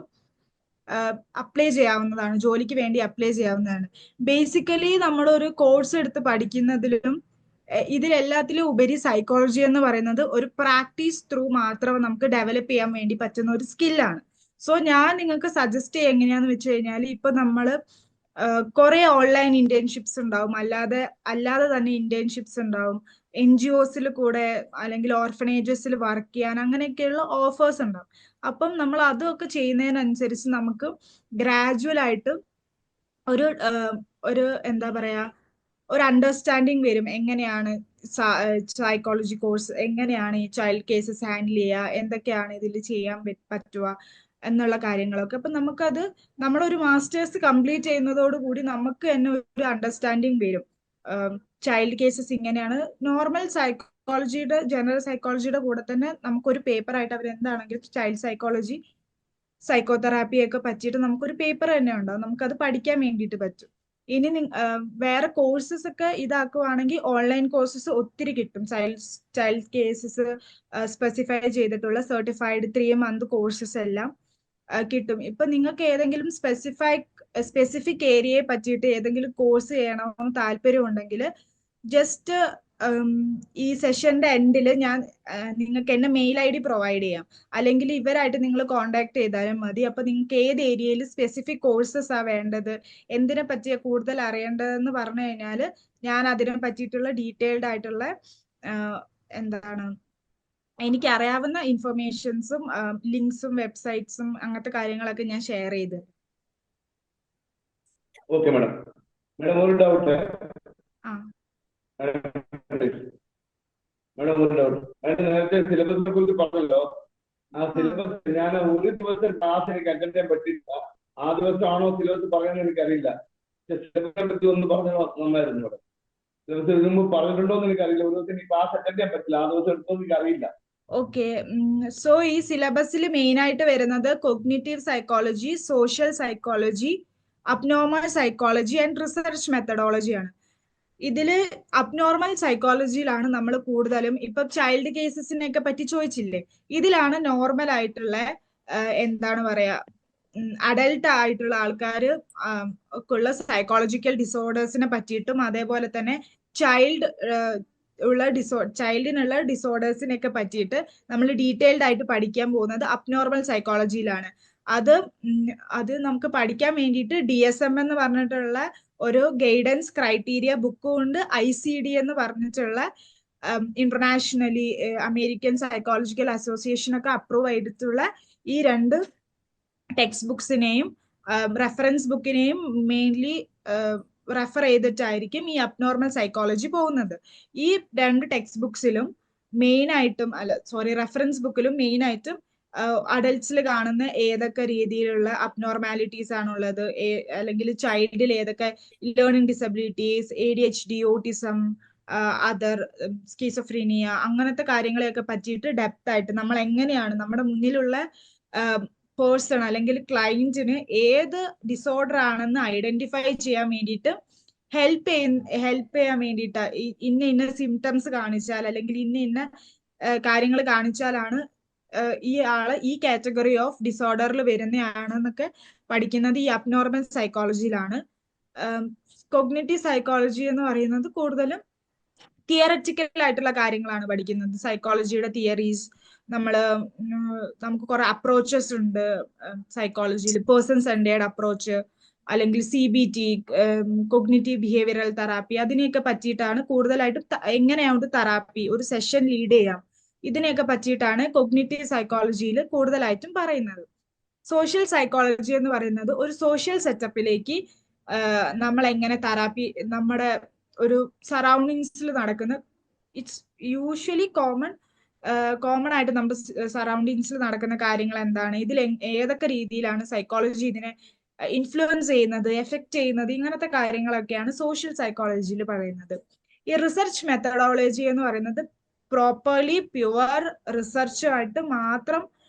[SPEAKER 2] അപ്ലൈ ചെയ്യാവുന്നതാണ്, ജോലിക്ക് വേണ്ടി അപ്ലൈ ചെയ്യാവുന്നതാണ്. ബേസിക്കലി നമ്മളൊരു കോഴ്സ് എടുത്ത് പഠിക്കുന്നതിലും ഇതിലെല്ലാത്തിലും ഉപരി സൈക്കോളജി എന്ന് പറയുന്നത് ഒരു പ്രാക്ടീസ് ത്രൂ മാത്രം നമുക്ക് ഡെവലപ്പ് ചെയ്യാൻ വേണ്ടി പറ്റുന്ന ഒരു സ്കില്ലാണ്. സോ ഞാൻ നിങ്ങൾക്ക് സജസ്റ്റ് ചെയ്യുക എങ്ങനെയാന്ന് വെച്ച് കഴിഞ്ഞാൽ ഇപ്പൊ നമ്മള് കുറെ ഓൺലൈൻ ഇന്റേൺഷിപ്സ് ഉണ്ടാവും, അല്ലാതെ തന്നെ ഇന്റേൺഷിപ്സ് ഉണ്ടാവും, NGOസിൽ കൂടെ അല്ലെങ്കിൽ ഓർഫനേജസിൽ വർക്ക് ചെയ്യാൻ അങ്ങനെയൊക്കെയുള്ള ഓഫേഴ്സ് ഉണ്ടാവും. അപ്പം നമ്മൾ അതൊക്കെ ചെയ്യുന്നതിനനുസരിച്ച് നമുക്ക് ഗ്രാജുവൽ ആയിട്ട് ഒരു എന്താ പറയാ ഒരു അണ്ടർസ്റ്റാൻഡിങ് വരും എങ്ങനെയാണ് സൈക്കോളജി കോഴ്സ്, എങ്ങനെയാണ് ഈ ചൈൽഡ് കേസസ് ഹാൻഡിൽ ചെയ്യുക, എന്തൊക്കെയാണ് ഇതിൽ ചെയ്യാൻ പറ്റുക എന്നുള്ള കാര്യങ്ങളൊക്കെ. അപ്പൊ നമുക്കത് നമ്മളൊരു മാസ്റ്റേഴ്സ് കംപ്ലീറ്റ് ചെയ്യുന്നതോടുകൂടി നമുക്ക് തന്നെ ഒരു അണ്ടർസ്റ്റാൻഡിങ് വരും. ചൈൽഡ് കേസസ് ഇങ്ങനെയാണ്. നോർമൽ സൈക്കോളജിയുടെ ജനറൽ സൈക്കോളജിയുടെ കൂടെ തന്നെ നമുക്കൊരു പേപ്പർ ആയിട്ട് അവർ എന്താണെങ്കിലും ചൈൽഡ് സൈക്കോളജി സൈക്കോതെറാപ്പി ഒക്കെ പറ്റിയിട്ട് നമുക്കൊരു പേപ്പർ തന്നെ ഉണ്ടാവും. നമുക്കത് പഠിക്കാൻ വേണ്ടിയിട്ട് പറ്റും. ഇനി വേറെ കോഴ്സസ് ഒക്കെ ഇതാക്കുവാണെങ്കിൽ ഓൺലൈൻ കോഴ്സസ് ഒത്തിരി കിട്ടും. ചൈൽഡ് കേസസ് സ്പെസിഫൈ ചെയ്തിട്ടുള്ള സർട്ടിഫൈഡ് 3 month കോഴ്സസ് എല്ലാം കിട്ടും. ഇപ്പൊ നിങ്ങൾക്ക് ഏതെങ്കിലും സ്പെസിഫിക് ഏരിയയെ പറ്റിയിട്ട് ഏതെങ്കിലും കോഴ്സ് ചെയ്യണമെന്ന് താല്പര്യം ഉണ്ടെങ്കിൽ ജസ്റ്റ് ഈ സെഷന്റെ എൻഡിൽ ഞാൻ നിങ്ങൾക്ക് എന്നെ മെയിൽ ID പ്രൊവൈഡ് ചെയ്യാം, അല്ലെങ്കിൽ ഇവരായിട്ട് നിങ്ങൾ കോണ്ടാക്ട് ചെയ്താലും മതി. അപ്പൊ നിങ്ങൾക്ക് ഏത് ഏരിയയിൽ സ്പെസിഫിക് കോഴ്സസ് ആ വേണ്ടത്, എന്തിനെ പറ്റിയ കൂടുതൽ അറിയേണ്ടതെന്ന് പറഞ്ഞു കഴിഞ്ഞാൽ ഞാൻ അതിനെ പറ്റിയിട്ടുള്ള ഡീറ്റെയിൽഡ് ആയിട്ടുള്ള എന്താണ് എനിക്ക് അറിയാവുന്ന ഇൻഫർമേഷൻസും ലിങ്ക്സും വെബ്സൈറ്റ്സും അങ്ങനത്തെ കാര്യങ്ങളൊക്കെ ഞാൻ ഷെയർ ചെയ്ത്.
[SPEAKER 3] Okay madam. മാഡം ഒരു ഡൗട്ട്.
[SPEAKER 2] ആ
[SPEAKER 3] മാഡം ഒരു ഡൗട്ട്. മാഡം നേരത്തെ സിലബസിനെ കുറിച്ച് പറഞ്ഞല്ലോ. ആ സിലബസ് ഞാൻ ഒരു ദിവസം ക്ലാസ് എനിക്ക് അറ്റൻഡ് ചെയ്യാൻ പറ്റില്ല. ആ ദിവസമാണോ സിലബസ് പറയുന്നത് എനിക്കറിയില്ല. സിലബസിനെ പറ്റി ഒന്ന് പറഞ്ഞാൽ നന്നായിരുന്നു മാഡം. സിലബസ് ഇതിനു മുമ്പ് പറഞ്ഞിട്ടുണ്ടോ എന്ന് എനിക്കറിയില്ല. ഒരു ദിവസം എനിക്ക് ക്ലാസ് അറ്റൻഡ് ചെയ്യാൻ പറ്റില്ല. ആ ദിവസം എടുത്തോ എനിക്കറിയില്ല.
[SPEAKER 2] ഓക്കെ. സോ ഈ സിലബസിൽ മെയിൻ ആയിട്ട് വരുന്നത് cognitive psychology, social psychology, abnormal psychology and research മെത്തഡോളജിയാണ്. ഇതില് അബ്നോർമൽ സൈക്കോളജിയിലാണ് നമ്മൾ കൂടുതലും, ഇപ്പൊ ചൈൽഡ് കേസസിനെയൊക്കെ പറ്റി ചോദിച്ചില്ലേ, ഇതിലാണ് നോർമൽ ആയിട്ടുള്ള എന്താണ് പറയാ അഡൽട്ട് ആയിട്ടുള്ള ആൾക്കാര് ഉള്ള സൈക്കോളജിക്കൽ ഡിസോർഡേഴ്സിനെ പറ്റിയിട്ടും അതേപോലെ തന്നെ ചൈൽഡിനുള്ള ഡിസോർഡേഴ്സിനെയൊക്കെ പറ്റിയിട്ട് നമ്മൾ ഡീറ്റെയിൽഡ് ആയിട്ട് പഠിക്കാൻ പോകുന്നത് അബ്നോർമൽ സൈക്കോളജിയിലാണ്. അത് നമുക്ക് പഠിക്കാൻ വേണ്ടിയിട്ട് DSM എന്ന് പറഞ്ഞിട്ടുള്ള ഒരു ഗൈഡൻസ് ക്രൈറ്റീരിയ ബുക്കും ഉണ്ട്. ICD എന്ന് പറഞ്ഞിട്ടുള്ള ഇന്റർനാഷണലി അമേരിക്കൻ സൈക്കോളജിക്കൽ അസോസിയേഷൻ ഒക്കെ അപ്രൂവ് ചെയ്തിട്ടുള്ള ഈ 2 ടെക്സ്റ്റ് ബുക്സിനെയും റെഫറൻസ് ബുക്കിനെയും മെയിൻലി റെഫർ ചെയ്തിട്ടായിരിക്കും ഈ അബ്നോർമൽ സൈക്കോളജി പോകുന്നത്. ഈ 2 ടെക്സ്റ്റ് ബുക്സിലും റെഫറൻസ് ബുക്കിലും മെയിൻ ആയിട്ടും അഡൽട്ട്സിൽ കാണുന്ന ഏതൊക്കെ രീതിയിലുള്ള അബ്നോർമാലിറ്റീസ് ആണുള്ളത്, അല്ലെങ്കിൽ ചൈൽഡിൽ ഏതൊക്കെ learning disabilities, ADHD, autism, other schizophrenia, അങ്ങനത്തെ കാര്യങ്ങളെയൊക്കെ പറ്റിയിട്ട് ഡെപ്ത് ആയിട്ട് നമ്മൾ എങ്ങനെയാണ് നമ്മുടെ മുന്നിലുള്ള പേഴ്സൺ അല്ലെങ്കിൽ ക്ലയന്റിന് ഏത് ഡിസോർഡർ ആണെന്ന് ഐഡന്റിഫൈ ചെയ്യാൻ വേണ്ടിയിട്ട് ഹെൽപ്പ് ചെയ്യാൻ വേണ്ടിയിട്ട് ഇന്ന സിംറ്റംസ് കാണിച്ചാൽ അല്ലെങ്കിൽ ഇന്ന കാര്യങ്ങൾ കാണിച്ചാലാണ് ഈ ആള് ഈ കാറ്റഗറി ഓഫ് ഡിസോർഡറിൽ വരുന്നതാണെന്നൊക്കെ പഠിക്കുന്നത് ഈ അബ്നോർമൽ സൈക്കോളജിയിലാണ്. കോഗ്നിറ്റീവ് സൈക്കോളജി എന്ന് പറയുന്നത് തിയററ്റിക്കൽ ആയിട്ടുള്ള കാര്യങ്ങളാണ് പഠിക്കുന്നത്. സൈക്കോളജിയുടെ തിയറീസ്, നമുക്ക് കുറെ അപ്രോച്ചസ് ഉണ്ട് സൈക്കോളജിയിൽ. പേഴ്സൺ സെന്റേർഡ് അപ്രോച്ച് അല്ലെങ്കിൽ CBT, കോഗ്നിറ്റീവ് ബിഹേവിയറൽ തെറാപ്പി, അതിനെയൊക്കെ പറ്റിയിട്ടാണ് കൂടുതലായിട്ടും എങ്ങനെയാണ് തെറാപ്പി ഒരു സെഷൻ ലീഡ് ചെയ്യാം, ഇതിനെയൊക്കെ പറ്റിയിട്ടാണ് കോഗ്നിറ്റീവ് സൈക്കോളജിയിൽ കൂടുതലായിട്ടും പറയുന്നത്. സോഷ്യൽ സൈക്കോളജി എന്ന് പറയുന്നത് ഒരു സോഷ്യൽ സെറ്റപ്പിലേക്ക് നമ്മൾ എങ്ങനെ തെറാപ്പി നമ്മുടെ ഒരു സറൗണ്ടിങ്സിൽ നടക്കുന്ന, ഇറ്റ്സ് യൂഷ്വലി കോമൺ ആയിട്ട് നമ്മുടെ സറൗണ്ടിങ്സിൽ നടക്കുന്ന കാര്യങ്ങൾ എന്താണ്, ഇതിൽ ഏതൊക്കെ രീതിയിലാണ് സൈക്കോളജി ഇതിനെ ഇൻഫ്ലുവൻസ് ചെയ്യുന്നത്, എഫക്ട് ചെയ്യുന്നത്, ഇങ്ങനത്തെ കാര്യങ്ങളൊക്കെയാണ് സോഷ്യൽ സൈക്കോളജിയിൽ പറയുന്നത്. ഈ റിസർച്ച് മെത്തഡോളജി എന്ന് പറയുന്നത് പ്രോപ്പർലി പ്യുവർ റിസർച്ചുമായിട്ട് മാത്രം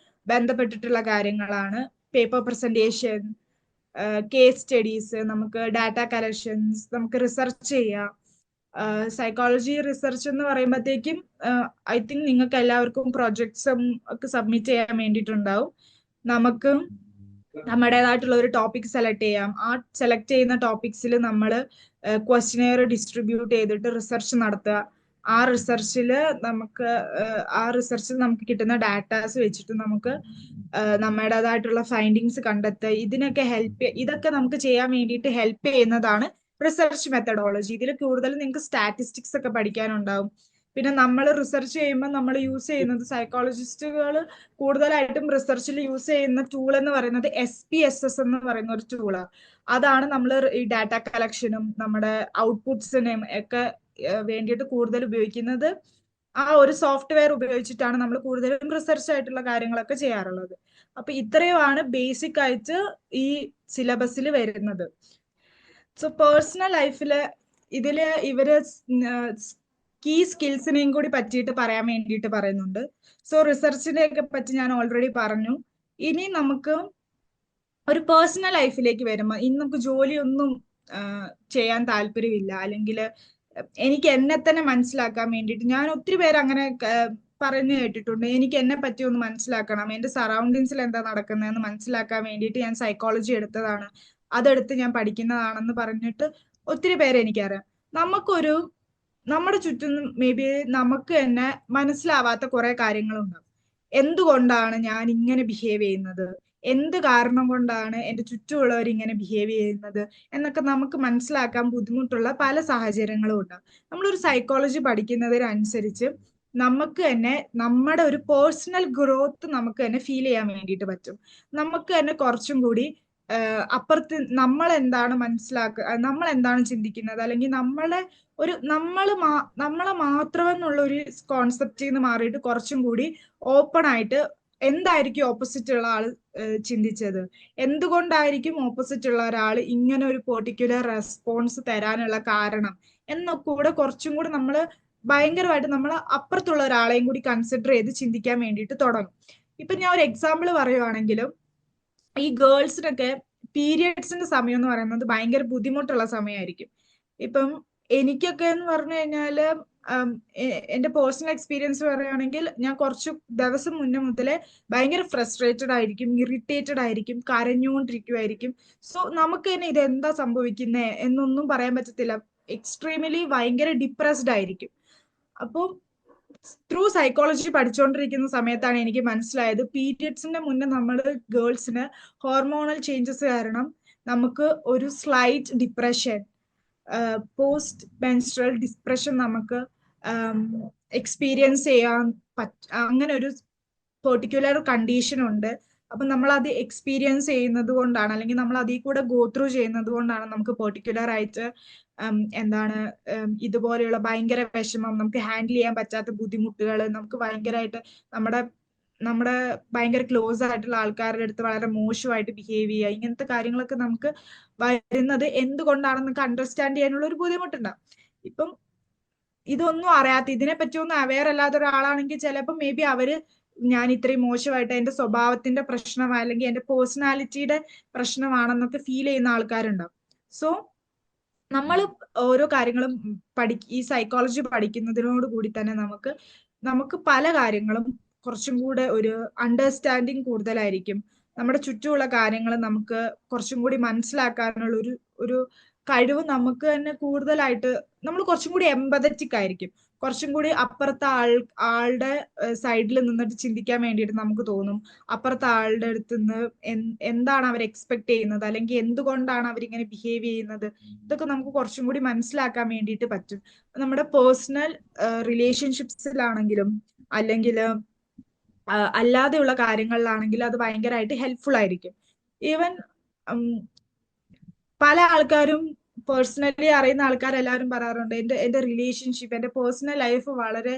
[SPEAKER 2] ബന്ധപ്പെട്ടിട്ടുള്ള കാര്യങ്ങളാണ്. പേപ്പർ പ്രസന്റേഷൻ, കേസ് സ്റ്റഡീസ്, നമുക്ക് ഡാറ്റ കളക്ഷൻസ്, നമുക്ക് റിസർച്ച് ചെയ്യാം. സൈക്കോളജി റിസർച്ച് എന്ന് പറയുമ്പോഴത്തേക്കും ഐ തിങ്ക് നിങ്ങൾക്ക് എല്ലാവർക്കും പ്രൊജക്ട്സും ഒക്കെ സബ്മിറ്റ് ചെയ്യാൻ വേണ്ടിയിട്ടുണ്ടാവും. നമുക്ക് നമ്മുടേതായിട്ടുള്ള ഒരു ടോപ്പിക് സെലക്ട് ചെയ്യാം. ആ സെലക്ട് ചെയ്യുന്ന ടോപ്പിക്സിൽ നമ്മൾ ക്വസ്റ്റ്യനെയർ ഡിസ്ട്രിബ്യൂട്ട് ചെയ്തിട്ട് റിസർച്ച് നടത്തുക. ആ റിസർച്ചിൽ നമുക്ക് കിട്ടുന്ന ഡാറ്റാസ് വെച്ചിട്ട് നമുക്ക് നമ്മുടേതായിട്ടുള്ള ഫൈൻഡിങ്സ് കണ്ടെത്തുക. ഇതൊക്കെ നമുക്ക് ചെയ്യാൻ വേണ്ടിയിട്ട് ഹെൽപ്പ് ചെയ്യുന്നതാണ് റിസർച്ച് മെത്തഡോളജി. ഇതിൽ കൂടുതൽ നിങ്ങൾക്ക് സ്റ്റാറ്റിസ്റ്റിക്സ് ഒക്കെ പഠിക്കാനുണ്ടാവും. പിന്നെ നമ്മൾ റിസർച്ച് ചെയ്യുമ്പോൾ നമ്മൾ യൂസ് ചെയ്യുന്നത്, സൈക്കോളജിസ്റ്റുകൾ കൂടുതലായിട്ടും റിസർച്ചിൽ യൂസ് ചെയ്യുന്ന ടൂൾ എന്ന് പറയുന്നത് SPSS എന്ന് പറയുന്ന ഒരു ടൂളാണ്. അതാണ് നമ്മൾ ഈ ഡാറ്റ കളക്ഷനും നമ്മുടെ ഔട്ട്പുട്ട്സിനെയും ഒക്കെ വേണ്ടിയിട്ട് കൂടുതൽ ഉപയോഗിക്കുന്നത്. ആ ഒരു സോഫ്റ്റ്വെയർ ഉപയോഗിച്ചിട്ടാണ് നമ്മൾ കൂടുതലും റിസർച്ച് ആയിട്ടുള്ള കാര്യങ്ങളൊക്കെ ചെയ്യാറുള്ളത്. അപ്പൊ ഇത്രയുമാണ് ബേസിക് ആയിട്ട് ഈ സിലബസിൽ വരുന്നത്. സോ പേഴ്സണൽ ലൈഫില് ഇവര് കീ സ്കിൽസിനെയും കൂടി പറ്റിയിട്ട് പറയാൻ വേണ്ടിയിട്ട് പറയുന്നുണ്ട്. സോ റിസർച്ചിനെ ഒക്കെ പറ്റി ഞാൻ ഓൾറെഡി പറഞ്ഞു. ഇനി നമുക്ക് ഒരു പേഴ്സണൽ ലൈഫിലേക്ക് വരുമ്പോൾ ഇനി നമുക്ക് ജോലിയൊന്നും ചെയ്യാൻ താല്പര്യമില്ല, അല്ലെങ്കിൽ എനിക്ക് എന്നെ തന്നെ മനസ്സിലാക്കാൻ വേണ്ടിയിട്ട്, ഞാൻ ഒത്തിരി പേര് അങ്ങനെ പറഞ്ഞു കേട്ടിട്ടുണ്ട്, എനിക്ക് എന്നെ പറ്റി ഒന്ന് മനസ്സിലാക്കണം, എന്റെ സറൗണ്ടിങ്സിൽ എന്താ നടക്കുന്നതെന്ന് മനസ്സിലാക്കാൻ വേണ്ടിയിട്ട് ഞാൻ സൈക്കോളജി എടുത്തതാണ്, അതെടുത്ത് ഞാൻ പഠിക്കുന്നതാണെന്ന് പറഞ്ഞിട്ട് ഒത്തിരി പേര് എനിക്കറിയാം. നമ്മുടെ ചുറ്റും മേ ബി നമുക്ക് തന്നെ മനസ്സിലാവാത്ത കുറെ കാര്യങ്ങളുണ്ടാവും. എന്തുകൊണ്ടാണ് ഞാൻ ഇങ്ങനെ ബിഹേവ് ചെയ്യുന്നത്, എന്ത് കാരണം കൊണ്ടാണ് എൻ്റെ ചുറ്റുമുള്ളവർ ഇങ്ങനെ ബിഹേവ് ചെയ്യുന്നത് എന്നൊക്കെ നമുക്ക് മനസ്സിലാക്കാൻ ബുദ്ധിമുട്ടുള്ള പല സാഹചര്യങ്ങളും ഉണ്ടാകും. നമ്മളൊരു സൈക്കോളജി പഠിക്കുന്നതിനനുസരിച്ച് നമുക്ക് തന്നെ നമ്മുടെ ഒരു പേഴ്സണൽ ഗ്രോത്ത് നമുക്ക് തന്നെ ഫീൽ ചെയ്യാൻ വേണ്ടിയിട്ട് പറ്റും. നമുക്ക് തന്നെ കുറച്ചും കൂടി അപ്പുറത്ത് നമ്മൾ എന്താണ് ചിന്തിക്കുന്നത്, അല്ലെങ്കിൽ നമ്മളെ മാത്രമെന്നുള്ള ഒരു കോൺസെപ്റ്റിൽ നിന്ന് മാറിയിട്ട് കുറച്ചും കൂടി ഓപ്പൺ ആയിട്ട് എന്തായിരിക്കും ഓപ്പോസിറ്റ് ഉള്ള ആള് ചിന്തിച്ചത്, എന്തുകൊണ്ടായിരിക്കും ഓപ്പോസിറ്റ് ഉള്ള ഒരാൾ ഇങ്ങനെ ഒരു പെർട്ടിക്കുലർ റെസ്പോൺസ് തരാനുള്ള കാരണം എന്നൊക്കെ കൂടെ കുറച്ചും കൂടെ നമ്മൾ ഭയങ്കരമായിട്ട് നമ്മൾ അപ്പുറത്തുള്ള ഒരാളെയും കൂടി കൺസിഡർ ചെയ്ത് ചിന്തിക്കാൻ വേണ്ടിയിട്ട് തുടങ്ങും. ഇപ്പൊ ഞാൻ ഒരു എക്സാമ്പിൾ പറയുവാണെങ്കിലും, ഈ ഗേൾസിനൊക്കെ പീരിയഡ്സിന്റെ സമയം എന്ന് പറയുന്നത് ഭയങ്കര ബുദ്ധിമുട്ടുള്ള സമയമായിരിക്കും. ഇപ്പം എനിക്കൊക്കെ എന്ന് പറഞ്ഞു കഴിഞ്ഞാല് എന്റെ പേഴ്സണൽ എക്സ്പീരിയൻസ് പറയുകയാണെങ്കിൽ, ഞാൻ കുറച്ച് ദിവസം മുന്നേ മുതലേ ഭയങ്കര ഫ്രസ്ട്രേറ്റഡ് ആയിരിക്കും, ഇറിറ്റേറ്റഡ് ആയിരിക്കും, കരഞ്ഞുകൊണ്ടിരിക്കുമായിരിക്കും. സോ നമുക്ക് തന്നെ ഇതെന്താ സംഭവിക്കുന്നേ എന്നൊന്നും പറയാൻ പറ്റത്തില്ല, എക്സ്ട്രീംലി ഭയങ്കര ഡിപ്രസ്ഡ് ആയിരിക്കും. അപ്പോൾ ത്രൂ സൈക്കോളജി പഠിച്ചുകൊണ്ടിരിക്കുന്ന സമയത്താണ് എനിക്ക് മനസ്സിലായത്, പീരിയഡ്സിന്റെ മുന്നേ നമ്മൾ ഗേൾസിന് ഹോർമോണൽ ചേഞ്ചസ് കാരണം നമുക്ക് ഒരു slight depression, post menstrual depression നമുക്ക് എക്സ്പീരിയൻസ് ചെയ്യാൻ അങ്ങനെ ഒരു പെർട്ടിക്കുലർ കണ്ടീഷൻ ഉണ്ട്. അപ്പൊ നമ്മൾ അത് എക്സ്പീരിയൻസ് ചെയ്യുന്നത് കൊണ്ടാണ്, അല്ലെങ്കിൽ നമ്മൾ അതിൽ കൂടെ ഗോ ത്രൂ ചെയ്യുന്നത് കൊണ്ടാണ് നമുക്ക് പെർട്ടിക്കുലർ ആയിട്ട് ഇതുപോലെയുള്ള ഭയങ്കര വിഷമം, നമുക്ക് ഹാൻഡിൽ ചെയ്യാൻ പറ്റാത്ത ബുദ്ധിമുട്ടുകൾ, നമുക്ക് ഭയങ്കരമായിട്ട് നമ്മുടെ ഭയങ്കര ക്ലോസ് ആയിട്ടുള്ള ആൾക്കാരുടെ അടുത്ത് വളരെ മോശമായിട്ട് ബിഹേവ് ചെയ്യുക, ഇങ്ങനത്തെ കാര്യങ്ങളൊക്കെ നമുക്ക് വരുന്നത് എന്തുകൊണ്ടാണെന്നൊക്കെ അണ്ടർസ്റ്റാൻഡ് ചെയ്യാനുള്ള ഒരു ബുദ്ധിമുട്ടുണ്ടാവും. ഇപ്പം ഇതൊന്നും അറിയാത്ത, ഇതിനെ പറ്റിയൊന്നും അവെയർ അല്ലാത്ത ഒരാളാണെങ്കിൽ ചിലപ്പോൾ മേ ബി ഞാൻ ഇത്രയും മോശമായിട്ട് എന്റെ സ്വഭാവത്തിന്റെ പ്രശ്നം അല്ലെങ്കിൽ എന്റെ പേഴ്സണാലിറ്റിയുടെ പ്രശ്നമാണെന്നൊക്കെ ഫീൽ ചെയ്യുന്ന ആൾക്കാരുണ്ടാവും. സോ നമ്മൾ ഓരോ കാര്യങ്ങളും ഈ സൈക്കോളജി പഠിക്കുന്നതിനോട് കൂടി തന്നെ നമുക്ക് പല കാര്യങ്ങളും കുറച്ചും കൂടെ ഒരു അണ്ടർസ്റ്റാൻഡിങ് കൂടുതലായിരിക്കും. നമ്മുടെ ചുറ്റുമുള്ള കാര്യങ്ങൾ നമുക്ക് കുറച്ചും കൂടി മനസ്സിലാക്കാനുള്ള ഒരു കഴിവ് നമുക്ക് തന്നെ കൂടുതലായിട്ട്, നമ്മൾ കുറച്ചും കൂടി എംപതറ്റിക് ആയിരിക്കും, കുറച്ചും കൂടി അപ്പുറത്തെ ആളുടെ സൈഡിൽ നിന്നിട്ട് ചിന്തിക്കാൻ വേണ്ടിയിട്ട് നമുക്ക് തോന്നും. അപ്പുറത്തെ ആളുടെ അടുത്ത് നിന്ന് എന്താണ് അവർ എക്സ്പെക്ട് ചെയ്യുന്നത്, അല്ലെങ്കിൽ എന്തുകൊണ്ടാണ് അവരിങ്ങനെ ബിഹേവ് ചെയ്യുന്നത്, ഇതൊക്കെ നമുക്ക് കുറച്ചും കൂടി മനസ്സിലാക്കാൻ വേണ്ടിയിട്ട് പറ്റും. നമ്മുടെ പേഴ്സണൽ റിലേഷൻഷിപ്സിലാണെങ്കിലും അല്ലെങ്കിൽ അല്ലാതെയുള്ള കാര്യങ്ങളിലാണെങ്കിലും അത് ഭയങ്കരമായിട്ട് ഹെൽപ്ഫുൾ ആയിരിക്കും. ഈവൻ പല ആൾക്കാരും പേഴ്സണലി അറിയുന്ന ആൾക്കാരെല്ലാവരും പറയാറുണ്ട്, എന്റെ റിലേഷൻഷിപ്പ്, എന്റെ പേഴ്സണൽ ലൈഫ് വളരെ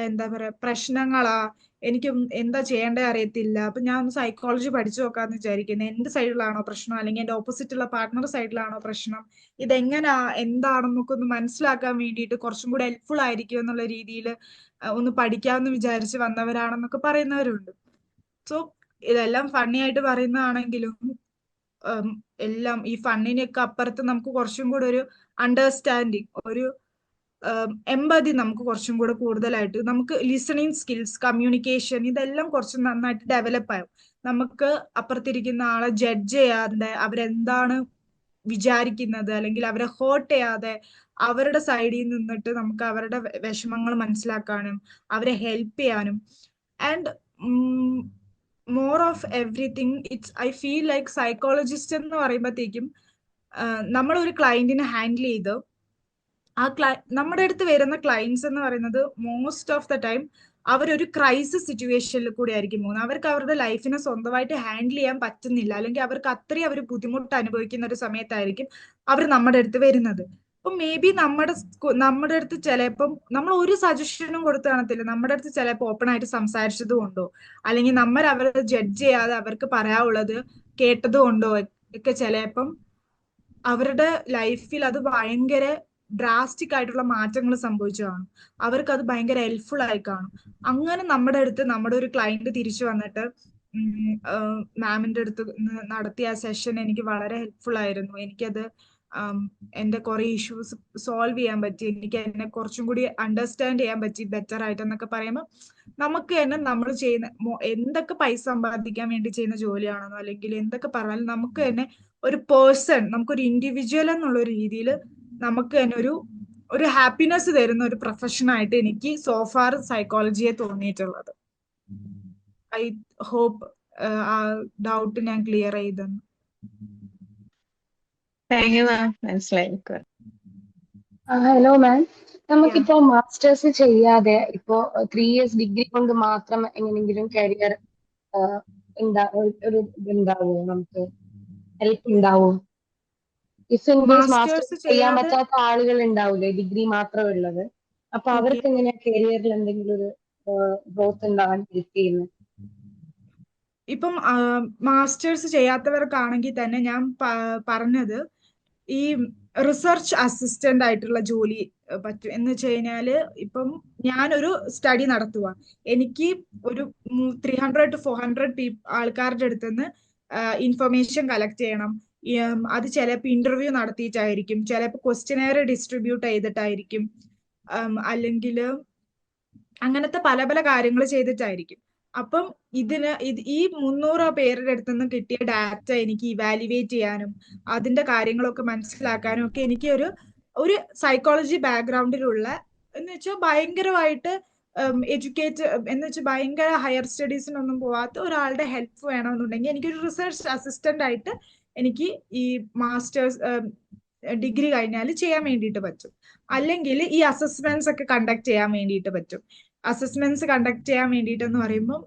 [SPEAKER 2] എന്താ പറയാ പ്രശ്നങ്ങളാ, എനിക്ക് എന്താ ചെയ്യേണ്ടത് അറിയത്തില്ല. അപ്പൊ ഞാൻ ഒന്ന് സൈക്കോളജി പഠിച്ചു നോക്കാന്ന് വിചാരിക്കുന്നത്, എന്റെ സൈഡിലാണോ പ്രശ്നം അല്ലെങ്കിൽ എന്റെ ഓപ്പോസിറ്റ് ഉള്ള പാർട്ട്ണർ സൈഡിലാണോ പ്രശ്നം, ഇതെങ്ങനാ എന്താണെന്നൊക്കെ ഒന്ന് മനസ്സിലാക്കാൻ വേണ്ടിയിട്ട് കുറച്ചും കൂടെ ഹെൽപ്ഫുൾ ആയിരിക്കും എന്നുള്ള രീതിയിൽ ഒന്ന് പഠിക്കാമെന്ന് വിചാരിച്ച് വന്നവരാണെന്നൊക്കെ പറയുന്നവരുണ്ട്. സോ ഇതെല്ലാം ഫണ്ണി ആയിട്ട് പറയുന്നതാണെങ്കിലും എല്ലാം ഈ ഫണ്ണിനൊക്കെ അപ്പുറത്ത് നമുക്ക് കുറച്ചും കൂടെ ഒരു അണ്ടർസ്റ്റാൻഡിങ്, ഒരു എമ്പതി നമുക്ക് കുറച്ചും കൂടെ കൂടുതലായിട്ട്, നമുക്ക് ലിസണിങ് സ്കിൽസ്, കമ്മ്യൂണിക്കേഷൻ, ഇതെല്ലാം കുറച്ച് നന്നായിട്ട് ഡെവലപ്പ് ആവും. നമുക്ക് അപ്പുറത്തിരിക്കുന്ന ആളെ ജഡ്ജ് ചെയ്യാതെ അവരെന്താണ് വിചാരിക്കുന്നത് അല്ലെങ്കിൽ അവരെ ഹേർട്ട് ചെയ്യാതെ അവരുടെ സൈഡിൽ നിന്നിട്ട് നമുക്ക് അവരുടെ വിഷമങ്ങൾ മനസ്സിലാക്കാനും അവരെ ഹെൽപ്പ് ചെയ്യാനും, and more of everything I feel like psychologist എന്ന് പറയുമ്പോഴത്തേക്കും നമ്മളൊരു ക്ലയന്റിനെ ഹാൻഡിൽ ചെയ്ത് നമ്മുടെ അടുത്ത് വരുന്ന ക്ലയൻസ് എന്ന് പറയുന്നത് മോസ്റ്റ് ഓഫ് ദ ടൈം അവരൊരു ക്രൈസിസ് സിറ്റുവേഷനിൽ കൂടി ആയിരിക്കും പോകുന്നത്. അവർക്ക് അവരുടെ ലൈഫിനെ സ്വന്തമായിട്ട് ഹാൻഡിൽ ചെയ്യാൻ പറ്റുന്നില്ല, അല്ലെങ്കിൽ അവർക്ക് അത്രയും അവർ ബുദ്ധിമുട്ട് അനുഭവിക്കുന്ന ഒരു സമയത്തായിരിക്കും അവർ നമ്മുടെ അടുത്ത് വരുന്നത്. അപ്പൊ മേ ബി നമ്മുടെ അടുത്ത് ചിലപ്പം നമ്മൾ ഒരു സജഷനും കൊടുത്തു കാണത്തില്ല. നമ്മുടെ അടുത്ത് ചിലപ്പോൾ ഓപ്പൺ ആയിട്ട് സംസാരിച്ചത് കൊണ്ടോ അല്ലെങ്കിൽ നമ്മൾ അവരെ ജഡ്ജ് ചെയ്യാതെ അവർക്ക് പറയാനുള്ളത് കേട്ടത് കൊണ്ടോ ഒക്കെ ചിലപ്പം അവരുടെ ലൈഫിൽ അത് ഭയങ്കര ഡ്രാസ്റ്റിക് ആയിട്ടുള്ള മാറ്റങ്ങൾ സംഭവിച്ചു കാണും. അവർക്ക് അത് ഭയങ്കര ഹെൽപ്ഫുൾ ആയി കാണും. അങ്ങനെ നമ്മുടെ അടുത്ത് നമ്മുടെ ഒരു ക്ലയന്റ് തിരിച്ചു വന്നിട്ട് മാമിന്റെ അടുത്ത് നടത്തിയ ആ സെഷൻ എനിക്ക് വളരെ ഹെൽപ്ഫുൾ ആയിരുന്നു. എനിക്കത് എന്റെ കുറെ ഇഷ്യൂസ് സോൾവ് ചെയ്യാൻ പറ്റി, എനിക്ക് എന്നെ കുറച്ചും കൂടി അണ്ടർസ്റ്റാൻഡ് ചെയ്യാൻ പറ്റി ബെറ്റർ ആയിട്ട് എന്നൊക്കെ പറയുമ്പോൾ നമുക്ക് തന്നെ നമ്മൾ ചെയ്യുന്ന എന്തൊക്കെ പൈസ സമ്പാദിക്കാൻ വേണ്ടി ചെയ്യുന്ന ജോലിയാണെന്നോ അല്ലെങ്കിൽ എന്തൊക്കെ പറഞ്ഞാലും നമുക്ക് തന്നെ ഒരു പേഴ്സൺ, നമുക്കൊരു ഇൻഡിവിജ്വൽ എന്നുള്ള ഒരു രീതിയിൽ നമുക്ക് തന്നെ ഒരു ഹാപ്പിനെസ് തരുന്ന ഒരു പ്രൊഫഷനായിട്ട് എനിക്ക് സോഫാർ സൈക്കോളജിയെ തോന്നിയിട്ടുള്ളത്. ഐ ഹോപ്പ് ആ ഡൗട്ട് ഞാൻ ക്ലിയർ ചെയ്തെന്ന്.
[SPEAKER 7] താങ്ക് യു മാം, മനസ്സിലായി.
[SPEAKER 8] ഹലോ മാം, നമുക്കിപ്പോ മാസ്റ്റേഴ്സ് ചെയ്യാതെ ഇപ്പോ 3 years ഡിഗ്രി കൊണ്ട് മാത്രം എങ്ങനെയെങ്കിലും കരിയർ ഉണ്ടാവോ, നമുക്ക് ഹെൽപ്പ് ഉണ്ടാവോ? ഇഫ് ഇൻ കേസ് മാസ്റ്റേഴ്സ് ചെയ്യാൻ പറ്റാത്ത ആളുകൾ ഉണ്ടാവില്ലേ, ഡിഗ്രി മാത്രമേ ഉള്ളത്, അപ്പൊ അവർക്ക് എങ്ങനെയാ കരിയറിൽ എന്തെങ്കിലും ഒരു ഗ്രോത്ത് ഉണ്ടാവാൻ ഹെൽപ്പ് ചെയ്യുന്നത്?
[SPEAKER 2] ഇപ്പം മാസ്റ്റേഴ്സ് ചെയ്യാത്തവർക്കാണെങ്കിൽ തന്നെ ഞാൻ പറഞ്ഞത് ഈ റിസർച്ച് അസിസ്റ്റന്റ് ആയിട്ടുള്ള ജോലി പറ്റും. എന്ന് വെച്ച് കഴിഞ്ഞാല് ഇപ്പം ഞാനൊരു സ്റ്റഡി നടത്തുക, എനിക്ക് ഒരു 300 to 400 ആൾക്കാരുടെ അടുത്ത് നിന്ന് ഇൻഫർമേഷൻ കളക്ട് ചെയ്യണം. അത് ചിലപ്പോൾ ഇന്റർവ്യൂ നടത്തിയിട്ടായിരിക്കും, ചിലപ്പോൾ ക്വസ്റ്റ്യനെയർ ഡിസ്ട്രിബ്യൂട്ട് ചെയ്തിട്ടായിരിക്കും, അല്ലെങ്കിൽ അങ്ങനത്തെ പല പല കാര്യങ്ങൾ ചെയ്തിട്ടായിരിക്കും. അപ്പം ഈ 300 പേരുടെ അടുത്ത് നിന്ന് കിട്ടിയ ഡാറ്റ എനിക്ക് ഇവാലുവേറ്റ് ചെയ്യാനും അതിന്റെ കാര്യങ്ങളൊക്കെ മനസ്സിലാക്കാനും ഒക്കെ എനിക്ക് ഒരു സൈക്കോളജി ബാക്ക്ഗ്രൗണ്ടിലുള്ള എന്ന് വെച്ചാൽ ഭയങ്കരമായിട്ട് എഡ്യൂക്കേറ്റ് എന്ന് വെച്ചാൽ ഭയങ്കര ഹയർ സ്റ്റഡീസിനൊന്നും പോവാത്ത ഒരാളുടെ ഹെൽപ്പ് വേണമെന്നുണ്ടെങ്കിൽ എനിക്കൊരു റിസർച്ച് അസിസ്റ്റന്റ് ആയിട്ട് എനിക്ക് ഈ മാസ്റ്റേഴ്സ് ഡിഗ്രി കഴിഞ്ഞാൽ ചെയ്യാൻ വേണ്ടിയിട്ട് പറ്റും. അല്ലെങ്കിൽ ഈ അസസ്മെന്റ്സ് ഒക്കെ കണ്ടക്ട് ചെയ്യാൻ വേണ്ടിയിട്ട് പറ്റും. അസസ്മെന്റ്സ് കണ്ടക്ട് ചെയ്യാൻ വേണ്ടിയിട്ട് എന്ന് പറയുമ്പോൾ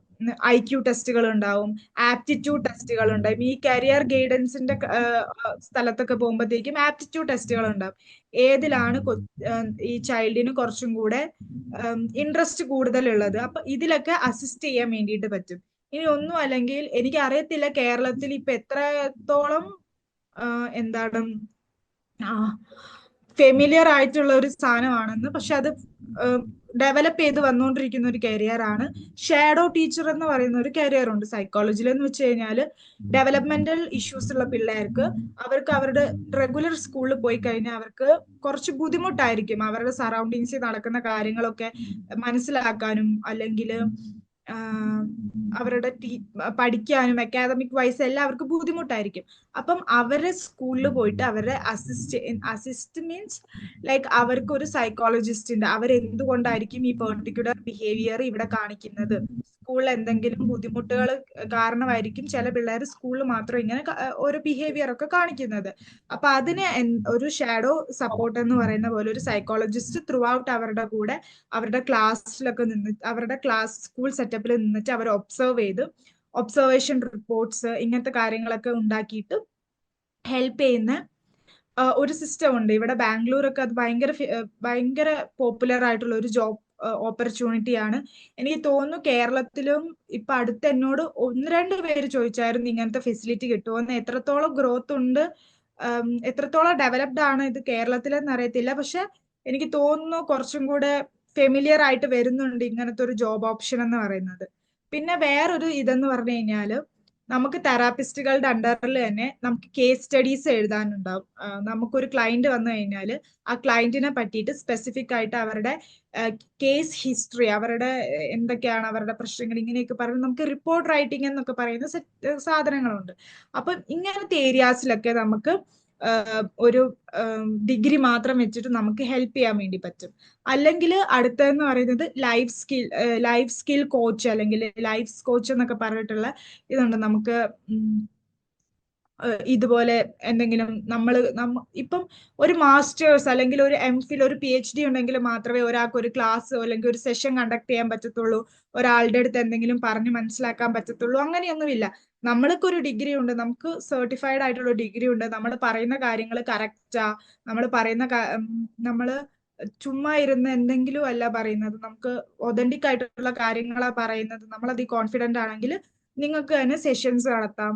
[SPEAKER 2] IQ ടെസ്റ്റുകൾ ഉണ്ടാവും, ആപ്റ്റിറ്റ്യൂഡ് ടെസ്റ്റുകൾ ഉണ്ടാവും. ഈ കരിയർ ഗൈഡൻസിന്റെ സ്ഥലത്തൊക്കെ പോകുമ്പോഴത്തേക്കും ആപ്റ്റിറ്റ്യൂഡ് ടെസ്റ്റുകൾ ഉണ്ടാവും. ഏതിലാണ് ഈ ചൈൽഡിന് കുറച്ചും കൂടെ ഇൻട്രസ്റ്റ് കൂടുതലുള്ളത്, അപ്പൊ ഇതിലൊക്കെ അസിസ്റ്റ് ചെയ്യാൻ വേണ്ടിയിട്ട് പറ്റും. ഇനി ഒന്നും അല്ലെങ്കിൽ എനിക്ക് അറിയത്തില്ല കേരളത്തിൽ ഇപ്പൊ എത്രത്തോളം എന്താണ് ഫെമിലിയർ ആയിട്ടുള്ള ഒരു സാധനമാണെന്ന്, പക്ഷെ അത് ഡെവലപ്പ് ചെയ്ത് വന്നുകൊണ്ടിരിക്കുന്ന ഒരു കരിയർ ആണ് ഷാഡോ ടീച്ചർ എന്ന് പറയുന്ന ഒരു കരിയർ ഉണ്ട് സൈക്കോളജിയിൽ. എന്ന് വെച്ച് കഴിഞ്ഞാൽ ഡെവലപ്മെന്റൽ ഇഷ്യൂസ് ഉള്ള പിള്ളേർക്ക് അവർക്ക് അവരുടെ റെഗുലർ സ്കൂളിൽ പോയി കഴിഞ്ഞാൽ അവർക്ക് കുറച്ച് ബുദ്ധിമുട്ടായിരിക്കും അവരുടെ സറൗണ്ടിങ്സിൽ നടക്കുന്ന കാര്യങ്ങളൊക്കെ മനസ്സിലാക്കാനും അല്ലെങ്കിൽ അവരുടെ പഠിക്കാനും വൈസ് എല്ലാം അവർക്ക് ബുദ്ധിമുട്ടായിരിക്കും. അപ്പം അവരെ സ്കൂളിൽ പോയിട്ട് അവരെ അസിസ്റ്റ് മീൻസ് ലൈക്ക് അവർക്ക് ഒരു സൈക്കോളജിസ്റ്റിന്റെ അവരെന്തുകൊണ്ടായിരിക്കും ഈ പെർട്ടിക്കുലർ ബിഹേവിയർ ഇവിടെ കാണിക്കുന്നത്, സ്കൂളിൽ എന്തെങ്കിലും ബുദ്ധിമുട്ടുകൾ കാരണമായിരിക്കും ചില പിള്ളേർ സ്കൂളിൽ മാത്രം ഇങ്ങനെ ഓരോ ബിഹേവിയർ ഒക്കെ കാണിക്കുന്നത്. അപ്പൊ അതിന് ഒരു ഷാഡോ സപ്പോർട്ട് എന്ന് പറയുന്ന പോലെ ഒരു സൈക്കോളജിസ്റ്റ് ത്രൂ ഔട്ട് അവരുടെ കൂടെ അവരുടെ ക്ലാസ്സിലൊക്കെ അവരുടെ ക്ലാസ് സ്കൂൾ സെറ്റപ്പിൽ നിന്നിട്ട് അവർ ഒബ്സർവ് ചെയ്ത് ഒബ്സർവേഷൻ റിപ്പോർട്ട്സ് ഇങ്ങനത്തെ കാര്യങ്ങളൊക്കെ ഉണ്ടാക്കിയിട്ട് ഹെൽപ്പ് ചെയ്യുന്ന ഒരു സിസ്റ്റം ഉണ്ട് ഇവിടെ ബാംഗ്ലൂരൊക്കെ. അത് ഭയങ്കര പോപ്പുലർ ആയിട്ടുള്ള ഒരു ജോബ് ഓപ്പർച്യൂണിറ്റി ആണ്. എനിക്ക് തോന്നുന്നു കേരളത്തിലും ഇപ്പൊ അടുത്ത് എന്നോട് 1-2 പേര് ചോദിച്ചായിരുന്നു ഇങ്ങനത്തെ ഫെസിലിറ്റി കിട്ടുമോ, എത്രത്തോളം ഗ്രോത്ത് ഉണ്ട്, എത്രത്തോളം ഡെവലപ്ഡ് ആണ് ഇത് കേരളത്തിലെന്ന് അറിയത്തില്ല. പക്ഷെ എനിക്ക് തോന്നുന്നു കുറച്ചും കൂടെ ഫെമിലിയർ ആയിട്ട് വരുന്നുണ്ട് ഇങ്ങനത്തെ ഒരു ജോബ് ഓപ്ഷൻ എന്ന് പറയുന്നത്. പിന്നെ വേറൊരു ഇതെന്ന് പറഞ്ഞു കഴിഞ്ഞാല് നമുക്ക് തെറാപ്പിസ്റ്റുകളുടെ അണ്ടറിൽ തന്നെ നമുക്ക് കേസ് സ്റ്റഡീസ് എഴുതാനുണ്ടാവും. നമുക്കൊരു ക്ലയന്റ് വന്നു കഴിഞ്ഞാൽ ആ ക്ലയന്റിനെ പറ്റിയിട്ട് സ്പെസിഫിക് ആയിട്ട് അവരുടെ കേസ് ഹിസ്റ്ററി, അവരുടെ എന്തൊക്കെയാണ് അവരുടെ പ്രശ്നങ്ങൾ, ഇങ്ങനെയൊക്കെ പറഞ്ഞ് നമുക്ക് റിപ്പോർട്ട് റൈറ്റിംഗ് എന്നൊക്കെ പറയുന്ന സാധനങ്ങളുണ്ട്. അപ്പം ഇങ്ങനത്തെ ഏരിയാസിലൊക്കെ നമുക്ക് ഒരു ഡിഗ്രി മാത്രം വെച്ചിട്ട് നമുക്ക് ഹെൽപ്പ് ചെയ്യാൻ വേണ്ടി പറ്റും. അല്ലെങ്കിൽ അടുത്തതെന്ന് പറയുന്നത് ലൈഫ് സ്കിൽ കോച്ച് അല്ലെങ്കിൽ ലൈഫ് കോച്ച് എന്നൊക്കെ പറഞ്ഞിട്ടുള്ള ഇതുണ്ട്. നമുക്ക് ഇതുപോലെ എന്തെങ്കിലും ഇപ്പം ഒരു മാസ്റ്റേഴ്സ് അല്ലെങ്കിൽ ഒരു MPhil ഒരു PhD ഉണ്ടെങ്കിൽ മാത്രമേ ഒരാൾക്ക് ഒരു ക്ലാസ് അല്ലെങ്കിൽ ഒരു സെഷൻ കണ്ടക്ട് ചെയ്യാൻ പറ്റത്തുള്ളൂ, ഒരാളുടെ അടുത്ത് എന്തെങ്കിലും പറഞ്ഞ് മനസ്സിലാക്കാൻ പറ്റത്തുള്ളൂ, അങ്ങനെയൊന്നുമില്ല. നമ്മൾക്ക് ഒരു ഡിഗ്രി ഉണ്ട്, നമുക്ക് സർട്ടിഫൈഡ് ആയിട്ടുള്ള ഡിഗ്രി ഉണ്ട്, നമ്മൾ പറയുന്ന കാര്യങ്ങൾ കറക്റ്റാ, നമ്മൾ ചുമ്മാ ഇരുന്ന് എന്തെങ്കിലും അല്ല പറയുന്നത്, നമുക്ക് ഒതന്റിക് ആയിട്ടുള്ള കാര്യങ്ങളാ പറയുന്നത്. നമ്മളത് കോൺഫിഡന്റ് ആണെങ്കിൽ നിങ്ങൾക്ക് തന്നെ സെഷൻസ് നടത്താം,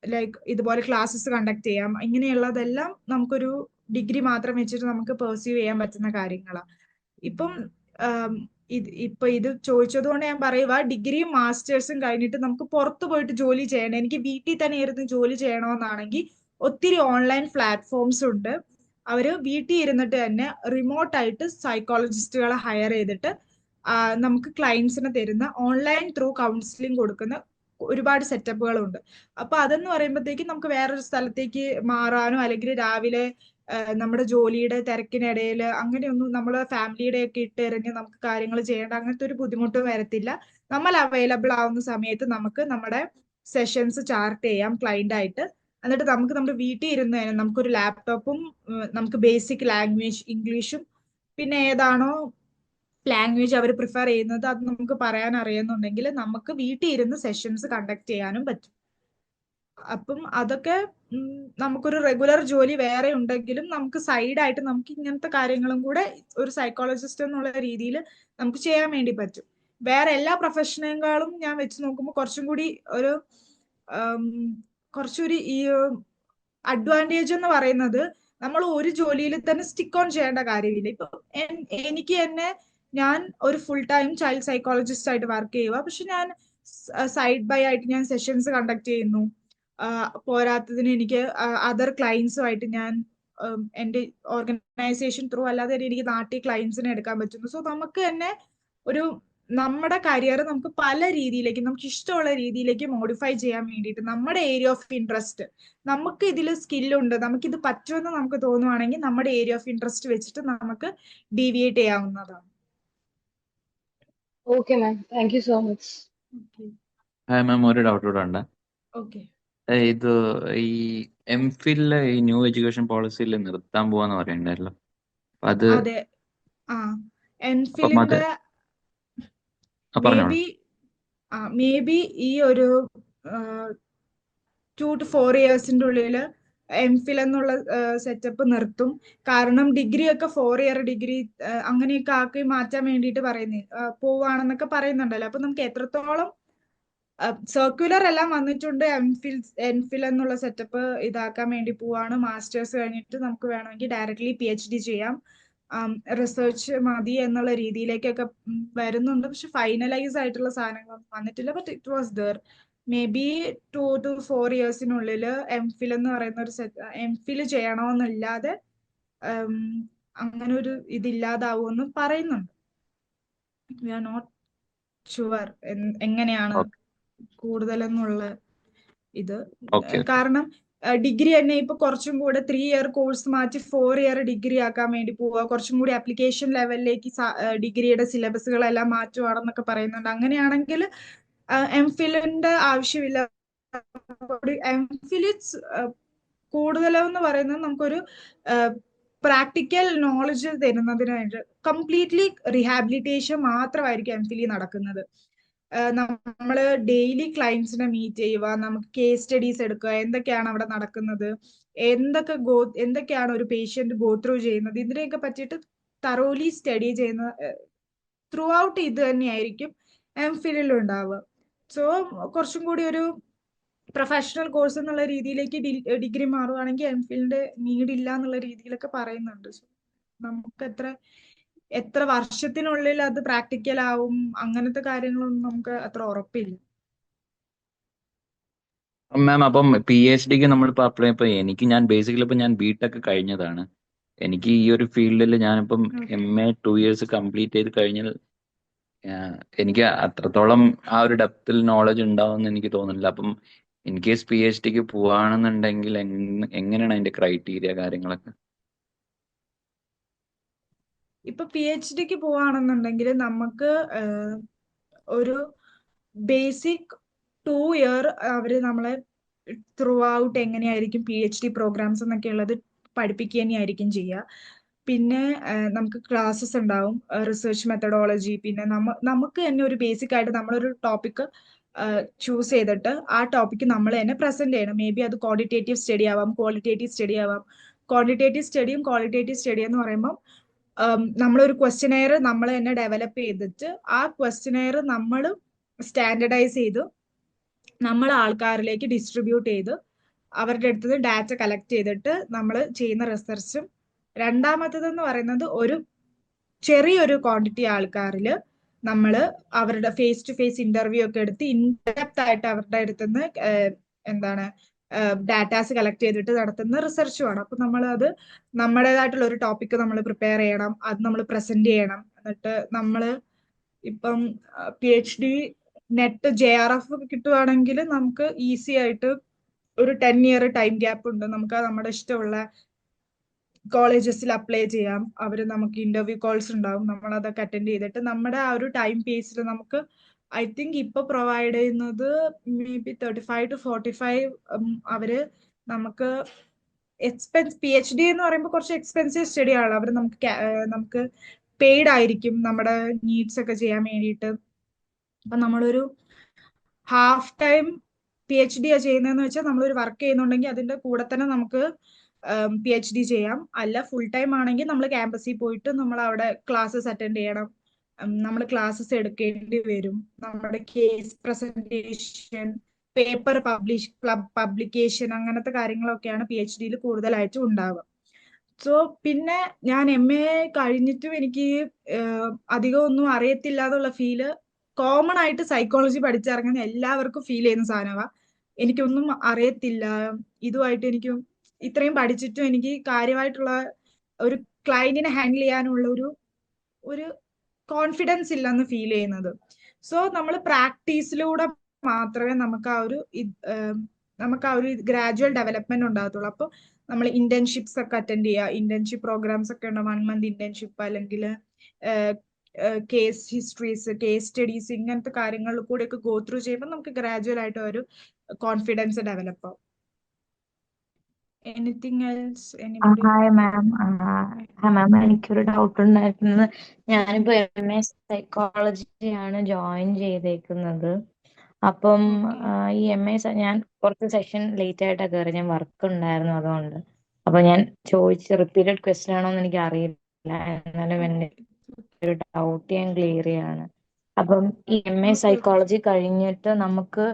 [SPEAKER 2] ലൈക്ക് ഇതുപോലെ ക്ലാസ്സസ് കണ്ടക്ട് ചെയ്യാം. ഇങ്ങനെയുള്ളതെല്ലാം നമുക്കൊരു ഡിഗ്രി മാത്രം വെച്ചിട്ട് നമുക്ക് പെർസ്യൂ ചെയ്യാൻ പറ്റുന്ന കാര്യങ്ങളാണ്. ഇപ്പം ഇത് ചോദിച്ചത് കൊണ്ട് ഞാൻ പറയുക, ഡിഗ്രിയും മാസ്റ്റേഴ്സും കഴിഞ്ഞിട്ട് നമുക്ക് പുറത്തു പോയിട്ട് ജോലി ചെയ്യണം, എനിക്ക് വീട്ടിൽ തന്നെ ഇരുന്ന് ജോലി ചെയ്യണമെന്നാണെങ്കിൽ ഒത്തിരി ഓൺലൈൻ പ്ലാറ്റ്ഫോംസ് ഉണ്ട്. അവര് വീട്ടിൽ ഇരുന്നിട്ട് തന്നെ റിമോട്ടായിട്ട് സൈക്കോളജിസ്റ്റുകളെ ഹയർ ചെയ്തിട്ട് നമുക്ക് ക്ലയൻസിന് തരുന്ന ഓൺലൈൻ ത്രൂ കൗൺസിലിംഗ് കൊടുക്കുന്ന ഒരുപാട് സെറ്റപ്പുകളുണ്ട്. അപ്പൊ അതെന്ന് പറയുമ്പോഴത്തേക്ക് നമുക്ക് വേറൊരു സ്ഥലത്തേക്ക് മാറാനോ അല്ലെങ്കിൽ രാവിലെ നമ്മുടെ ജോലിയുടെ തിരക്കിനിടയിൽ അങ്ങനെയൊന്നും നമ്മളെ ഫാമിലിയുടെ ഒക്കെ ഇട്ടെറിഞ്ഞ് നമുക്ക് കാര്യങ്ങൾ ചെയ്യേണ്ട അങ്ങനത്തെ ഒരു ബുദ്ധിമുട്ടും വരത്തില്ല. നമ്മൾ അവൈലബിൾ ആവുന്ന സമയത്ത് നമുക്ക് നമ്മുടെ സെഷൻസ് ചാർട്ട് ചെയ്യാം ക്ലൈന്റ് ആയിട്ട്. എന്നിട്ട് നമുക്ക് നമ്മുടെ വീട്ടിൽ ഇരുന്ന് തന്നെ നമുക്കൊരു ലാപ്ടോപ്പും നമുക്ക് ബേസിക് ലാംഗ്വേജ് ഇംഗ്ലീഷും പിന്നെ ഏതാണോ ലാംഗ്വേജ് അവർ പ്രിഫർ ചെയ്യുന്നത് അത് നമുക്ക് പറയാൻ അറിയുന്നുണ്ടെങ്കിൽ നമുക്ക് വീട്ടിൽ ഇരുന്ന് സെഷൻസ് കണ്ടക്ട് ചെയ്യാനും പറ്റും. അപ്പം അതൊക്കെ നമുക്കൊരു റെഗുലർ ജോലി വേറെ ഉണ്ടെങ്കിലും നമുക്ക് സൈഡായിട്ട് നമുക്ക് ഇങ്ങനത്തെ കാര്യങ്ങളും കൂടെ ഒരു സൈക്കോളജിസ്റ്റ് എന്നുള്ള രീതിയിൽ നമുക്ക് ചെയ്യാൻ വേണ്ടി പറ്റും. വേറെ എല്ലാ പ്രൊഫഷനേക്കാളും ഞാൻ വെച്ച് നോക്കുമ്പോൾ കുറച്ചുകൂടി ഈ അഡ്വാൻറ്റേജ് എന്ന് പറയുന്നത് നമ്മൾ ഒരു ജോലിയിൽ തന്നെ സ്റ്റിക്ക് ഓൺ ചെയ്യേണ്ട കാര്യമില്ല. ഇപ്പൊ എനിക്ക് തന്നെ ഞാൻ ഒരു ഫുൾ ടൈം ചൈൽഡ് സൈക്കോളജിസ്റ്റ് ആയിട്ട് വർക്ക് ചെയ്യുക, പക്ഷെ ഞാൻ സൈഡ് ബൈ ആയിട്ട് ഞാൻ സെഷൻസ് കണ്ടക്ട് ചെയ്യുന്നു. പോരാത്തതിന് എനിക്ക് അതർ ക്ലയൻസുമായിട്ട് ഞാൻ എൻ്റെ ഓർഗനൈസേഷൻ ത്രൂ അല്ലാതെ എനിക്ക് നാട്ടിൽ ക്ലയൻസിനെ എടുക്കാൻ പറ്റുന്നു. സോ നമുക്ക് തന്നെ നമ്മുടെ കരിയർ നമുക്ക് പല രീതിയിലേക്ക് നമുക്ക് ഇഷ്ടമുള്ള രീതിയിലേക്ക് മോഡിഫൈ ചെയ്യാൻ വേണ്ടിയിട്ട് നമ്മുടെ ഏരിയ ഓഫ് ഇൻട്രസ്റ്റ്, നമുക്ക് ഇതിൽ സ്കില്ലുണ്ട്, നമുക്കിത് പറ്റുമെന്ന് നമുക്ക് തോന്നുവാണെങ്കിൽ നമ്മുടെ ഏരിയ ഓഫ് ഇൻട്രസ്റ്റ് വെച്ചിട്ട് നമുക്ക് ഡീവിയേറ്റ് ചെയ്യാവുന്നതാണ്.
[SPEAKER 8] Okay ma'am, thank you so much.
[SPEAKER 4] Ma'am ഒരു ഡൗട്ട് കൂടെ ഉണ്ട്.
[SPEAKER 2] ഓക്കെ,
[SPEAKER 4] ഇത് ഈ MPhil ഈ ന്യൂ എഡ്യൂക്കേഷൻ പോളിസിയിൽ നിർത്താൻ പോവാന്ന് പറയണ്ടായല്ലോ, അത്
[SPEAKER 2] അതെ. എംഫിലിന്റെ മേ ബി ഈ ഒരു 2 to 4 yearsന്റെ ഉള്ളില് MPhil എന്നുള്ള സെറ്റപ്പ് നിർത്തും. കാരണം ഡിഗ്രി ഒക്കെ 4 year ഡിഗ്രി അങ്ങനെയൊക്കെ ആക്കി മാറ്റാൻ വേണ്ടിയിട്ട് പോവാണെന്നൊക്കെ പറയുന്നുണ്ടല്ലോ. അപ്പൊ നമുക്ക് എത്രത്തോളം സർക്കുലർ എല്ലാം വന്നിട്ടുണ്ട്, MPhil എന്നുള്ള സെറ്റപ്പ് ഇതാക്കാൻ വേണ്ടി പോവാണ്. മാസ്റ്റേഴ്സ് കഴിഞ്ഞിട്ട് നമുക്ക് വേണമെങ്കിൽ ഡയറക്ട്ലി PhD ചെയ്യാം, റിസർച്ച് മതി എന്നുള്ള രീതിയിലേക്കൊക്കെ വരുന്നുണ്ട്. പക്ഷെ ഫൈനലൈസ് ആയിട്ടുള്ള സാധനങ്ങളൊന്നും വന്നിട്ടില്ല. But it was there. May be 2 to 4 yearsനുള്ളിൽ MPhil എന്ന് പറയുന്ന ഒരു MPhil ചെയ്യണമെന്നില്ലാതെ അങ്ങനെ ഒരു ഇതില്ലാതാവുമെന്ന് പറയുന്നുണ്ട്. വി ആർ നോട്ട് ഷുവർ എങ്ങനെയാണ് കൂടുതലെന്നുള്ള ഇത്. കാരണം ഡിഗ്രി തന്നെ ഇപ്പൊ കുറച്ചും കൂടെ 3 year കോഴ്സ് മാറ്റി 4 year ഡിഗ്രി ആക്കാൻ വേണ്ടി പോവുക, കുറച്ചും കൂടി ആപ്ലിക്കേഷൻ ലെവലിലേക്ക് ഡിഗ്രിയുടെ സിലബസുകളെല്ലാം മാറ്റുവാണെന്നൊക്കെ പറയുന്നുണ്ട്. അങ്ങനെയാണെങ്കിൽ MPhilന്റെ ആവശ്യമില്ല. MPhil കൂടുതലെന്ന് പറയുന്നത് നമുക്കൊരു പ്രാക്ടിക്കൽ നോളജ് തരുന്നതിനായിട്ട് കംപ്ലീറ്റ്ലി റീഹാബിലിറ്റേഷൻ മാത്രമായിരിക്കും MPhil നടക്കുന്നത്. നമ്മള് ഡെയിലി ക്ലയൻസിനെ മീറ്റ് ചെയ്യുക, നമുക്ക് കേസ് സ്റ്റഡീസ് എടുക്കുക, എന്തൊക്കെയാണ് അവിടെ നടക്കുന്നത്, എന്തൊക്കെയാണ് ഒരു പേഷ്യന്റ് ഗോ ത്രൂ ചെയ്യുന്നത്, ഇതിനെയൊക്കെ പറ്റിയിട്ട് തറോലി സ്റ്റഡി ചെയ്യുന്ന ത്രൂ ഔട്ട് ഇത് തന്നെയായിരിക്കും MPhil ഉണ്ടാവുക. സോ കുറച്ചും കൂടി ഒരു പ്രൊഫഷണൽ കോഴ്സ് എന്നുള്ള രീതിയിലേക്ക് ഡിഗ്രി മാറുകയാണെങ്കിൽ MPhilന്റെ നീഡ് ഇല്ല എന്നുള്ള രീതിയിലൊക്കെ പറയുന്നുണ്ട്. സോ നമുക്ക് എത്ര വർഷത്തിനുള്ളിൽ അത് പ്രാക്ടിക്കൽ ആവും അങ്ങനത്തെ കാര്യങ്ങളൊന്നും നമുക്ക് അത്ര ഉറപ്പില്ല.
[SPEAKER 4] മാം അപ്പം PhDക്ക് നമ്മളിപ്പോ അപ്ലൈ ഞാൻ ബേസിക്കലി ഇപ്പൊ ഞാൻ BTech കഴിഞ്ഞതാണ്. എനിക്ക് ഈ ഒരു ഫീൽഡിൽ ഞാനിപ്പം MA 2 years കംപ്ലീറ്റ് ചെയ്ത് കഴിഞ്ഞാൽ എനിക്ക് അത്രത്തോളം ആ ഒരു ഡെപ്തിൽ നോളജ് ഉണ്ടാവുമെന്ന് എനിക്ക് തോന്നുന്നില്ല. അപ്പം ഇൻ കേസ് PhDക്ക് പോവാണെന്നുണ്ടെങ്കിൽ എങ്ങനെയാണ് അതിന്റെ ക്രൈറ്റീരിയ കാര്യങ്ങളൊക്കെ?
[SPEAKER 2] ഇപ്പൊ PhDക്ക് പോവാണെന്നുണ്ടെങ്കിൽ നമുക്ക് ഒരു ബേസിക് 2 year അവര് നമ്മളെ ത്രൂ ഔട്ട് എങ്ങനെയായിരിക്കും PhD പ്രോഗ്രാംസ് എന്നൊക്കെ ഉള്ളത് പഠിപ്പിക്കുക തന്നെയായിരിക്കും ചെയ്യുക. പിന്നെ നമുക്ക് ക്ലാസ്സസ് ഉണ്ടാവും, റിസർച്ച് മെത്തഡോളജി, പിന്നെ നമുക്ക് തന്നെ ഒരു ബേസിക് ആയിട്ട് നമ്മളൊരു ടോപ്പിക് ചൂസ് ചെയ്തിട്ട് ആ ടോപ്പിക്ക് നമ്മൾ തന്നെ പ്രസന്റ് ചെയ്യണം. മേ ബി അത് ക്വാണ്ടിറ്റേറ്റീവ് സ്റ്റഡി ആവാം, ക്വാളിറ്റേറ്റീവ് സ്റ്റഡി ആവാം. ക്വാണ്ടിറ്റേറ്റീവ് സ്റ്റഡിയും ക്വാളിറ്റേറ്റീവ് സ്റ്റഡി എന്ന് പറയുമ്പോൾ നമ്മളൊരു ക്വസ്റ്റ്യനെയർ നമ്മൾ തന്നെ ഡെവലപ്പ് ചെയ്തിട്ട് ആ ക്വസ്റ്റ്യനെയർ നമ്മൾ സ്റ്റാൻഡർഡൈസ് ചെയ്ത് നമ്മൾ ആൾക്കാരിലേക്ക് ഡിസ്ട്രിബ്യൂട്ട് ചെയ്ത് അവരുടെ അടുത്ത് നിന്ന് ഡാറ്റ കളക്ട് ചെയ്തിട്ട് നമ്മൾ ചെയ്യുന്ന റിസർച്ചും. രണ്ടാമത്തേതെന്ന് പറയുന്നത് ഒരു ചെറിയൊരു ക്വാണ്ടിറ്റി ആൾക്കാരിൽ നമ്മൾ അവരുടെ ഫേസ് ടു ഫേസ് ഇന്റർവ്യൂ ഒക്കെ എടുത്ത് ഇൻഡെപ്ത് ആയിട്ട് അവരുടെ അടുത്തുനിന്ന് എന്താണ് ഡാറ്റാസ് കളക്ട് ചെയ്തിട്ട് നടത്തുന്ന റിസർച്ചുമാണ്. അപ്പൊ നമ്മൾ അത് നമ്മുടേതായിട്ടുള്ള ഒരു ടോപ്പിക്ക് നമ്മൾ പ്രിപ്പയർ ചെയ്യണം, അത് നമ്മൾ പ്രസന്റ് ചെയ്യണം. എന്നിട്ട് നമ്മൾ ഇപ്പം PhD നെറ്റ് JRF കിട്ടുവാണെങ്കിൽ നമുക്ക് ഈസി ആയിട്ട് ഒരു 10 ഇയർ ടൈം ഗ്യാപ്പ് ഉണ്ട്. നമുക്ക് നമ്മുടെ ഇഷ്ടമുള്ള കോളേജസിൽ അപ്ലൈ ചെയ്യാം. അവര് നമുക്ക് ഇന്റർവ്യൂ കോൾസ് ഉണ്ടാവും, നമ്മൾ അതൊക്കെ അറ്റൻഡ് ചെയ്തിട്ട് നമ്മുടെ ആ ഒരു ടൈം പേസിൽ നമുക്ക് ഐ തിങ്ക് ഇപ്പൊ പ്രൊവൈഡ് ചെയ്യുന്നത് മേ ബി 35 to 45 അവര് നമുക്ക് PhD എന്ന് പറയുമ്പോൾ കുറച്ച് എക്സ്പെൻസീവ് സ്റ്റഡി ആണ്. അവർ നമുക്ക് പെയ്ഡ് ആയിരിക്കും നമ്മുടെ നീഡ്സ് ഒക്കെ ചെയ്യാൻ വേണ്ടിയിട്ട്. അപ്പൊ നമ്മളൊരു ഹാഫ് ടൈം PhD ചെയ്യുന്നതെന്ന് വെച്ചാൽ നമ്മളൊരു വർക്ക് ചെയ്യുന്നുണ്ടെങ്കിൽ അതിന്റെ കൂടെ തന്നെ നമുക്ക് PhD ചെയ്യാം. അല്ല ഫുൾ ടൈം ആണെങ്കിൽ നമ്മൾ ക്യാമ്പസിൽ പോയിട്ട് നമ്മൾ അവിടെ ക്ലാസ്സസ് അറ്റൻഡ് ചെയ്യണം, നമ്മൾ ക്ലാസ്സസ് എടുക്കേണ്ടി വരും. നമ്മുടെ കേസ് പ്രസന്റേഷൻ, പേപ്പർ പബ്ലിക്കേഷൻ, അങ്ങനത്തെ കാര്യങ്ങളൊക്കെയാണ് PhD കൂടുതലായിട്ടും ഉണ്ടാവുക. സോ പിന്നെ ഞാൻ MA കഴിഞ്ഞിട്ടും എനിക്ക് അധികം ഒന്നും അറിയത്തില്ല എന്നുള്ള ഫീല് കോമൺ ആയിട്ട് സൈക്കോളജി പഠിച്ചിറങ്ങുന്ന എല്ലാവർക്കും ഫീൽ ചെയ്യുന്ന സാധനമാണ്. എനിക്കൊന്നും അറിയത്തില്ല, ഇതുമായിട്ട് എനിക്ക് ഇത്രയും പഠിച്ചിട്ടും എനിക്ക് കാര്യമായിട്ടുള്ള ഒരു ക്ലയന്റിനെ ഹാൻഡിൽ ചെയ്യാനുള്ള ഒരു കോൺഫിഡൻസ് ഇല്ലെന്ന് ഫീൽ ചെയ്യുന്നത്. സോ നമ്മൾ പ്രാക്ടീസിലൂടെ മാത്രമേ നമുക്ക് ആ ഒരു ഗ്രാജുവൽ ഡെവലപ്മെന്റ് ഉണ്ടാകത്തുള്ളൂ. അപ്പൊ നമ്മൾ ഇന്റേൺഷിപ്സ് ഒക്കെ അറ്റൻഡ് ചെയ്യുക, ഇന്റേൺഷിപ്പ് പ്രോഗ്രാംസ് ഒക്കെ ഉണ്ട്, 1 month ഇന്റേൺഷിപ്പ്, അല്ലെങ്കിൽ കേസ് ഹിസ്റ്ററീസ്, കേസ് സ്റ്റഡീസ്, ഇങ്ങനത്തെ കാര്യങ്ങളിൽ കൂടെ ഒക്കെ ഗോ ത്രൂ ചെയ്യുമ്പോൾ നമുക്ക് ഗ്രാജുവൽ ആയിട്ട് ഒരു കോൺഫിഡൻസ് ഡെവലപ്പ് ആവും. Anything else?
[SPEAKER 9] Hi ma'am. Ma'am, എനിക്കൊരു ഡൗട്ട് ഉണ്ടായിരുന്നത്, ഞാനിപ്പോ MA സൈക്കോളജിയാണ് ജോയിൻ ചെയ്തേക്കുന്നത്. അപ്പം ഈ MA ഞാൻ കുറച്ച് സെഷൻ ലേറ്റ് ആയിട്ടാണ് കയറി, ഞാൻ വർക്ക് ഉണ്ടായിരുന്നു അതുകൊണ്ട്. അപ്പൊ ഞാൻ റിപ്പീറ്റഡ് ക്വസ്റ്റ്യൻ ആണോ എന്ന് എനിക്ക് അറിയില്ല, എന്നാലും എന്റെ ഒരു ഡൗട്ട് ഞാൻ ക്ലിയർ ചെയ്യാണ്. അപ്പം ഈ MA സൈക്കോളജി കഴിഞ്ഞിട്ട് നമുക്ക്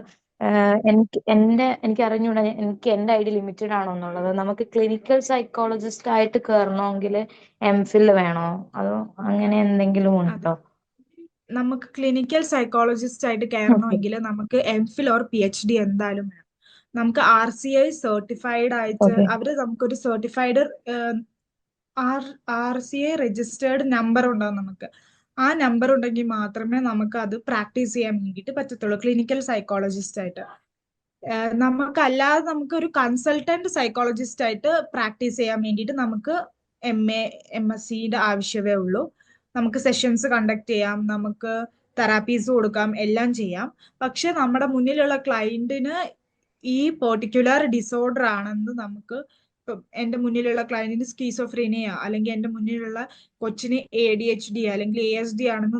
[SPEAKER 9] എനിക്ക് അറിഞ്ഞൂടാ, എനിക്ക് എന്റെ ഐഡിയ ലിമിറ്റഡ് ആണോ എന്നുള്ളത്. നമുക്ക് ക്ലിനിക്കൽ സൈക്കോളജിസ്റ്റ് ആയിട്ട് കയറണമെങ്കിൽ MPhil വേണോ, അതോ അങ്ങനെ എന്തെങ്കിലും ഉണ്ടോ?
[SPEAKER 2] നമുക്ക് ക്ലിനിക്കൽ സൈക്കോളജിസ്റ്റ് ആയിട്ട് കയറണമെങ്കിൽ നമുക്ക് MPhil ഓർ PhD എന്തായാലും വേണം. നമുക്ക് RCI സർട്ടിഫൈഡ് ആയിട്ട് അവര് നമുക്കൊരു സർട്ടിഫൈഡ് RCI രജിസ്റ്റേർഡ് നമ്പർ ഉണ്ടാവും നമുക്ക്. ആ നമ്പർ ഉണ്ടെങ്കിൽ മാത്രമേ നമുക്ക് അത് പ്രാക്ടീസ് ചെയ്യാൻ വേണ്ടിയിട്ട് പറ്റത്തുള്ളൂ ക്ലിനിക്കൽ സൈക്കോളജിസ്റ്റ് ആയിട്ട്. നമുക്കല്ലാതെ നമുക്കൊരു കൺസൾട്ടന്റ് സൈക്കോളജിസ്റ്റ് ആയിട്ട് പ്രാക്ടീസ് ചെയ്യാൻ വേണ്ടിയിട്ട് നമുക്ക് MA MScയുടെ ആവശ്യമേ ഉള്ളൂ. നമുക്ക് സെഷൻസ് കണ്ടക്ട് ചെയ്യാം, നമുക്ക് തെറാപ്പീസ് കൊടുക്കാം, എല്ലാം ചെയ്യാം. പക്ഷെ നമ്മുടെ മുന്നിലുള്ള ക്ലയന്റിന് ഈ പെർട്ടിക്കുലർ ഡിസോർഡർ ആണെന്ന് നമുക്ക്, എന്റെ മുന്നിലുള്ള ക്ലയന്റിന് സ്കീസോഫ്രീനിയ, അല്ലെങ്കിൽ എന്റെ മുന്നിലുള്ള കൊച്ചിന് ADHD അല്ലെങ്കിൽ ASD ആണെന്ന്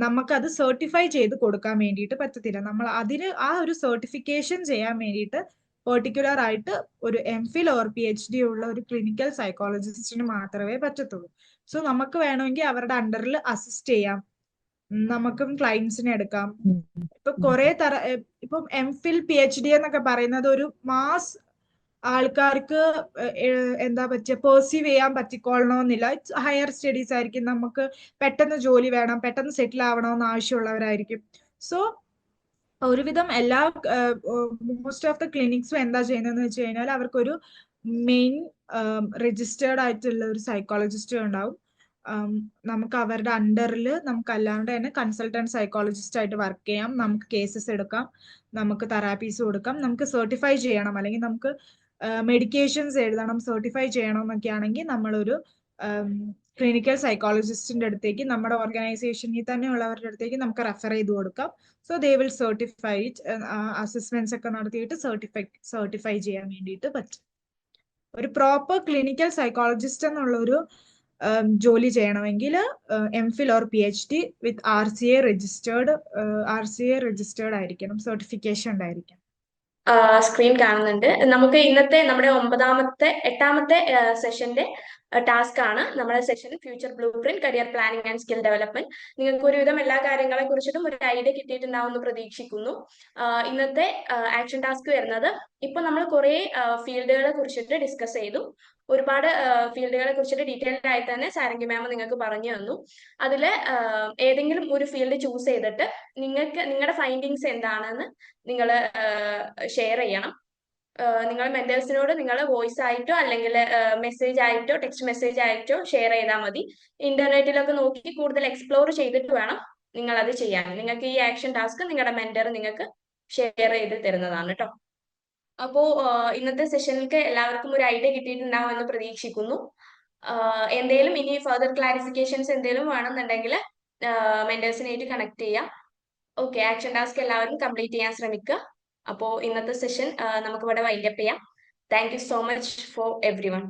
[SPEAKER 2] നമുക്കത് സർട്ടിഫൈ ചെയ്ത് കൊടുക്കാൻ വേണ്ടിയിട്ട് പറ്റത്തില്ല. നമ്മൾ അതിന് ആ ഒരു സർട്ടിഫിക്കേഷൻ ചെയ്യാൻ വേണ്ടിയിട്ട് പെർട്ടിക്കുലർ ആയിട്ട് ഒരു MPhil ഓർ PhD ഉള്ള ഒരു ക്ലിനിക്കൽ സൈക്കോളജിസ്റ്റിന് മാത്രമേ പറ്റത്തുള്ളൂ. സോ നമുക്ക് വേണമെങ്കിൽ അവരുടെ അണ്ടറിൽ അസിസ്റ്റ് ചെയ്യാം, നമുക്കും ക്ലയൻസിനെ എടുക്കാം. ഇപ്പൊ കുറെ ഇപ്പം MPhil PhD എന്നൊക്കെ പറയുന്നത് ഒരു മാസ് ആൾക്കാർക്ക് എന്താ പറ്റുക, പെർസീവ് ചെയ്യാൻ പറ്റിക്കൊള്ളണമെന്നില്ല. ഹയർ സ്റ്റഡീസ് ആയിരിക്കും, നമുക്ക് പെട്ടെന്ന് ജോലി വേണം, പെട്ടെന്ന് സെറ്റിൽ ആവണമെന്ന് ആവശ്യമുള്ളവരായിരിക്കും. സോ ഒരുവിധം എല്ലാ മോസ്റ്റ് ഓഫ് ദ ക്ലിനിക്സും എന്താ ചെയ്യുന്നതെന്ന് വെച്ച് കഴിഞ്ഞാൽ അവർക്കൊരു മെയിൻ രജിസ്റ്റേർഡ് ആയിട്ടുള്ള ഒരു സൈക്കോളജിസ്റ്റ് ഉണ്ടാവും. നമുക്ക് അവരുടെ അണ്ടറിൽ നമുക്ക് അല്ലാണ്ട് തന്നെ കൺസൾട്ടന്റ് സൈക്കോളജിസ്റ്റ് ആയിട്ട് വർക്ക് ചെയ്യാം, നമുക്ക് കേസസ് എടുക്കാം, നമുക്ക് തെറാപ്പീസ് കൊടുക്കാം, നമുക്ക് സർട്ടിഫൈ ചെയ്യണം അല്ലെങ്കിൽ നമുക്ക് മെഡിക്കേഷൻസ് എഴുതണം, സർട്ടിഫൈ ചെയ്യണം എന്നൊക്കെ ആണെങ്കിൽ നമ്മളൊരു ക്ലിനിക്കൽ സൈക്കോളജിസ്റ്റിന്റെ അടുത്തേക്ക് നമ്മുടെ ഓർഗനൈസേഷനിൽ തന്നെ ഉള്ളവരുടെ അടുത്തേക്ക് നമുക്ക് റെഫർ ചെയ്ത് കൊടുക്കാം. So they will certify it, assessments ഒക്കെ നടത്തിയിട്ട് സർട്ടിഫൈ ചെയ്യാൻ വേണ്ടിയിട്ട് പറ്റും. ഒരു പ്രോപ്പർ ക്ലിനിക്കൽ സൈക്കോളജിസ്റ്റ് എന്നുള്ള ഒരു ജോലി ചെയ്യണമെങ്കിൽ MPhil or PhD with RCA registered ആയിരിക്കണം, സർട്ടിഫിക്കേഷൻ ഉണ്ടായിരിക്കണം.
[SPEAKER 1] സ്ക്രീൻ കാണുന്നുണ്ട്. നമുക്ക് ഇന്നത്തെ നമ്മുടെ 8ാമത്തെ സെഷന്റെ ടാസ്ക് ആണ് നമ്മുടെ session future blue print, career planning and skill development. നിങ്ങൾക്ക് ഒരുവിധം എല്ലാ കാര്യങ്ങളെ കുറിച്ചിട്ടും ഒരു ഐഡിയ കിട്ടിയിട്ടുണ്ടാവുമെന്ന് പ്രതീക്ഷിക്കുന്നു. ഇന്നത്തെ ആക്ഷൻ ടാസ്ക് വരുന്നത്, ഇപ്പൊ നമ്മൾ കുറെ ഫീൽഡുകളെ കുറിച്ചിട്ട് ഡിസ്കസ് ചെയ്തു. ഒരുപാട് ഫീൽഡുകളെ കുറിച്ചിട്ട് ഡീറ്റെയിൽഡ് ആയിട്ട് തന്നെ സാരംഗി മാം നിങ്ങൾക്ക് പറഞ്ഞു തന്നു. അതില് ഏതെങ്കിലും ഒരു ഫീൽഡ് ചൂസ് ചെയ്തിട്ട് നിങ്ങളുടെ ഫൈൻഡിങ്സ് എന്താണെന്ന് നിങ്ങൾ ഷെയർ ചെയ്യണം. നിങ്ങൾ മെന്റേഴ്സിനോട് നിങ്ങൾ വോയിസ് ആയിട്ടോ അല്ലെങ്കിൽ മെസ്സേജ് ആയിട്ടോ ടെക്സ്റ്റ് മെസ്സേജ് ആയിട്ടോ ഷെയർ ചെയ്താൽ മതി. ഇന്റർനെറ്റിലൊക്കെ നോക്കി കൂടുതൽ എക്സ്പ്ലോർ ചെയ്തിട്ട് വേണം നിങ്ങൾ അത് ചെയ്യാൻ. നിങ്ങൾക്ക് ഈ ആക്ഷൻ ടാസ്ക് നിങ്ങളുടെ മെന്റർ നിങ്ങൾക്ക് ഷെയർ ചെയ്ത് തരുന്നതാണ് കേട്ടോ. അപ്പോ ഇന്നത്തെ സെഷനിലേക്ക് എല്ലാവർക്കും ഒരു ഐഡിയ കിട്ടിയിട്ടുണ്ടാവും എന്ന് പ്രതീക്ഷിക്കുന്നു. എന്തെങ്കിലും ഇനി ഫർദർ ക്ലാരിഫിക്കേഷൻസ് എന്തെങ്കിലും വേണമെന്നുണ്ടെങ്കിൽ മെന്റേഴ്സിനായിട്ട് കണക്ട് ചെയ്യാം. ഓക്കെ, ആക്ഷൻ ടാസ്ക് എല്ലാവരും കംപ്ലീറ്റ് ചെയ്യാൻ ശ്രമിക്കുക. അപ്പോൾ ഇന്നത്തെ സെഷൻ നമുക്ക് ഇവിടെ വൈൻഡപ്പ് ചെയ്യാം. Thank you so much for every one.